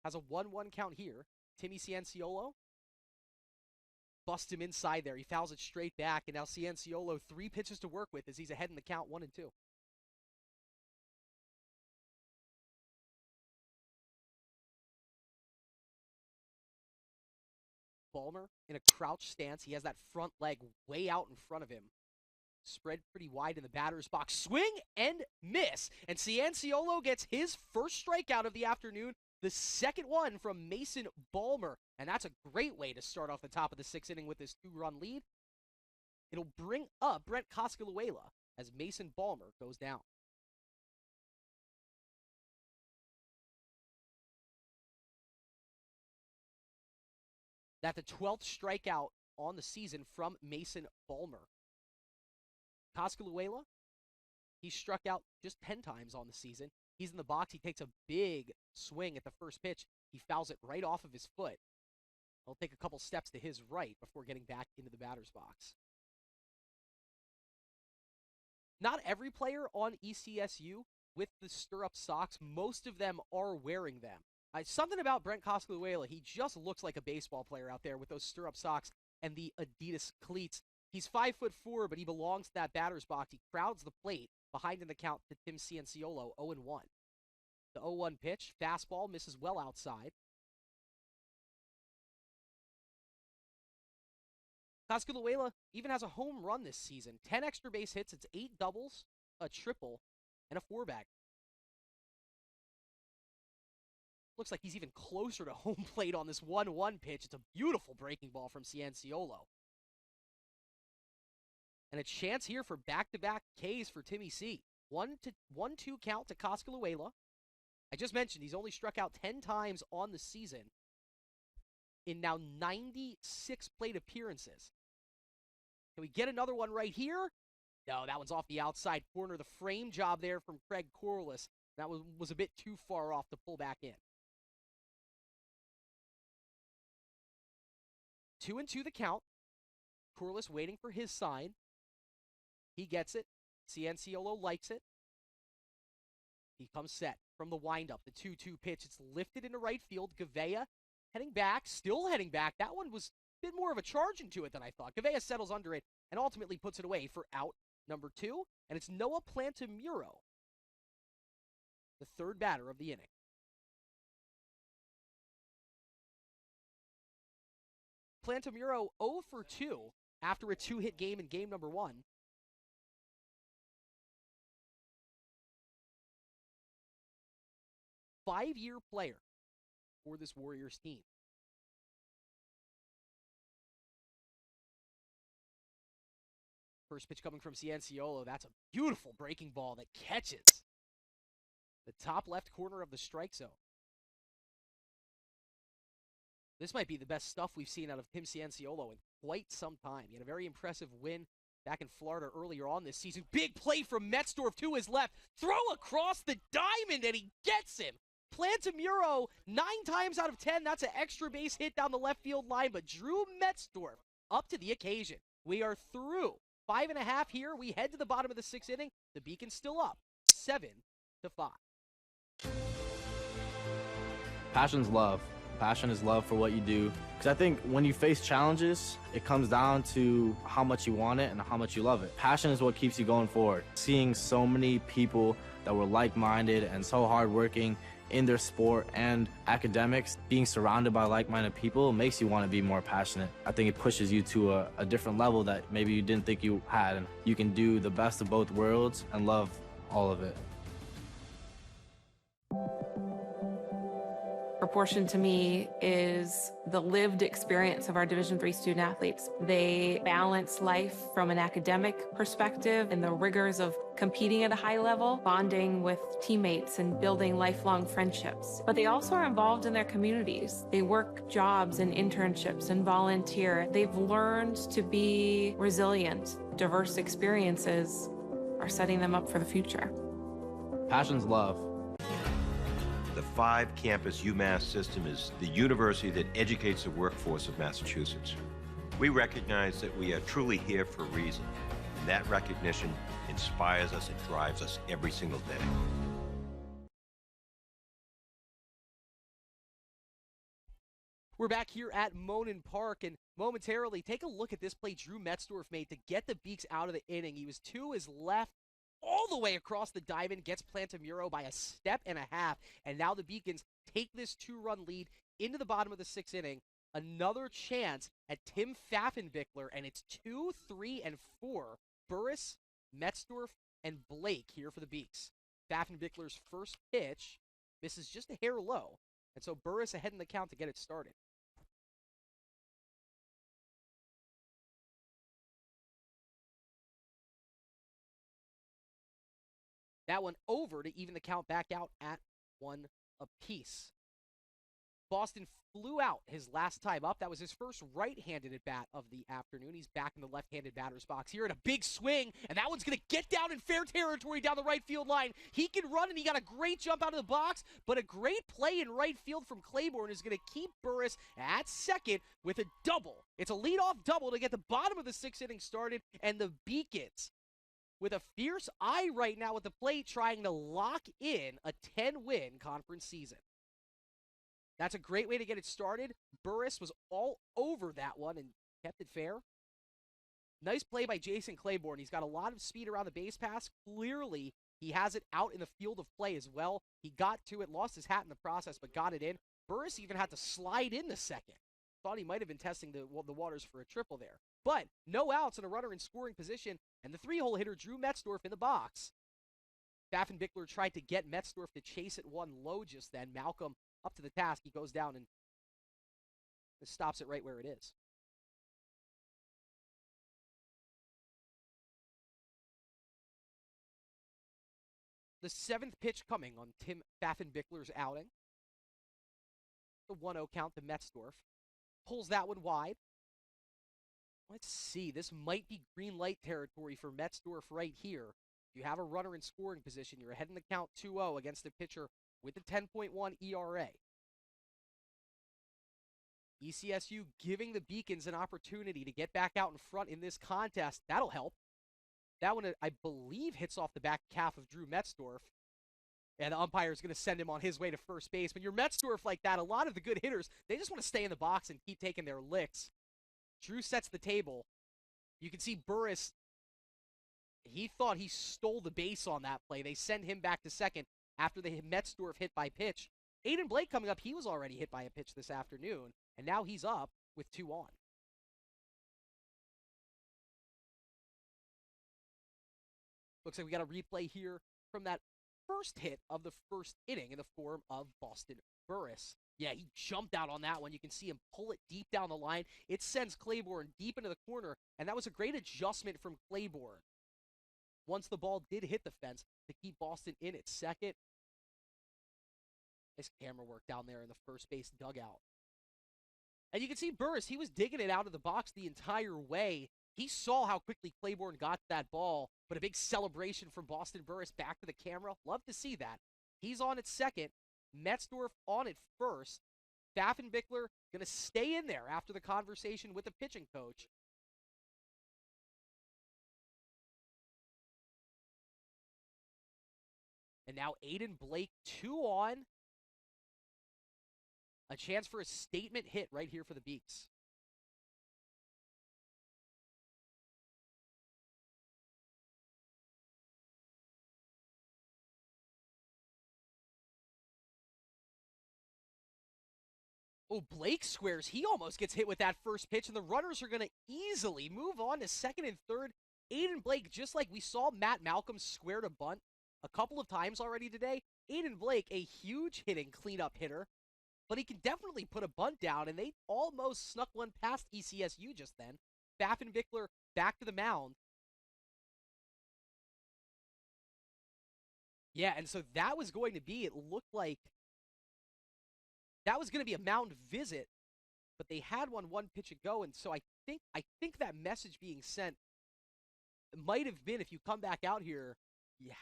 [SPEAKER 1] Has a 1-1 count here. Timmy Cianciolo busts him inside there. He fouls it straight back, and now Cianciolo 3 pitches to work with as he's ahead in the count 1-2. Balmer in a crouch stance. He has that front leg way out in front of him. Spread pretty wide in the batter's box. Swing and miss. And Cianciolo gets his first strikeout of the afternoon. The second one from Mason Balmer. And that's a great way to start off the top of the 6th inning with this 2-run lead. It'll bring up Brent Coscaluela as Mason Balmer goes down. That's the 12th strikeout on the season from Mason Balmer. Coscaluela, he struck out just 10 times on the season. He's in the box. He takes a big swing at the first pitch. He fouls it right off of his foot. He'll take a couple steps to his right before getting back into the batter's box. Not every player on ECSU with the stirrup socks, most of them are wearing them. Something about Brent Coscaluela, he just looks like a baseball player out there with those stirrup socks and the Adidas cleats. He's 5'4", but he belongs to that batter's box. He crowds the plate behind in the count to Tim Cianciolo, 0-1. The 0-1 pitch, fastball, misses well outside. Coscaluela even has a home run this season. 10 extra base hits, it's 8 doubles, a triple, and a 4-bag. Looks like he's even closer to home plate on this 1-1 pitch. It's a beautiful breaking ball from Cianciolo. And a chance here for back-to-back Ks for Timmy C. 1-2 count to Coscaluela. I just mentioned he's only struck out 10 times on the season in now 96 plate appearances. Can we get another one right here? No, that one's off the outside corner. The frame job there from Craig Corliss. That was a bit too far off to pull back in. 2-2 the count. Corliss waiting for his sign. He gets it. Cianciolo likes it. He comes set from the windup. The 2-2 pitch. It's lifted into right field. Gavea heading back. Still heading back. That one was a bit more of a charge into it than I thought. Gavea settles under it and ultimately puts it away for out number 2. And it's Noah Plantamuro, the third batter of the inning. Plantamuro 0 for 2 after a 2-hit game in game number 1. Five-year player for this Warriors team. First pitch coming from Cianciolo. That's a beautiful breaking ball that catches the top left corner of the strike zone. This might be the best stuff we've seen out of Tim Cianciolo in quite some time. He had a very impressive win back in Florida earlier on this season. Big play from Metzdorf to his left. Throw across the diamond, and he gets him. Plantamuro, 9 times out of 10, that's an extra base hit down the left field line, but Drew Metzdorf up to the occasion. We are through 5.5 here. We head to the bottom of the 6th inning. The Beacon's still up, 7-5.
[SPEAKER 4] Passion's love. Passion is love for what you do. Because I think when you face challenges, it comes down to how much you want it and how much you love it. Passion is what keeps you going forward. Seeing so many people that were like-minded and so hardworking in their sport and academics, being surrounded by like-minded people makes you want to be more passionate. I think it pushes you to a different level that maybe you didn't think you had. And you can do the best of both worlds and love all of it.
[SPEAKER 8] Proportion to me is the lived experience of our Division III student athletes. They balance life from an academic perspective and the rigors of competing at a high level, bonding with teammates and building lifelong friendships. But they also are involved in their communities. They work jobs and internships and volunteer. They've learned to be resilient. Diverse experiences are setting them up for the future.
[SPEAKER 4] Passion's love.
[SPEAKER 9] The 5-campus UMass system is the university that educates the workforce of Massachusetts. We recognize that we are truly here for a reason, and that recognition inspires us and drives us every single day.
[SPEAKER 1] We're back here at Monin Park, and momentarily, take a look at this play Drew Metzdorf made to get the Beaks out of the inning. He was to his left, all the way across the diamond, gets Plantamuro by a step and a half, and now the Beacons take this 2-run lead into the bottom of the 6th inning. Another chance at Tim Pfaffenbichler, and it's 2, 3, and 4. Burris, Metzdorf, and Blake here for the Beaks. Pfaffenbichler's first pitch misses just a hair low, and so Burris ahead in the count to get it started. That one over to even the count back out at 1 apiece. Boston flew out his last time up. That was his first right-handed at bat of the afternoon. He's back in the left-handed batter's box here, and a big swing, and that one's going to get down in fair territory down the right field line. He can run, and he got a great jump out of the box, but a great play in right field from Claiborne is going to keep Burris at second with a double. It's a leadoff double to get the bottom of the 6th inning started, and the Beacons with a fierce eye right now at the plate trying to lock in a 10-win conference season. That's a great way to get it started. Burris was all over that one and kept it fair. Nice play by Jason Claiborne. He's got a lot of speed around the base pass. Clearly, he has it out in the field of play as well. He got to it, lost his hat in the process, but got it in. Burris even had to slide in the second. Thought he might have been testing the waters for a triple there. But no outs and a runner in scoring position, and the 3-hole hitter Drew Metzdorf in the box. Pfaffenbichler tried to get Metzdorf to chase it one low just then. Malcolm up to the task. He goes down and stops it right where it is. The 7th pitch coming on Tim Pfaffenbichler's outing. The 1-0 count to Metzdorf. Pulls that one wide. Let's see. This might be green light territory for Metzdorf right here. You have a runner in scoring position. You're ahead in the count 2-0 against a pitcher with a 10.1 ERA. ECSU giving the Beacons an opportunity to get back out in front in this contest. That'll help. That one, I believe, hits off the back calf of Drew Metzdorf. And the umpire is going to send him on his way to first base. When you're Metzdorf like that, a lot of the good hitters, they just want to stay in the box and keep taking their licks. Drew sets the table. You can see Burris, he thought he stole the base on that play. They send him back to second after the Metzdorf hit by pitch. Aiden Blake coming up, he was already hit by a pitch this afternoon, and now he's up with 2 on. Looks like we got a replay here from that first hit of the first inning in the form of Boston Burris. Yeah, he jumped out on that one. You can see him pull it deep down the line. It sends Claiborne deep into the corner, and that was a great adjustment from Claiborne once the ball did hit the fence to keep Boston in at second. Nice camera work down there in the first base dugout. And you can see Burris, he was digging it out of the box the entire way. He saw how quickly Claiborne got that ball, but a big celebration from Boston Burris back to the camera. Love to see that. He's on at second. Metzdorf on at first. Pfaffenbichler going to stay in there after the conversation with the pitching coach. And now Aiden Blake 2 on. A chance for a statement hit right here for the Beaks. Oh, Blake squares. He almost gets hit with that first pitch, and the runners are going to easily move on to second and third. Aiden Blake, just like we saw Matt Malcolm square to bunt a couple of times already today, Aiden Blake, a huge hitting cleanup hitter, but he can definitely put a bunt down, and they almost snuck one past ECSU just then. Pfaffenbichler back to the mound. Yeah, and so that was going to be, it looked like, that was going to be a mound visit, but they had one pitch ago, and so I think that message being sent might have been, if you come back out here, yeah.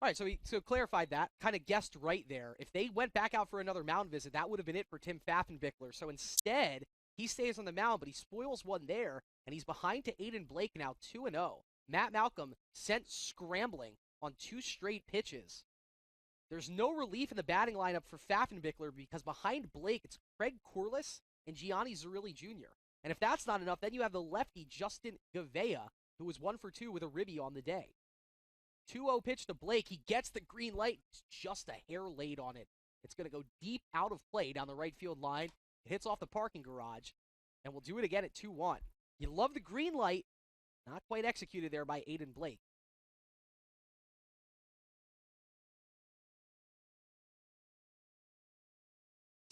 [SPEAKER 1] All right, so clarified that, kind of guessed right there. If they went back out for another mound visit, that would have been it for Tim Pfaffenbichler. So instead, he stays on the mound, but he spoils one there, and he's behind to Aiden Blake now 2-0. Matt Malcolm sent scrambling on 2 straight pitches. There's no relief in the batting lineup for Pfaffenbichler because behind Blake, it's Craig Corliss and Gianni Zerilli Jr. And if that's not enough, then you have the lefty Justin Gavea, who was 1 for 2 with a ribby on the day. 2-0 pitch to Blake. He gets the green light. It's just a hair late on it. It's going to go deep out of play down the right field line. It hits off the parking garage, and we'll do it again at 2-1. You love the green light. Not quite executed there by Aiden Blake.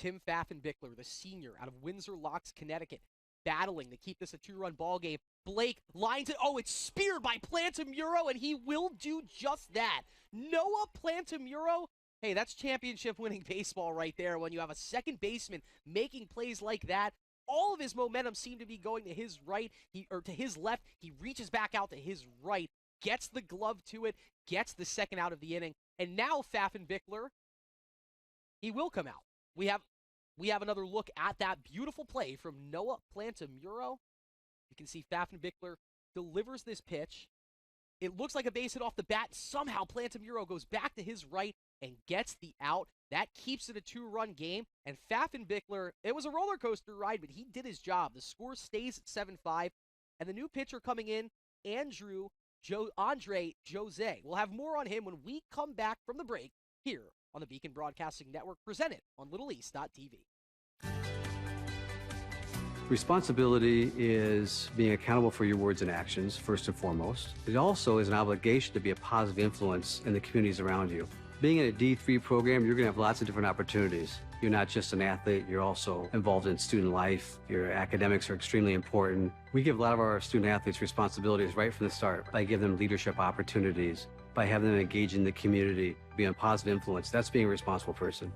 [SPEAKER 1] Tim Pfaffenbichler, the senior out of Windsor Locks, Connecticut, battling to keep this a 2-run ball game. Blake lines it. Oh, it's speared by Plantamuro, and he will do just that. Noah Plantamuro, hey, that's championship-winning baseball right there when you have a second baseman making plays like that. All of his momentum seemed to be going to his right, or to his left. He reaches back out to his right, gets the glove to it, gets the second out of the inning, and now Pfaffenbichler, he will come out. We have another look at that beautiful play from Noah Plantamuro. You can see Pfaffenbichler delivers this pitch. It looks like a base hit off the bat. Somehow Plantamuro goes back to his right and gets the out. That keeps it a 2-run game. And Pfaffenbichler, it was a roller coaster ride, but he did his job. The score stays at 7-5. And the new pitcher coming in, Andre Jose. We'll have more on him when we come back from the break here on the Beacon Broadcasting Network, presented on LittleEast.tv.
[SPEAKER 6] Responsibility is being accountable for your words and actions, first and foremost. It also is an obligation to be a positive influence in the communities around you. Being in a D3 program, you're going to have lots of different opportunities. You're not just an athlete, you're also involved in student life. Your academics are extremely important. We give a lot of our student athletes responsibilities right from the start by giving them leadership opportunities, by having them engage in the community, be a positive influence. That's being a responsible person.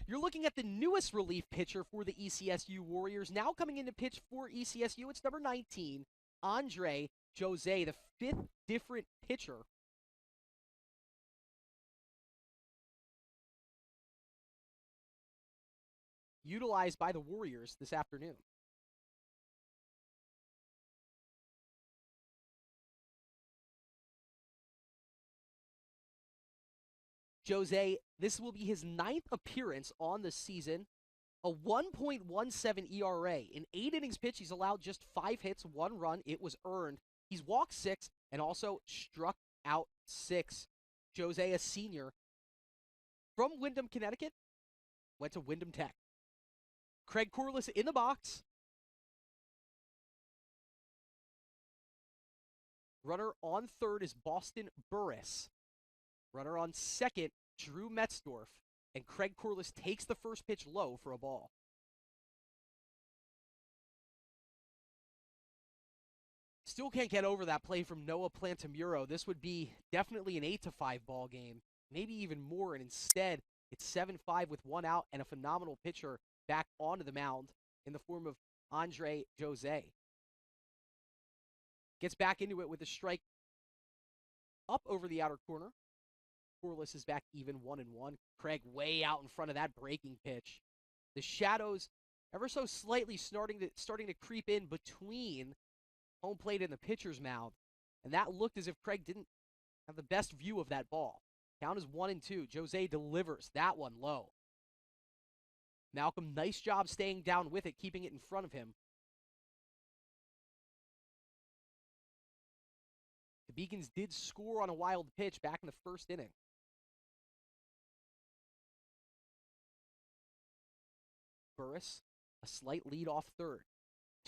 [SPEAKER 1] You're looking at the newest relief pitcher for the ECSU Warriors. Now coming in to pitch for ECSU, it's number 19, Andre Jose, the 5th different pitcher utilized by the Warriors this afternoon. Jose, this will be his 9th appearance on the season, a 1.17 ERA. In 8 innings pitched, he's allowed just 5 hits, 1 run. It was earned. He's walked 6 and also struck out 6. Jose, a senior from Windham, Connecticut, went to Windham Tech. Craig Corliss in the box. Runner on third is Boston Burris. Runner on second, Drew Metzdorf. And Craig Corliss takes the first pitch low for a ball. Still can't get over that play from Noah Plantamuro. This would be definitely an 8-5 ball game, maybe even more, and instead it's 7-5 with 1 out and a phenomenal pitcher back onto the mound in the form of Andre Jose. Gets back into it with a strike up over the outer corner. Corliss is back even 1-1. Craig way out in front of that breaking pitch. The shadows ever so slightly starting to creep in between home plate and the pitcher's mound. And that looked as if Craig didn't have the best view of that ball. Count is 1-2. Jose delivers that one low. Malcolm, nice job staying down with it, keeping it in front of him. The Beacons did score on a wild pitch back in the first inning. Burris, a slight lead off third.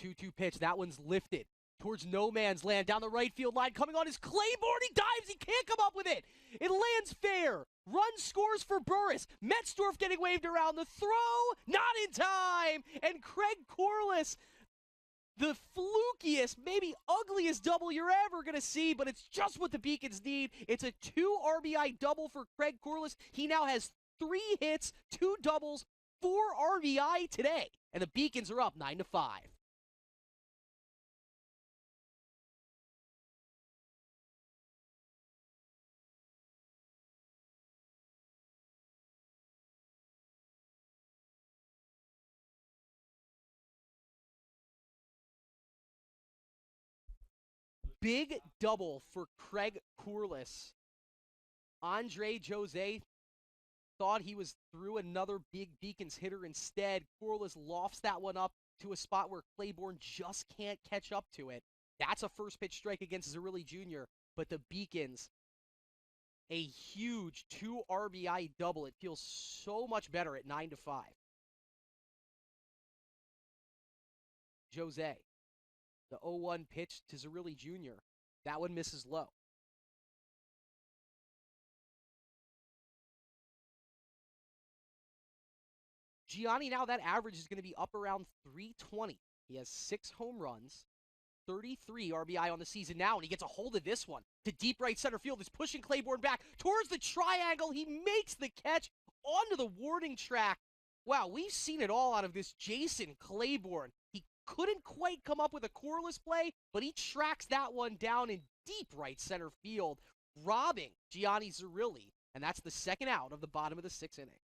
[SPEAKER 1] 2-2 pitch. That one's lifted towards no man's land down the right field line. Coming on his Claiborne. He dives. He can't come up with it. It lands fair. Run scores for Burris. Metzdorf getting waved around. The throw, not in time. And Craig Corliss, the flukiest, maybe ugliest double you're ever going to see, but it's just what the Beacons need. It's a 2 RBI double for Craig Corliss. He now has 3 hits, 2 doubles, 4 RBI today. And the Beacons are up 9-5. big double for Craig Corliss. Andre Jose thought he was through another big Beacons hitter. Instead, Corliss lofts that one up to a spot where Claiborne just can't catch up to it. That's a first pitch strike against Zerilli Jr., but the Beacons, a huge 2 RBI double. It feels so much better at 9-5. Jose, the 0-1 pitch to Zerilli Jr. That one misses low. Gianni, now that average is going to be up around 320. He has 6 home runs, 33 RBI on the season now, and he gets a hold of this one to deep right center field. He's pushing Claiborne back towards the triangle. He makes the catch onto the warning track. Wow, we've seen it all out of this Jason Claiborne. He couldn't quite come up with a Corliss play, but he tracks that one down in deep right center field, robbing Gianni Zerilli, and that's the second out of the bottom of the 6th inning.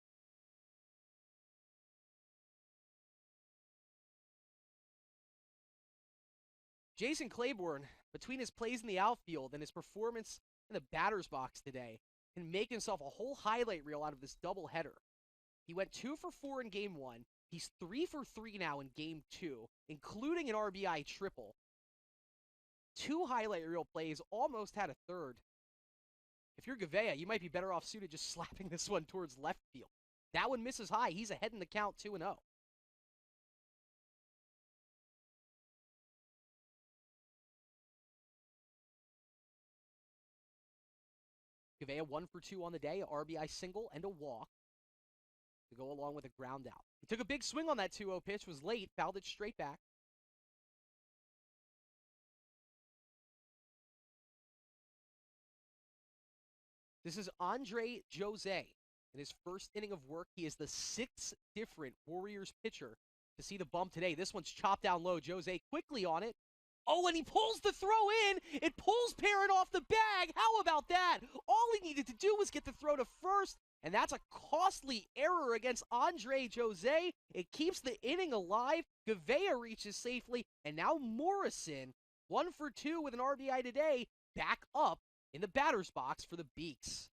[SPEAKER 1] Jason Claiborne, between his plays in the outfield and his performance in the batter's box today, can make himself a whole highlight reel out of this doubleheader. He went 2 for 4 in Game 1. He's 3 for 3 now in Game 2, including an RBI triple. 2 highlight reel plays, almost had a third. If you're Gavea, you might be better off suited just slapping this one towards left field. That one misses high. He's ahead in the count 2-0. Gavea 1 for 2 on the day, a RBI single and a walk to go along with a ground out. He took a big swing on that 2-0 pitch, was late, fouled it straight back. This is Andre Jose. In his first inning of work, he is the 6th different Warriors pitcher to see the bump today. This one's chopped down low. Jose quickly on it. Oh, and he pulls the throw in. It pulls Parent off the bag. How about that? All he needed to do was get the throw to first, and that's a costly error against Andre Jose. It keeps the inning alive. Gavea reaches safely, and now Morrison, 1 for 2 with an RBI today, back up in the batter's box for the Beaks.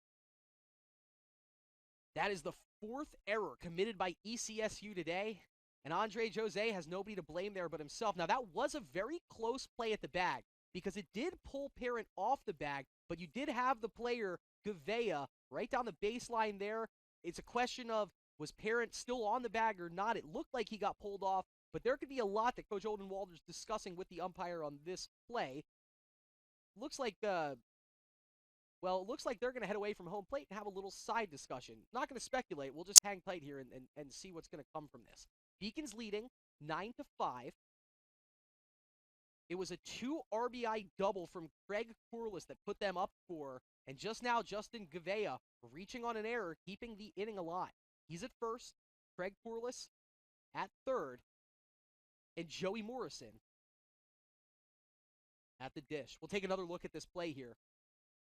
[SPEAKER 1] That is the 4th error committed by ECSU today. And Andre Jose has nobody to blame there but himself. Now, that was a very close play at the bag because it did pull Parent off the bag, but you did have the player, Gavea, right down the baseline there. It's a question of, was Parent still on the bag or not? It looked like he got pulled off, but there could be a lot that Coach Oldenwalder's discussing with the umpire on this play. Looks like it looks like they're going to head away from home plate and have a little side discussion. Not going to speculate. We'll just hang tight here and see what's going to come from this. Beacons leading 9-5. It was a 2 RBI double from Craig Corliss that put them up 4. And just now, Justin Gavea reaching on an error, keeping the inning alive. He's at first, Craig Corliss at third, and Joey Morrison at the dish. We'll take another look at this play here.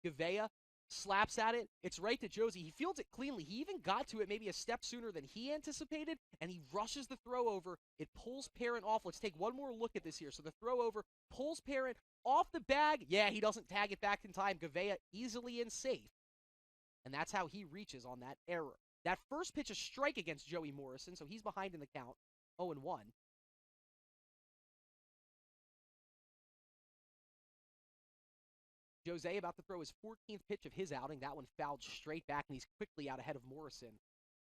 [SPEAKER 1] Gavea slaps at it. It's right to Josie. He fields it cleanly. He even got to it maybe a step sooner than he anticipated, and he rushes the throw over. It pulls Parent off. Let's take one more look at this here. So the throw over pulls Parent off the bag. Yeah, he doesn't tag it back in time. Gavea easily and safe. And that's how he reaches on that error. That first pitch, a strike against Joey Morrison, so he's behind in the count, 0-1. Jose about to throw his 14th pitch of his outing. That one fouled straight back, and he's quickly out ahead of Morrison,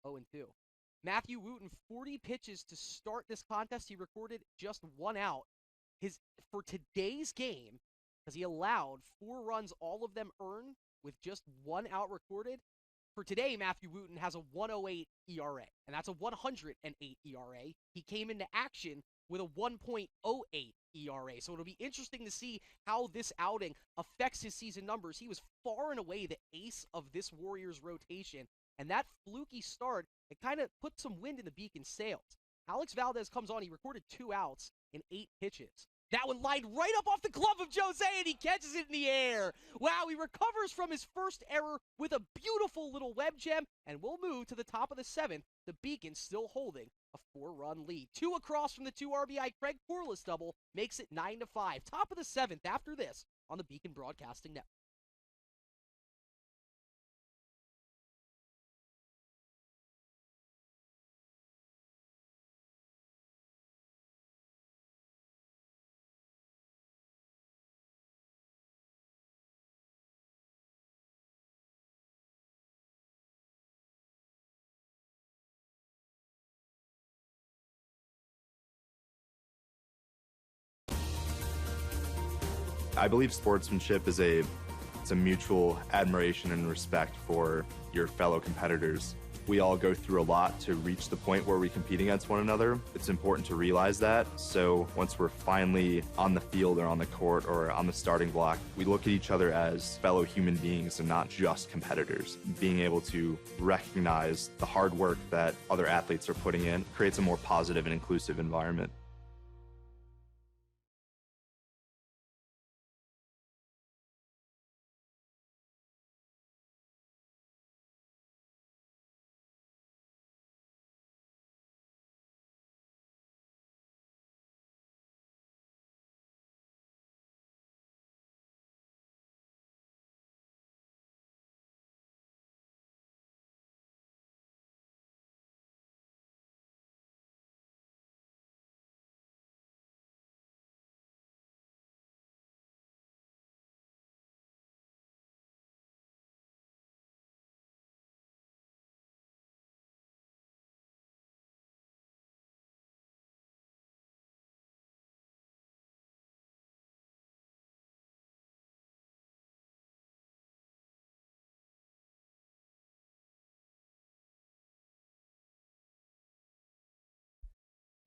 [SPEAKER 1] 0-2. Matthew Wooten, 40 pitches to start this contest. He recorded just 1 out. For today's game, because he allowed 4 runs, all of them earned, with just 1 out recorded. For today, Matthew Wooten has a 1.08 ERA, and that's a 108 ERA. He came into action with a 1.08 ERA. So it'll be interesting to see how this outing affects his season numbers. He was far and away the ace of this Warriors rotation, and that fluky start, it kind of put some wind in the Beacon's sails. Alex Valdez comes on. He recorded 2 outs in 8 pitches. That one lined right up off the glove of Jose, and he catches it in the air. Wow, he recovers from his first error with a beautiful little web gem, and we'll move to the top of the 7th. The Beacons still holding a 4-run lead. 2 across from the 2 RBI Craig Corliss double makes it 9-5. Top of the 7th after this on the Beacon Broadcasting Network.
[SPEAKER 11] I believe sportsmanship is it's a mutual admiration and respect for your fellow competitors. We all go through a lot to reach the point where we compete against one another. It's important to realize that. So once we're finally on the field or on the court or on the starting block, we look at each other as fellow human beings and not just competitors. Being able to recognize the hard work that other athletes are putting in creates a more positive and inclusive environment.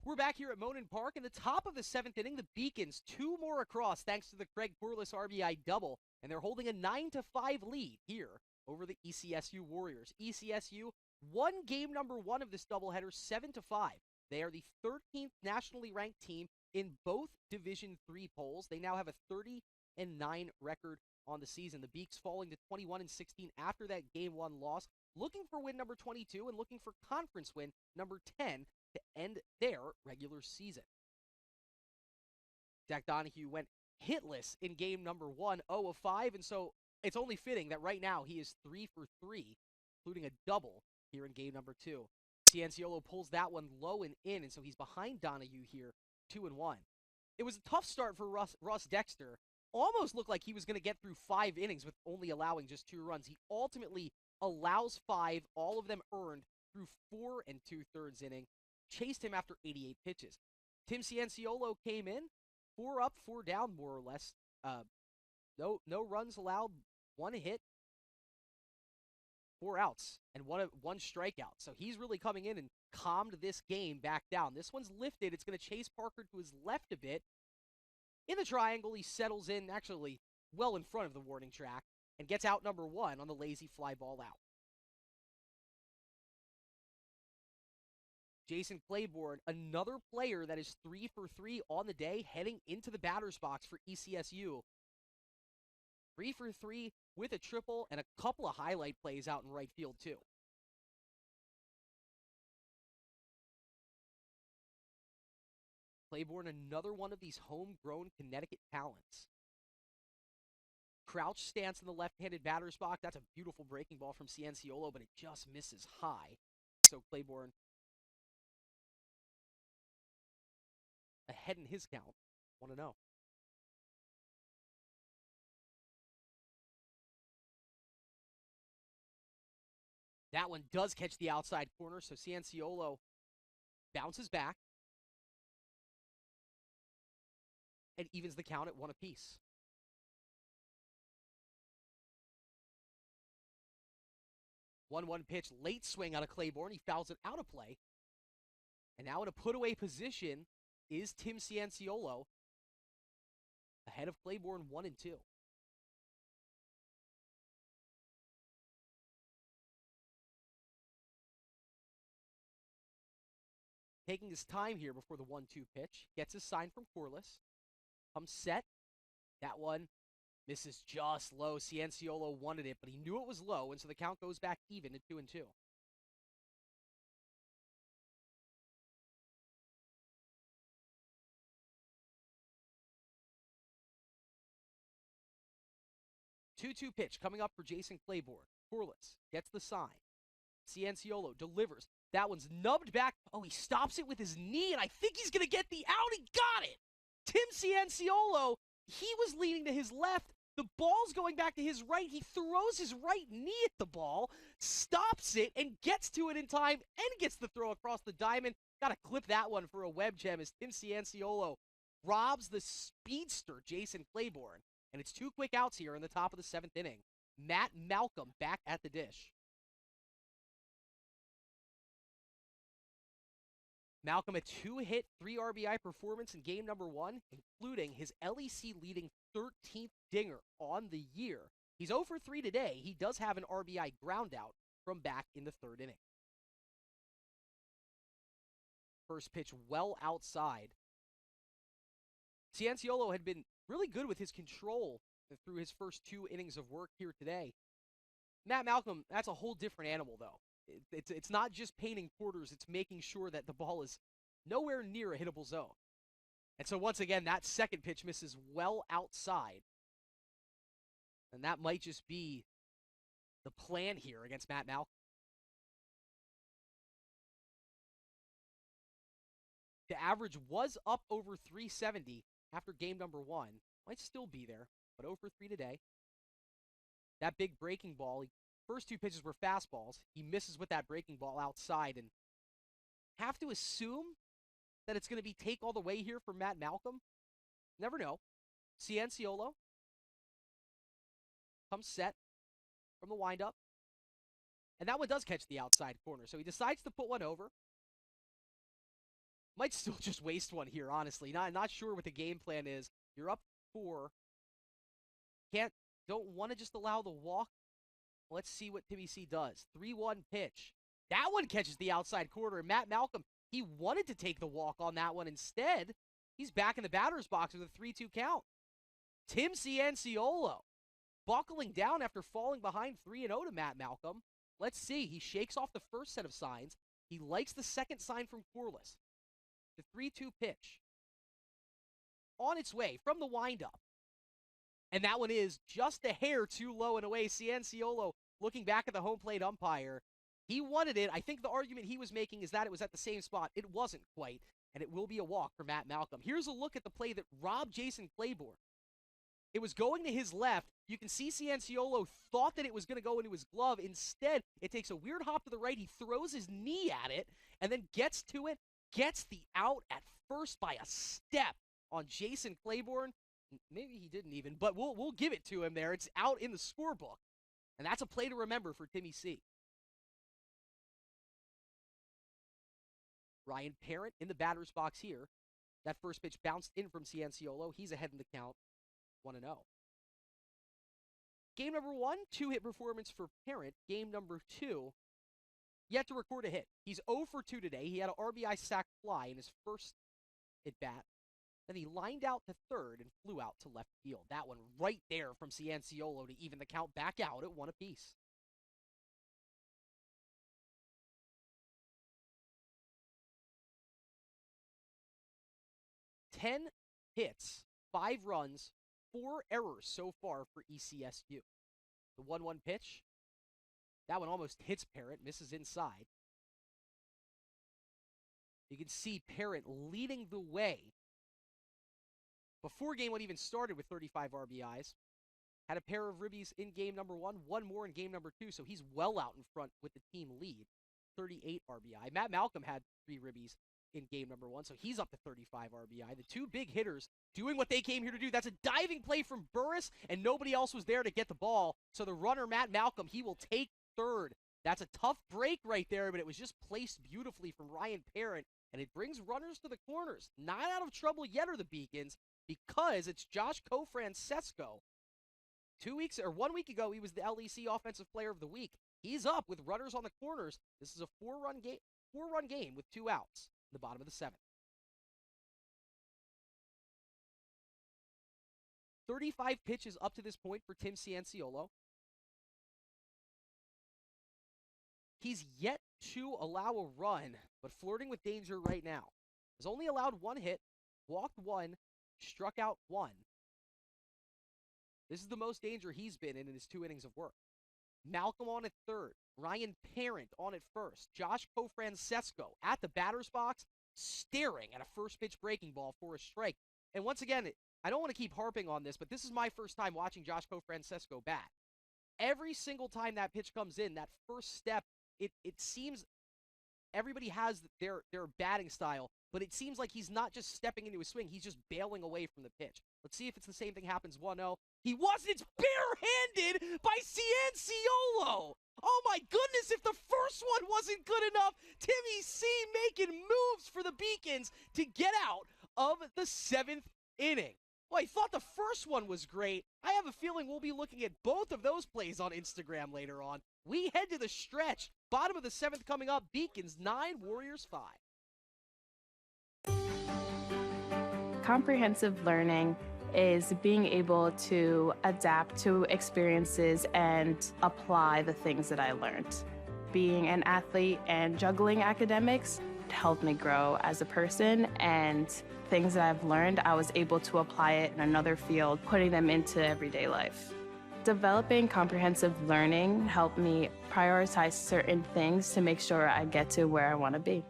[SPEAKER 1] We're back here at Monin Park in the top of the 7th inning. The Beacons, 2 more across thanks to the Craig Corliss RBI double, and they're holding a 9-5 lead here over the ECSU Warriors. ECSU won game number 1 of this doubleheader 7-5. They are the 13th nationally ranked team in both Division III polls. They now have a 30-9 record on the season. The Beaks falling to 21-16 after that game 1 loss, looking for win number 22 and looking for conference win number 10 to end their regular season. Zach Donahue went hitless in game number 1, 0-5, and so it's only fitting that right now he is 3 for 3, including a double here in game number 2. Cianciolo pulls that one low and in, and so he's behind Donahue here, 2-1. It was a tough start for Russ Dexter. Almost looked like he was going to get through 5 innings with only allowing just 2 runs. He ultimately allows 5, all of them earned through 4 2/3 inning. Chased him after 88 pitches. Tim Cianciolo came in, 4 up, 4 down, more or less. No runs allowed, 1 hit, 4 outs, and one strikeout. So he's really coming in and calmed this game back down. This one's lifted. It's going to chase Parker to his left a bit. In the triangle, he settles in, actually well in front of the warning track, and gets out number 1 on the lazy fly ball out. Jason Claiborne, another player that is 3 for 3 on the day, heading into the batter's box for ECSU. 3 for 3 with a triple and a couple of highlight plays out in right field, too. Claiborne, another one of these homegrown Connecticut talents. Crouch stance in the left-handed batter's box. That's a beautiful breaking ball from Cianciolo, but it just misses high. So Claiborne ahead in his count, 1-0. That one does catch the outside corner, so Cianciolo bounces back and evens the count at 1 apiece. One pitch, late swing out of Claiborne. He fouls it out of play. And now in a put-away position is Tim Cianciolo, ahead of Claiborne 1-2. Taking his time here before the 1-2 pitch. Gets his sign from Corliss. Comes set. That one misses just low. Cianciolo wanted it, but he knew it was low, and so the count goes back even at 2-2. 2-2 pitch coming up for Jason Claiborne. Corliss gets the sign. Cianciolo delivers. That one's nubbed back. Oh, he stops it with his knee, and I think he's going to get the out. He got it. Tim Cianciolo, he was leaning to his left. The ball's going back to his right. He throws his right knee at the ball, stops it, and gets to it in time, and gets the throw across the diamond. Got to clip that one for a web gem as Tim Cianciolo robs the speedster Jason Claiborne. And it's 2 quick outs here in the top of the 7th inning. Matt Malcolm back at the dish. Malcolm, a 2-hit, 3 RBI performance in game number 1, including his LEC-leading 13th dinger on the year. He's 0 for 3 today. He does have an RBI groundout from back in the 3rd inning. First pitch well outside. Cianciolo had been really good with his control through his first 2 innings of work here today. Matt Malcolm, that's a whole different animal, though. It's not just painting quarters, it's making sure that the ball is nowhere near a hittable zone. And so once again, that second pitch misses well outside. And that might just be the plan here against Matt Malcolm. The average was up over 370 after game number 1. Might still be there, but 0 for 3 today. That big breaking ball, first 2 pitches were fastballs. He misses with that breaking ball outside, and have to assume that it's going to be take all the way here for Matt Malcolm. Never know. Cianciolo comes set from the windup, and that one does catch the outside corner, so he decides to put one over. Might still just waste one here, honestly. Not sure what the game plan is. You're up 4. Don't want to just allow the walk. Let's see what Timmy C does. 3-1 pitch. That one catches the outside corner. And Matt Malcolm, he wanted to take the walk on that one. Instead, he's back in the batter's box with a 3-2 count. Tim Cianciolo buckling down after falling behind 3-0 to Matt Malcolm. Let's see. He shakes off the first set of signs. He likes the second sign from Corliss. The 3-2 pitch. On its way from the windup. And that one is just a hair too low and away. Cianciolo looking back at the home plate umpire. He wanted it. I think the argument he was making is that it was at the same spot. It wasn't quite, and it will be a walk for Matt Malcolm. Here's a look at the play that robbed Jason Claiborne. It was going to his left. You can see Cianciolo thought that it was going to go into his glove. Instead, it takes a weird hop to the right. He throws his knee at it and then gets to it, gets the out at first by a step on Jason Claiborne. Maybe he didn't even, but we'll give it to him there. It's out in the scorebook. And that's a play to remember for Timmy C. Ryan Parent in the batter's box here. That first pitch bounced in from Cianciolo. He's ahead in the count, 1-0. Game number 1, 2-hit performance for Parent. Game number 2, yet to record a hit. He's 0 for 2 today. He had an RBI sac fly in his first at-bat. Then he lined out to third and flew out to left field. That one right there from Cianciolo to even the count back out at 1 apiece. Ten hits, 5 runs, 4 errors so far for ECSU. The 1-1 pitch. That one almost hits Parent, misses inside. You can see Parent leading the way before game 1 even started with 35 RBIs. Had a pair of ribbies in game number 1, 1 more in game number 2, so he's well out in front with the team lead. 38 RBI. Matt Malcolm had 3 ribbies in game number 1, so he's up to 35 RBI. The 2 big hitters doing what they came here to do. That's a diving play from Burris, and nobody else was there to get the ball. So the runner, Matt Malcolm, he will take third. That's a tough break right there, but it was just placed beautifully from Ryan Parent, and it brings runners to the corners. Not out of trouble yet are the Beacons, because it's Josh Cofrancesco. 1 week ago, he was the LEC Offensive Player of the Week. He's up with runners on the corners. This is a 4-run game with 2 outs in the bottom of the 7th. 35 pitches up to this point for Tim Cianciolo. He's yet to allow a run, but flirting with danger right now. Has only allowed 1 hit, walked 1, struck out 1. This is the most danger he's been in his 2 innings of work. Malcolm on at third. Ryan Parent on at first. Josh Cofrancesco at the batter's box, staring at a first pitch breaking ball for a strike. And once again, I don't want to keep harping on this, but this is my first time watching Josh Cofrancesco bat. Every single time that pitch comes in, that first step, it seems everybody has their batting style, but it seems like he's not just stepping into a swing, he's just bailing away from the pitch. Let's see if it's the same thing happens 1-0. He wasn't. It's barehanded by Cianciolo. Oh my goodness, if the first one wasn't good enough, Timmy C making moves for the Beacons to get out of the 7th inning. Well, I thought the first one was great. I have a feeling we'll be looking at both of those plays on Instagram later on. We head to the stretch. Bottom of the 7th coming up. Beacons 9, Warriors 5.
[SPEAKER 27] Comprehensive learning is being able to adapt to experiences and apply the things that I learned. Being an athlete and juggling academics helped me grow as a person, and things that I've learned, I was able to apply it in another field, putting them into everyday life. Developing comprehensive learning helped me prioritize certain things to make sure I get to where I want to be.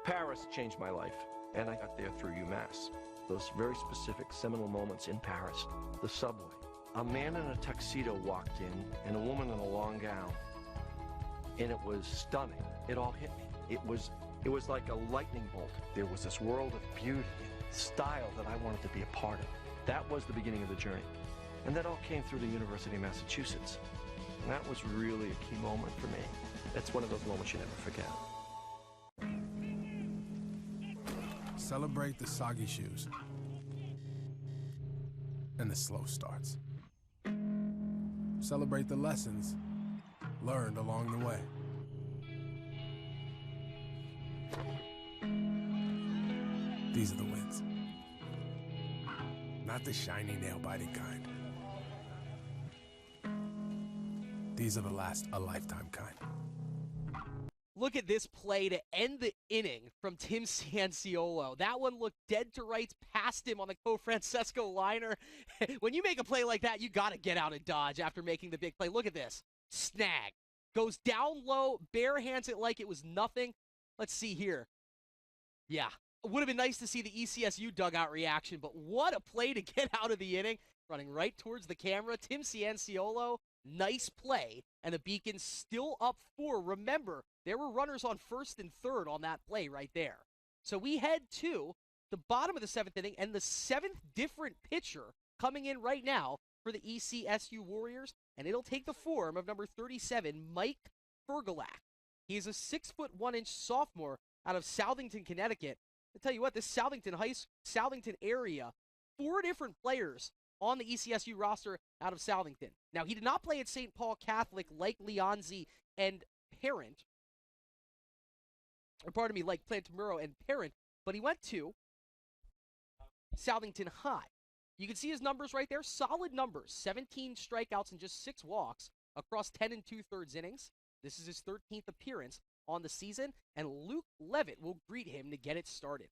[SPEAKER 7] Paris changed my life, and I got there through UMass. Those very specific seminal moments in Paris, the subway. A man in a tuxedo walked in, and a woman in a long gown. And it was stunning. It all hit me. It was like a lightning bolt. There was this world of beauty and style that I wanted to be a part of. That was the beginning of the journey. And that all came through the University of Massachusetts. And that was really a key moment for me. That's one of those moments you never forget.
[SPEAKER 2] Celebrate the soggy shoes and the slow starts. Celebrate the lessons learned along the way. These are the wins. Not the shiny, nail-biting kind. These are the last a lifetime kind.
[SPEAKER 1] Look at this play to end the inning from Tim Cianciolo. That one looked dead to rights past him on the Cofrancesco liner. When you make a play like that, you got to get out and dodge after making the big play. Look at this. Snag. Goes down low, bare hands it like it was nothing. Let's see here. Yeah, it would have been nice to see the ECSU dugout reaction, but what a play to get out of the inning. Running right towards the camera, Tim Cianciolo. Nice play, and the Beacons still up 4. Remember, there were runners on first and third on that play right there. So we head to the bottom of the 7th inning, and the 7th different pitcher coming in right now for the ECSU Warriors, and it'll take the form of number 37, Mike Fergalak. He is a 6'1" sophomore out of Southington, Connecticut. I tell you what, this Southington area, 4 different players on the ECSU roster out of Southington. Now, he did not play at St. Paul Catholic like Leonzi and Parent, or pardon me, like Plantamuro and Parent, but he went to Southington High. You can see his numbers right there, solid numbers, 17 strikeouts and just 6 walks across 10 2/3 innings. This is his 13th appearance on the season, and Luke Levitt will greet him to get it started.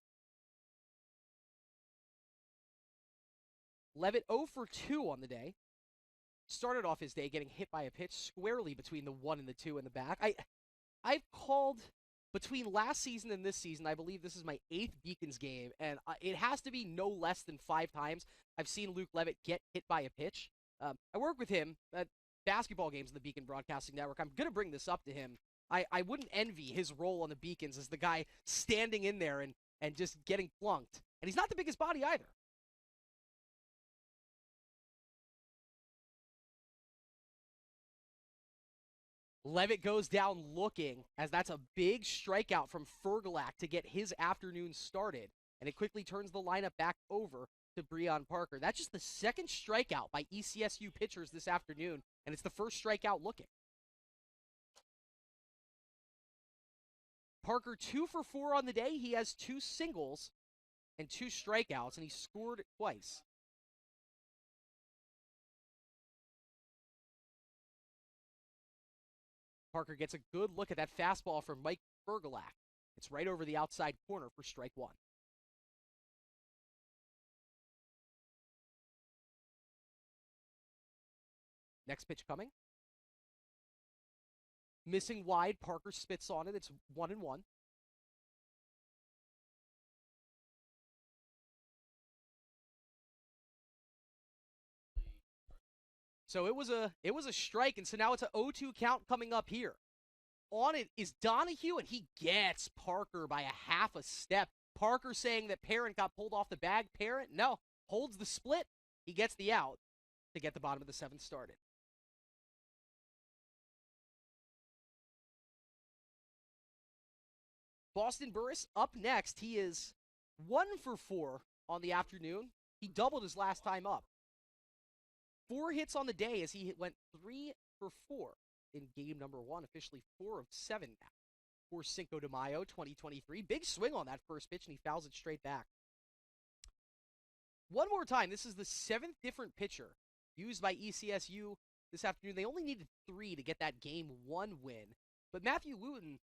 [SPEAKER 1] Levitt 0 for 2 on the day. Started off his day getting hit by a pitch squarely between the 1 and the 2 in the back. I've called between last season and this season, I believe this is my 8th Beacons game, and it has to be no less than 5 times I've seen Luke Levitt get hit by a pitch. I work with him at basketball games in the Beacon Broadcasting Network. I'm going to bring this up to him. I wouldn't envy his role on the Beacons as the guy standing in there and just getting plunked. And he's not the biggest body either. Levitt goes down looking, as that's a big strikeout from Fergalak to get his afternoon started. And it quickly turns the lineup back over to Breon Parker. That's just the 2nd strikeout by ECSU pitchers this afternoon, and it's the 1st strikeout looking. Parker 2 for 4 on the day. He has 2 singles and 2 strikeouts, and he scored twice. Parker gets a good look at that fastball from Mike Fergalak. It's right over the outside corner for strike 1. Next pitch coming. Missing wide. Parker spits on it. It's 1-1. So it was a strike, and so now it's an 0-2 count coming up here. On it is Donahue, and he gets Parker by a half a step. Parker saying that Parent got pulled off the bag. Parent, no, holds the split. He gets the out to get the bottom of the 7th started. Boston Burris up next. He is 1 for 4 on the afternoon. He doubled his last time up. 4 hits on the day as he went 3 for 4 in game number 1, officially 4 of 7 now for Cinco de Mayo 2023. Big swing on that first pitch, and he fouls it straight back. One more time, this is the 7th different pitcher used by ECSU this afternoon. They only needed 3 to get that game 1 win. But Matthew Luton,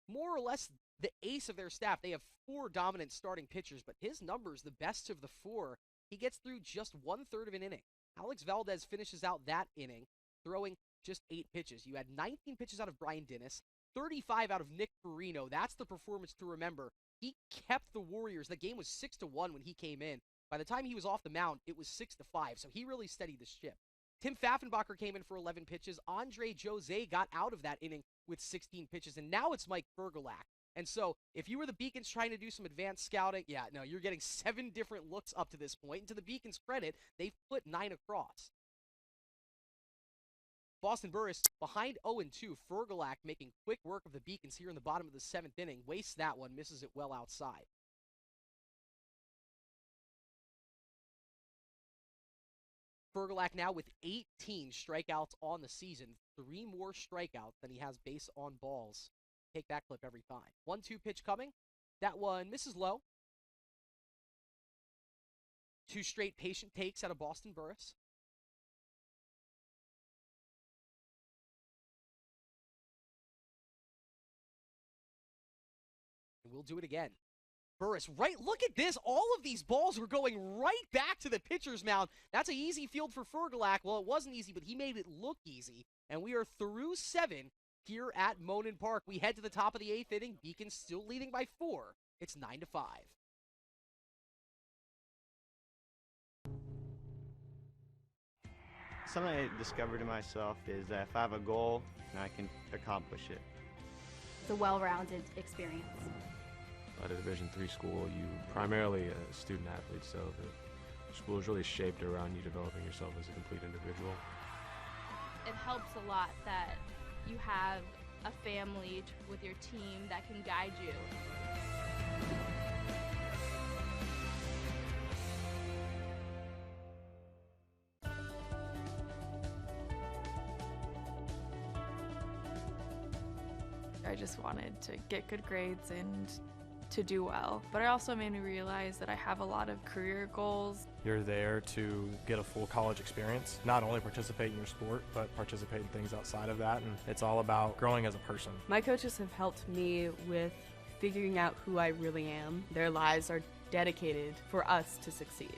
[SPEAKER 1] more or less the ace of their staff. They have 4 dominant starting pitchers, but his numbers, the best of the 4, he gets through just 1/3 of an inning. Alex Valdez finishes out that inning, throwing just 8 pitches. You had 19 pitches out of Brian Dennis, 35 out of Nick Farino. That's the performance to remember. He kept the Warriors. The game was 6-1 when he came in. By the time he was off the mound, it was 6-5, so he really steadied the ship. Tim Pfaffenbacher came in for 11 pitches. Andre Jose got out of that inning with 16 pitches, and now it's Mike Fergalak. And so, if you were the Beacons trying to do some advanced scouting, yeah, no, you're getting 7 different looks up to this point. And to the Beacons' credit, they've put 9 across. Boston Burris behind 0-2. Fergalak making quick work of the Beacons here in the bottom of the 7th inning. Wastes that one, misses it well outside. Fergalak now with 18 strikeouts on the season. 3 more strikeouts than he has base on balls. Take that clip every time. 1-2 pitch coming. That one misses low. 2 straight patient takes out of Boston Burris. And we'll do it again. Burris, right, look at this. All of these balls were going right back to the pitcher's mound. That's an easy field for Fergalak. Well, it wasn't easy, but he made it look easy. And we are through 7 here at Monin Park. We head to the top of the 8th inning. Beacons still leading by 4. It's 9-5.
[SPEAKER 5] Something I discovered in myself is that if I have a goal, I can accomplish it.
[SPEAKER 10] It's a well-rounded experience.
[SPEAKER 14] At a Division III school, you primarily a student athlete, so the school is really shaped around you developing yourself as a complete individual.
[SPEAKER 17] It helps a lot that you have a family with your team that can guide you.
[SPEAKER 18] I just wanted to get good grades and to do well. But it also made me realize that I have a lot of career goals.
[SPEAKER 19] You're there to get a full college experience, not only participate in your sport, but participate in things outside of that, and it's all about growing as a person.
[SPEAKER 20] My coaches have helped me with figuring out who I really am. Their lives are dedicated for us to succeed.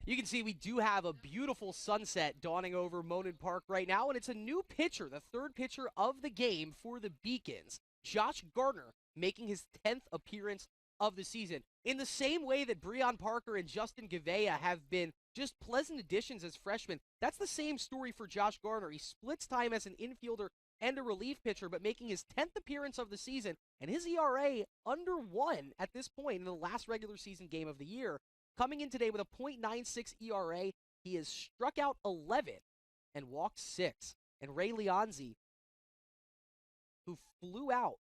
[SPEAKER 1] You can see we do have a beautiful sunset dawning over Monin Park right now, and it's a new pitcher, the 3rd pitcher of the game for the Beacons. Josh Gardner making his 10th appearance of the season. In the same way that Breon Parker and Justin Gavea have been just pleasant additions as freshmen, that's the same story for Josh Gardner. He splits time as an infielder and a relief pitcher, but making his 10th appearance of the season, and his ERA under 1 at this point in the last regular season game of the year. Coming in today with a .96 ERA, he has struck out 11 and walked 6. And Ray Leonzi, who flew out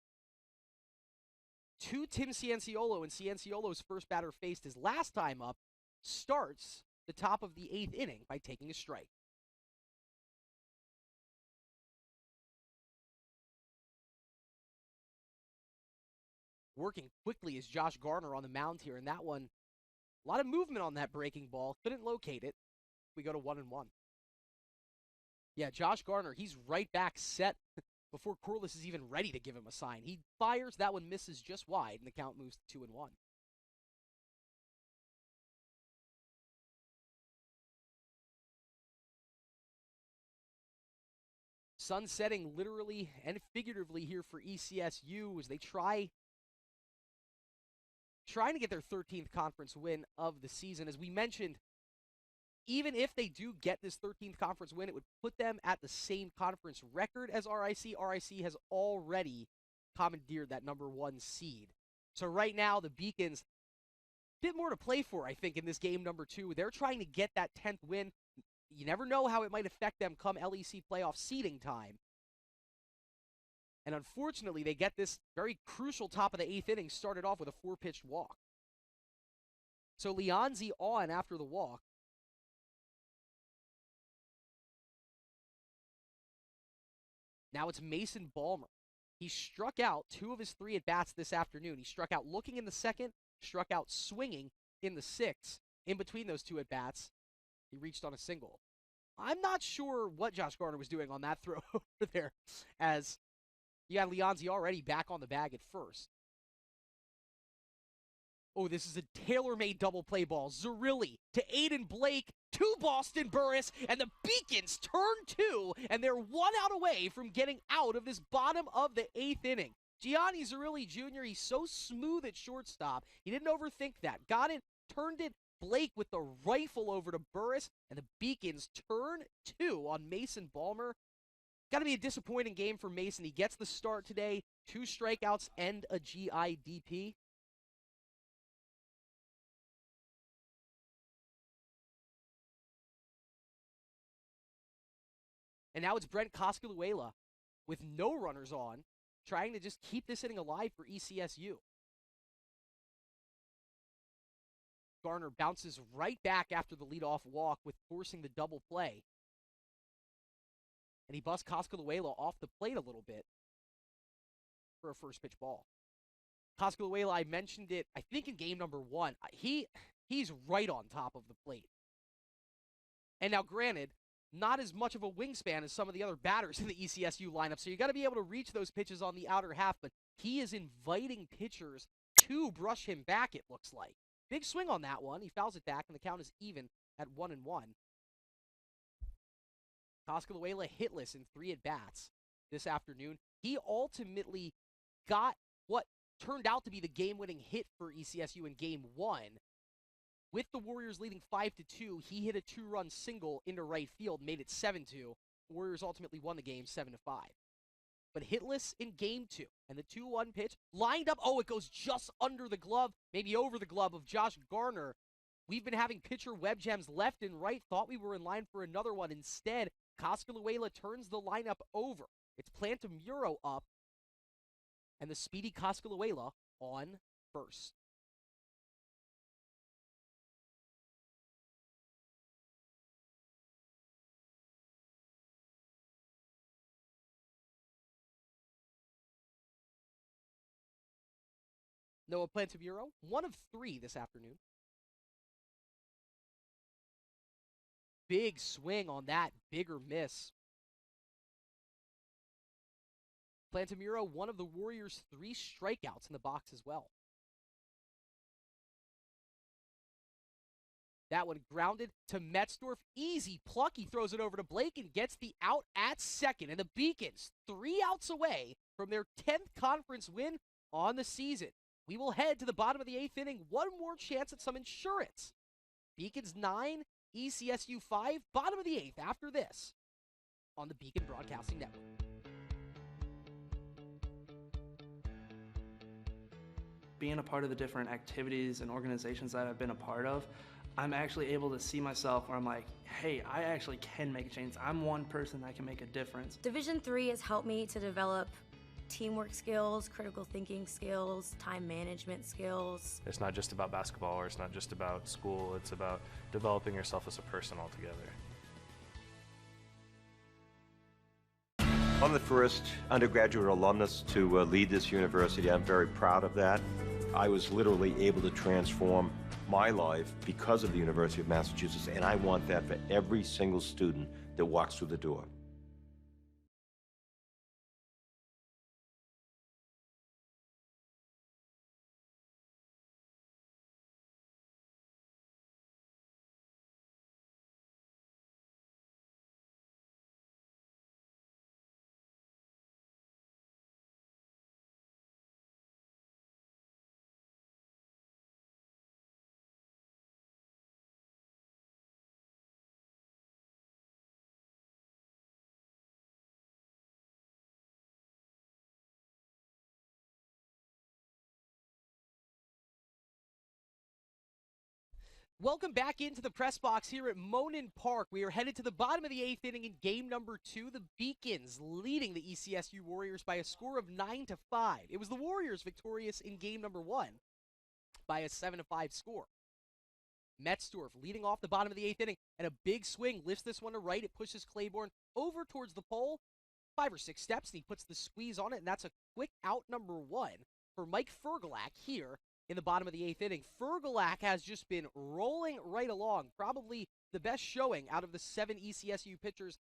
[SPEAKER 1] to Tim Cianciolo, and Cianciolo's first batter faced his last time up, starts the top of the 8th inning by taking a strike. Working quickly is Josh Garner on the mound here, and that one, a lot of movement on that breaking ball. Couldn't locate it. We go to 1-1. Yeah, Josh Garner, he's right back set before Corliss is even ready to give him a sign. He fires, that one misses just wide, and the count moves to 2-1. Sun setting literally and figuratively here for ECSU as they trying to get their 13th conference win of the season. As we mentioned, even if they do get this 13th conference win, it would put them at the same conference record as RIC. RIC has already commandeered that #1 seed. So right now, the Beacons, a bit more to play for, I think, in this game number 2. They're trying to get that 10th win. You never know how it might affect them come LEC playoff seeding time. And unfortunately, they get this very crucial top of the 8th inning started off with a 4-pitch walk. So Leonzi on after the walk. Now it's Mason Balmer. He struck out 2 of his 3 at-bats this afternoon. He struck out looking in the 2nd, struck out swinging in the 6th. In between those 2 at-bats, he reached on a single. I'm not sure what Josh Garner was doing on that throw over there, as you had Leonzi already back on the bag at first. Oh, this is a tailor-made double play ball. Zerilli to Aiden Blake, to Boston Burris, and the Beacons turn 2, and they're 1 out away from getting out of this bottom of the 8th inning. Gianni Zerilli Jr., he's so smooth at shortstop. He didn't overthink that. Got it, turned it. Blake with the rifle over to Burris, and the Beacons turn 2 on Mason Balmer. Got to be a disappointing game for Mason. He gets the start today, 2 strikeouts and a GIDP. And now it's Brent Coscaluela with no runners on, trying to just keep this inning alive for ECSU. Garner bounces right back after the leadoff walk with forcing the double play. And he busts Coscaluela off the plate a little bit for a first pitch ball. Coscaluela, I mentioned it, I think in game number 1. He's right on top of the plate. And now granted, not as much of a wingspan as some of the other batters in the ECSU lineup, so you got to be able to reach those pitches on the outer half, but he is inviting pitchers to brush him back, it looks like. Big swing on that one. He fouls it back, and the count is even at 1-1. Coscaluela hitless in 3 at-bats this afternoon. He ultimately got what turned out to be the game-winning hit for ECSU in Game 1. With the Warriors leading 5-2, he hit a 2-run single into right field, made it 7-2. The Warriors ultimately won the game 7-5. But hitless in Game 2, and the 2-1 pitch lined up. Oh, it goes just under the glove, maybe over the glove of Josh Garner. We've been having pitcher web gems left and right. Thought we were in line for another one. Instead, Coscaluela turns the lineup over. It's Plantamuro up, and the speedy Coscaluela on first. Noah Plantamuro, 1 of 3 this afternoon. Big swing on that, bigger miss. Plantamuro, one of the Warriors' 3 strikeouts in the box as well. That one grounded to Metzdorf. Easy pluck. He throws it over to Blake and gets the out at second. And the Beacons, 3 outs away from their 10th conference win on the season. We will head to the bottom of the 8th inning. One more chance at some insurance. Beacons 9, ECSU 5, bottom of the 8th after this on the Beacon Broadcasting Network.
[SPEAKER 12] being a part of the different activities and organizations that I've been a part of, I'm actually able to see myself where I'm like, hey, I actually can make a change. I'm one person that can make a difference.
[SPEAKER 13] Division III has helped me to develop teamwork skills, critical thinking skills, time management skills.
[SPEAKER 14] It's not just about basketball, or it's not just about school, it's about developing yourself as a person altogether.
[SPEAKER 9] I'm the first undergraduate alumnus to lead this university. I'm very proud of that. I was literally able to transform my life because of the University of Massachusetts, and I want that for every single student that walks through the door.
[SPEAKER 1] Welcome back into the press box here at Monin Park. We are headed to the bottom of the 8th inning in game number 2. The Beacons leading the ECSU Warriors by a score of 9-5. It was the Warriors victorious in game number 1 by a 7-5 score. Metzdorf leading off the bottom of the 8th inning, and a big swing lifts this one to right. It pushes Claiborne over towards the pole, 5 or 6 steps, and he puts the squeeze on it, and that's a quick out number 1 for Mike Fergalak here in the bottom of the 8th inning. Fergalak has just been rolling right along, probably the best showing out of the 7 ECSU pitchers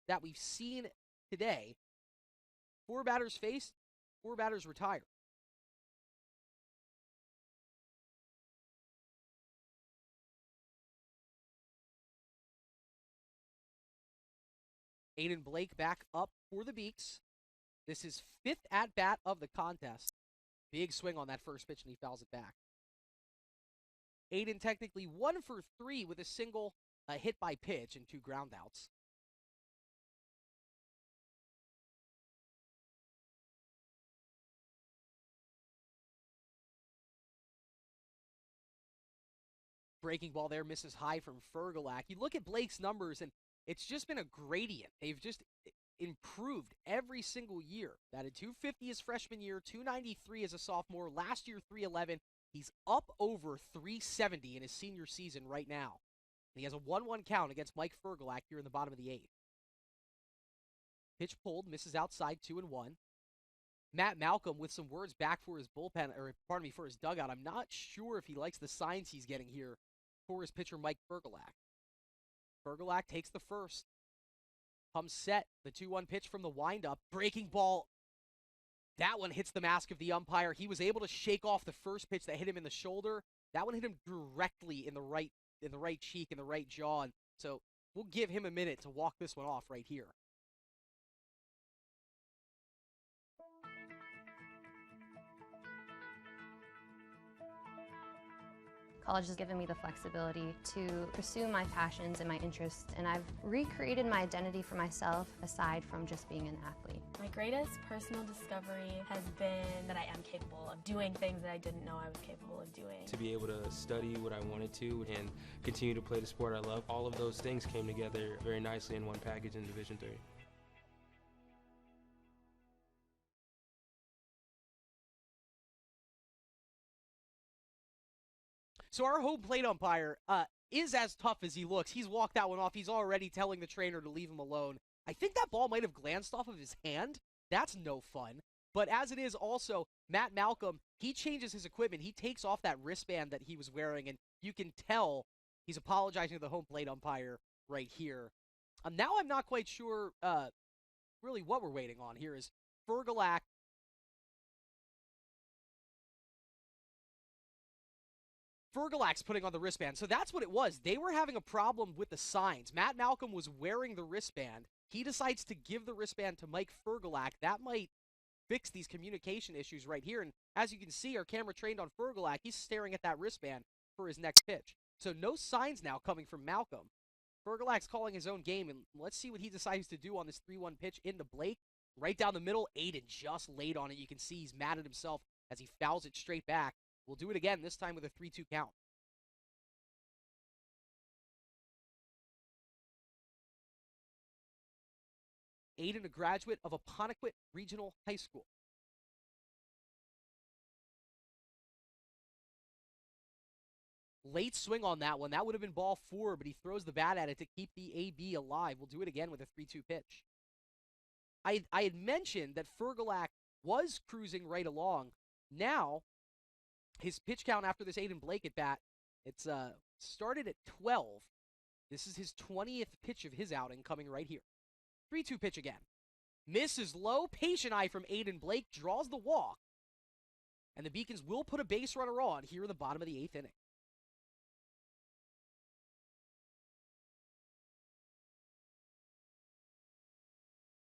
[SPEAKER 1] that we've seen today. 4 batters faced, 4 batters retired. Aiden Blake back up for the Beaks. This is 5th at-bat of the contest. Big swing on that first pitch, and he fouls it back. Aiden technically 1 for 3 with a single, hit by pitch, and 2 groundouts. Breaking ball there, misses high from Fergalak. You look at Blake's numbers, and it's just been a gradient. They've just improved every single year. Batted 250 his freshman year, 293 as a sophomore, last year 311. He's up over 370 in his senior season right now. He has a 1-1 count against Mike Fergalak here in the bottom of the 8th. Pitch pulled, misses outside, 2-1. Matt Malcolm with some words back for his bullpen, or pardon me, for his dugout. I'm not sure if he likes the signs he's getting here for his pitcher, Mike Fergalak. Fergalak takes the first. Comes set, the 2-1 pitch from the windup. Breaking ball. That one hits the mask of the umpire. He was able to shake off the first pitch that hit him in the shoulder. That one hit him directly in the right cheek, in the right jaw. And so we'll give him a minute to walk this one off right here.
[SPEAKER 15] College has given me the flexibility to pursue my passions and my interests, and I've recreated my identity for myself aside from just being an athlete.
[SPEAKER 16] My greatest personal discovery has been that I am capable of doing things that I didn't know I was capable of doing.
[SPEAKER 21] To be able to study what I wanted to and continue to play the sport I love, all of those things came together very nicely in one package in Division III.
[SPEAKER 1] So our home plate umpire is as tough as he looks. He's walked that one off. He's already telling the trainer to leave him alone. I think that ball might have glanced off of his hand. That's no fun. But as it is also, Matt Malcolm, he changes his equipment. He takes off that wristband that he was wearing, and you can tell he's apologizing to the home plate umpire right here. Now I'm not quite sure really what we're waiting on here. Is Fergalak Fergalak's putting on the wristband. So that's what it was. They were having a problem with the signs. Matt Malcolm was wearing the wristband. He decides to give the wristband to Mike Fergalak. That might fix these communication issues right here. And as you can see, our camera trained on Fergalak. He's staring at that wristband for his next pitch. So no signs now coming from Malcolm. Fergalak's calling his own game, and let's see what he decides to do on this 3-1 pitch into Blake. Right down the middle, Aiden just laid on it. You can see he's mad at himself as he fouls it straight back. We'll do it again, this time with a 3-2 count. Aiden, a graduate of Apponequet Regional High School. Late swing on that one. That would have been ball 4, but he throws the bat at it to keep the AB alive. We'll do it again with a 3-2 pitch. I had mentioned that Fergalac was cruising right along. Now, his pitch count after this Aiden Blake at bat, it's started at 12. This is his 20th pitch of his outing coming right here. 3-2 pitch again. Misses low. Patient eye from Aiden Blake. Draws the walk. And the Beacons will put a base runner on here in the bottom of the 8th inning.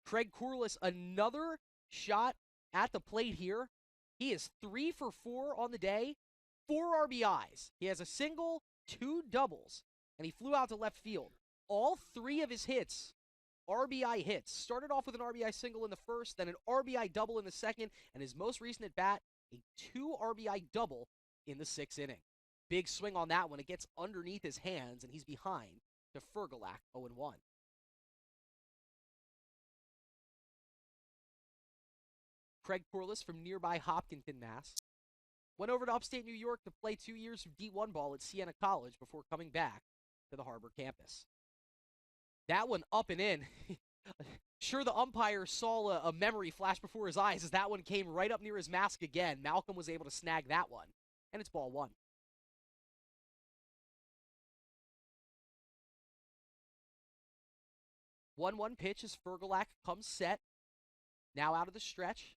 [SPEAKER 1] Craig Corliss, another shot at the plate here. He is 3 for 4 on the day, 4 RBIs. He has a single, 2 doubles, and he flew out to left field. All 3 of his hits, RBI hits. Started off with an RBI single in the first, then an RBI double in the second, and his most recent at bat, a 2 RBI double in the 6th inning. Big swing on that one. It gets underneath his hands, and he's behind to Fergalac, 0-1. Craig Corliss from nearby Hopkinton, Mass. Went over to upstate New York to play 2 years of D1 ball at Siena College before coming back to the Harbor campus. That one up and in. Sure, the umpire saw a memory flash before his eyes as that one came right up near his mask again. Malcolm was able to snag that one, and it's ball 1. One pitch as Fergalac comes set. Now out of the stretch.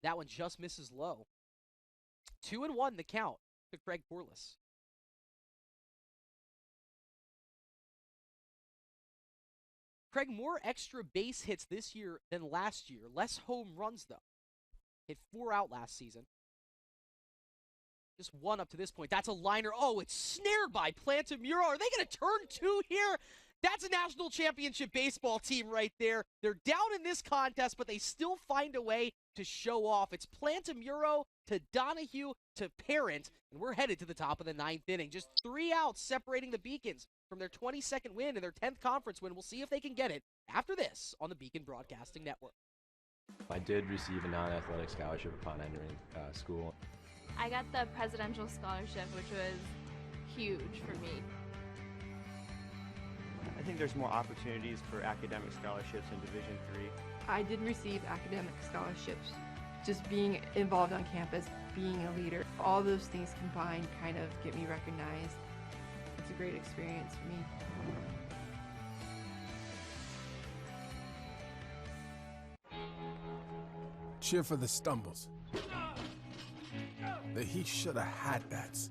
[SPEAKER 1] That one just misses low. 2-1 the count to Craig Corliss. Craig, more extra base hits this year than last year. Less home runs, though. Hit 4 out last season. Just 1 up to this point. That's a liner. Oh, it's snared by Plantamuro. Are they going to turn 2 here? That's a national championship baseball team right there. They're down in this contest, but they still find a way to show off. It's Plantamuro to Donahue to Parent, and we're headed to the top of the 9th inning. Just 3 outs separating the Beacons from their 22nd win and their 10th conference win. We'll see if they can get it after this on the Beacon Broadcasting Network.
[SPEAKER 3] I did receive a non-athletic scholarship upon entering school.
[SPEAKER 17] I got the presidential scholarship, which was huge for me.
[SPEAKER 5] I think there's more opportunities for academic scholarships in Division III.
[SPEAKER 8] I did receive academic scholarships. Just being involved on campus, being a leader, all those things combined kind of get me recognized. It's a great experience for me.
[SPEAKER 22] Cheer for the stumbles. The he shoulda had that's.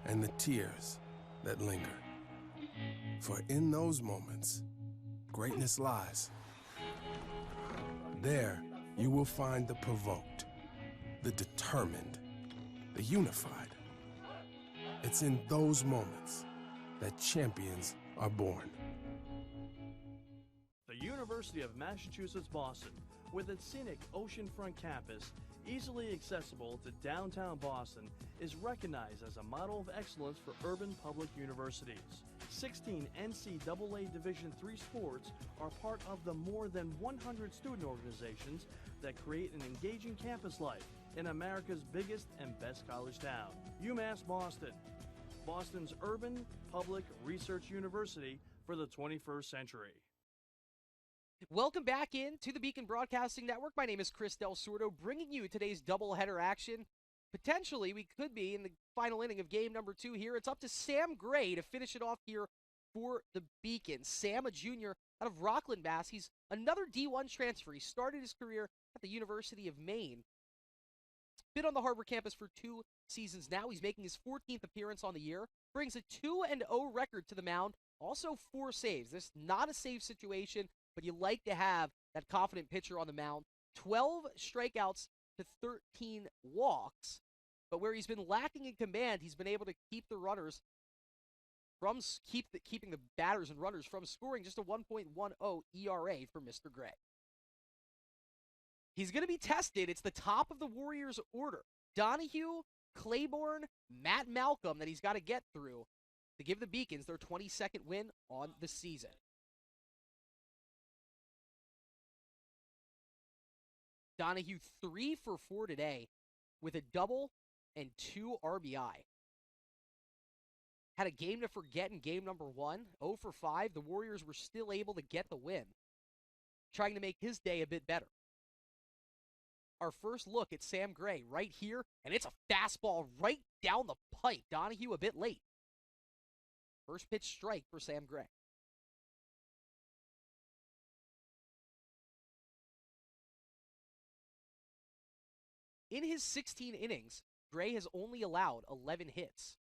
[SPEAKER 22] And the tears that linger. For in those moments, greatness lies. There, you will find the provoked, the determined, the unified. It's in those moments that champions are born.
[SPEAKER 23] The University of Massachusetts Boston, with its scenic oceanfront campus, easily accessible to downtown Boston, is recognized as a model of excellence for urban public universities. 16 NCAA Division III sports are part of the more than 100 student organizations that create an engaging campus life in America's biggest and best college town. UMass Boston, Boston's urban public research university for the 21st century.
[SPEAKER 1] Welcome back in to the Beacon Broadcasting Network. My name is Chris Del Sordo, bringing you today's doubleheader action. Potentially, we could be in the final inning of game number 2 here. It's up to Sam Gray to finish it off here for the Beacon. Sam, a junior out of Rockland, Mass. He's another D1 transfer. He started his career at the University of Maine. Been on the Harbor campus for 2 seasons now. He's making his 14th appearance on the year. Brings a 2-0 record to the mound. Also 4 saves. This is not a save situation, but you like to have that confident pitcher on the mound. 12 strikeouts to 13 walks, but where he's been lacking in command, he's been able to keep the runners from keeping the batters and runners from scoring. Just a 1.10 ERA for Mr. Gray. He's going to be tested. It's the top of the Warriors' order. Donahue, Claiborne, Matt Malcolm that he's got to get through to give the Beacons their 22nd win on the season. Donahue 3 for 4 today with a double and 2 RBI. Had a game to forget in game number 1, 0 for 5. The Warriors were still able to get the win, trying to make his day a bit better. Our first look at Sam Gray right here, and it's a fastball right down the pipe. Donahue a bit late. First pitch strike for Sam Gray. In his 16 innings, Gray has only allowed 11 hits.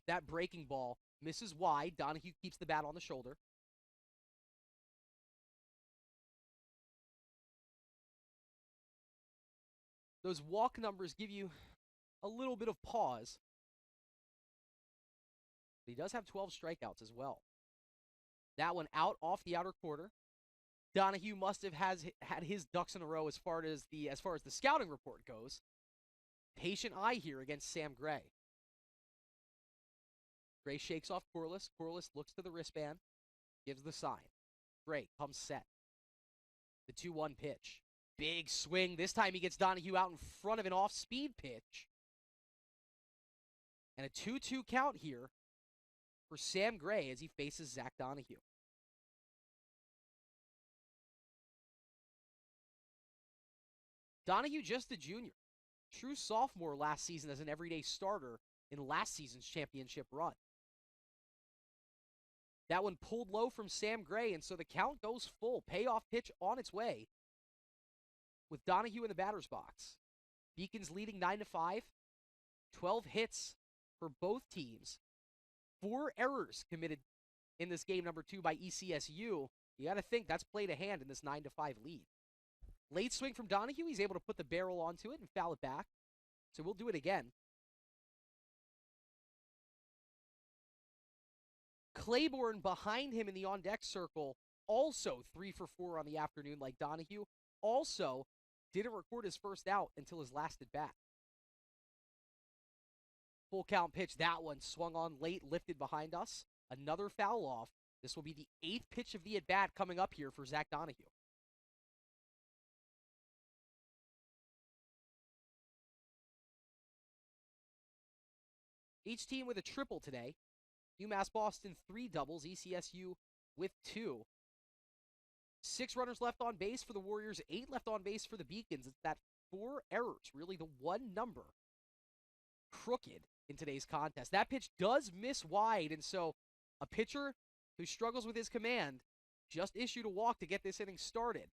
[SPEAKER 1] That breaking ball misses wide. Donahue keeps the bat on the shoulder. Those walk numbers give you a little bit of pause. But he does have 12 strikeouts as well. That one out off the outer quarter. Donahue must have had his ducks in a row as far as the scouting report goes. Patient eye here against Sam Gray. Gray shakes off Corliss. Corliss looks to the wristband, gives the sign. Gray comes set. The 2-1 pitch. Big swing. This time he gets Donahue out in front of an off-speed pitch. And a 2-2 count here for Sam Gray as he faces Zach Donahue. Donahue just a junior. True sophomore last season as an everyday starter in last season's championship run. That one pulled low from Sam Gray, and so the count goes full. Payoff pitch on its way with Donahue in the batter's box. Beacons leading 9-5. 12 hits for both teams. 4 errors committed in this game number 2 by ECSU. You got to think that's played a hand in this 9-5 lead. Late swing from Donahue. He's able to put the barrel onto it and foul it back. So we'll do it again. Claiborne behind him in the on-deck circle, also 3 for 4 on the afternoon like Donahue. Also didn't record his first out until his last at-bat. Full count pitch. That one swung on late, lifted behind us. Another foul off. This will be the 8th pitch of the at-bat coming up here for Zach Donahue. Each team with a triple today. UMass Boston 3 doubles, ECSU with 2. 6 runners left on base for the Warriors, 8 left on base for the Beacons. It's that 4 errors, really the one number crooked in today's contest. That pitch does miss wide, and so a pitcher who struggles with his command just issued a walk to get this inning started.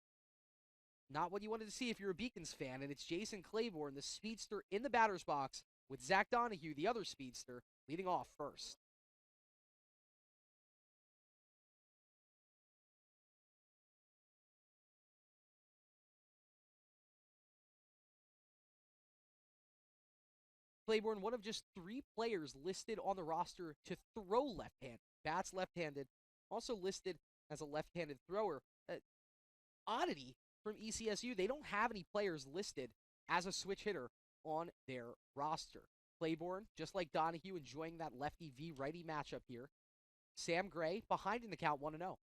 [SPEAKER 1] Not what you wanted to see if you're a Beacons fan, and it's Jason Claiborne, the speedster, in the batter's box with Zach Donahue, the other speedster, leading off first. Claiborne, one of just 3 players listed on the roster to throw left-handed. Bats left-handed, also listed as a left-handed thrower. Oddity from ECSU, they don't have any players listed as a switch hitter on their roster. Claiborne, just like Donahue, enjoying that lefty v righty matchup here. Sam Gray behind in the count 1-0.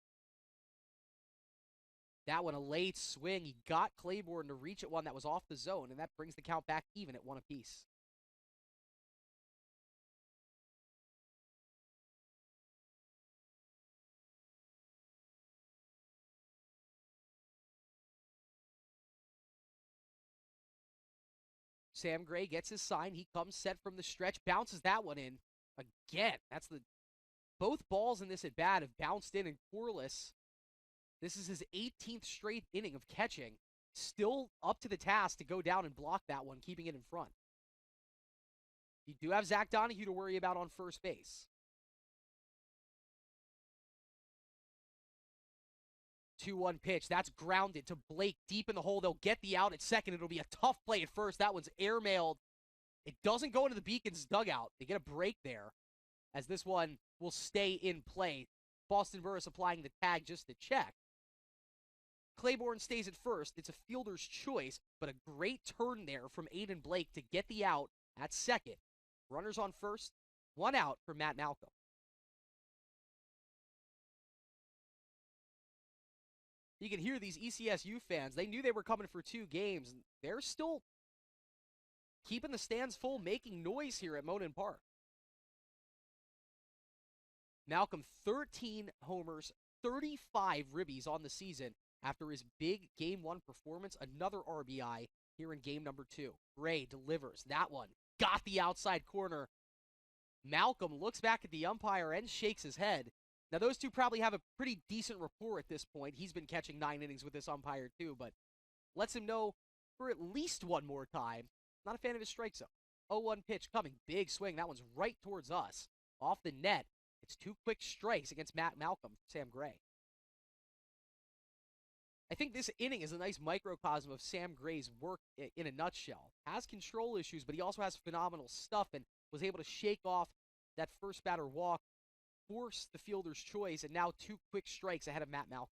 [SPEAKER 1] That one a late swing. He got Claiborne to reach at one that was off the zone, and that brings the count back even at 1 apiece. Sam Gray gets his sign. He comes set from the stretch, bounces that one in. Again, both balls in this at bat have bounced in, and Corliss, this is his 18th straight inning of catching, still up to the task to go down and block that one, keeping it in front. You do have Zach Donahue to worry about on first base. 2-1 pitch. That's grounded to Blake deep in the hole. They'll get the out at second. It'll be a tough play at first. That one's airmailed. It doesn't go into the Beacons dugout. They get a break there as this one will stay in play. Boston Burris applying the tag just to check. Claiborne stays at first. It's a fielder's choice, but a great turn there from Aiden Blake to get the out at second. Runners on first, 1 out for Matt Malcolm. You can hear these ECSU fans. They knew they were coming for 2 games. And they're still keeping the stands full, making noise here at Monin Park. Malcolm, 13 homers, 35 ribbies on the season after his big Game 1 performance. Another RBI here in Game number 2. Gray delivers. That one got the outside corner. Malcolm looks back at the umpire and shakes his head. Now, those two probably have a pretty decent rapport at this point. He's been catching 9 innings with this umpire, too, but lets him know for at least one more time. Not a fan of his strike zone. 0-1 pitch coming. Big swing. That one's right towards us. Off the net. It's 2 quick strikes against Matt Malcolm, Sam Gray. I think this inning is a nice microcosm of Sam Gray's work in a nutshell. Has control issues, but he also has phenomenal stuff and was able to shake off that first batter walk, force the fielder's choice, and now 2 quick strikes ahead of Matt Malcolm.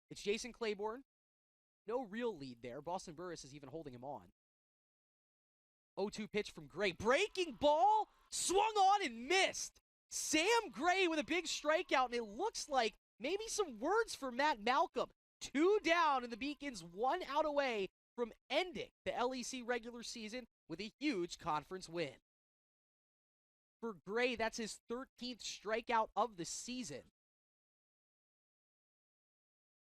[SPEAKER 1] It's Jason Claiborne. No real lead there. Boston Burris is even holding him on. 0-2 pitch from Gray. Breaking ball, swung on and missed. Sam Gray with a big strikeout, and it looks like maybe some words for Matt Malcolm. 2 down, and the Beacons 1 out away from ending the LEC regular season with a huge conference win. For Gray, that's his 13th strikeout of the season.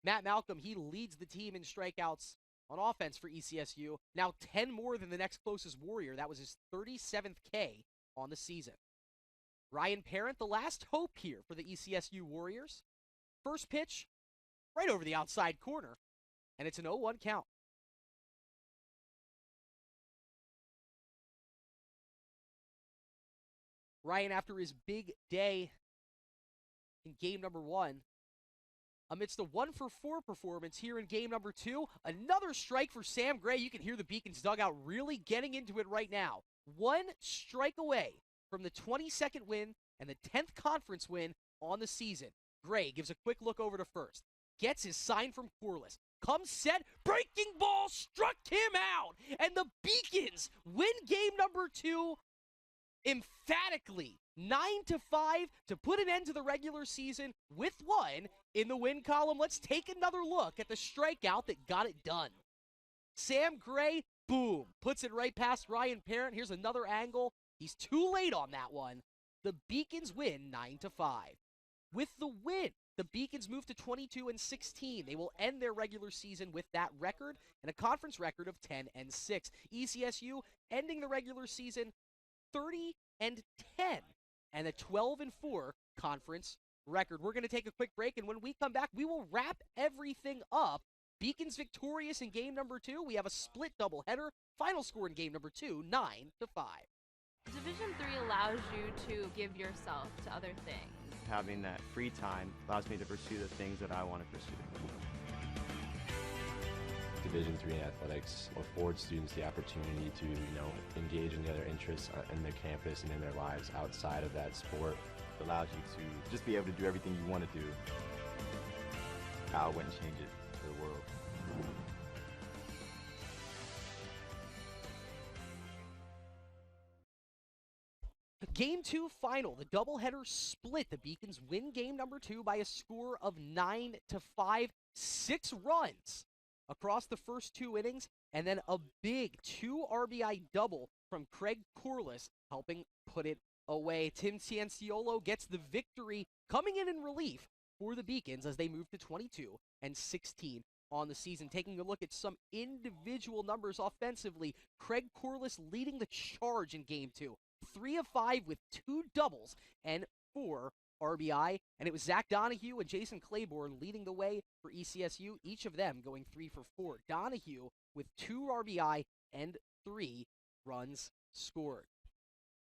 [SPEAKER 1] Matt Malcolm, he leads the team in strikeouts on offense for ECSU. Now 10 more than the next closest Warrior. That was his 37th K on the season. Ryan Parent, the last hope here for the ECSU Warriors. First pitch, right over the outside corner, and it's an 0-1 count. Ryan, after his big day in game number 1, amidst a 1-for-4 performance here in game number 2, another strike for Sam Gray. You can hear the Beacons dugout really getting into it right now. 1 strike away from the 22nd win and the 10th conference win on the season. Gray gives a quick look over to first. Gets his sign from Corliss. Comes set, breaking ball, struck him out. And the Beacons win game number 2 emphatically, 9-5 to put an end to the regular season with 1 in the win column. Let's take another look at the strikeout that got it done. Sam Gray, boom, puts it right past Ryan Parent. Here's another angle. He's too late on that one. The Beacons win 9-5. With the win, the Beacons move to 22-16. They will end their regular season with that record and a conference record of 10-6. ECSU ending the regular season 30-10 and a 12-4 conference record. We're going to take a quick break, and when we come back, we will wrap everything up. Beacons victorious in game number 2. We have a split doubleheader. Final score in game number 2, 9-5.
[SPEAKER 17] Division III allows you to give yourself to other things.
[SPEAKER 5] Having that free time allows me to pursue the things that I want to pursue.
[SPEAKER 3] Division III in athletics affords students the opportunity to, engage in the other interests in their campus and in their lives outside of that sport.
[SPEAKER 4] It allows you to just be able to do everything you want to do. I wouldn't change it for the world.
[SPEAKER 1] Game 2 final. The doubleheader split. The Beacons win game number 2 by a score of 9-5. 6 runs across the first 2 innings, and then a big 2 RBI double from Craig Corliss helping put it away. Tim Cianciolo gets the victory, coming in relief for the Beacons as they move to 22-16 on the season. Taking a look at some individual numbers offensively, Craig Corliss leading the charge in game 2. 3 of 5 with 2 doubles and 4 RBI, and it was Zach Donahue and Jason Claiborne leading the way for ECSU, each of them going 3 for 4. Donahue with 2 RBI and 3 runs scored.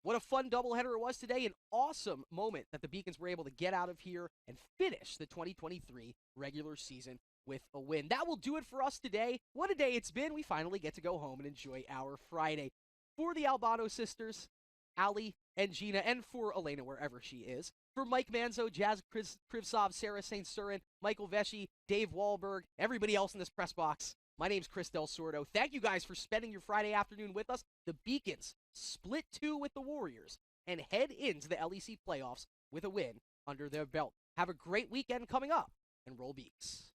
[SPEAKER 1] What a fun doubleheader it was today. An awesome moment that the Beacons were able to get out of here and finish the 2023 regular season with a win. That will do it for us today. What a day it's been. We finally get to go home and enjoy our Friday. For the Albano sisters, Allie and Gina, and for Elena wherever she is, For Mike Manzo, Jazz Krivtsov, Sarah St. Surin, Michael Vesey, Dave Wahlberg, everybody else in this press box, my name's Chris Del Sordo. Thank you guys for spending your Friday afternoon with us. The Beacons split 2 with the Warriors and head into the LEC playoffs with a win under their belt. Have a great weekend coming up, and roll Beaks.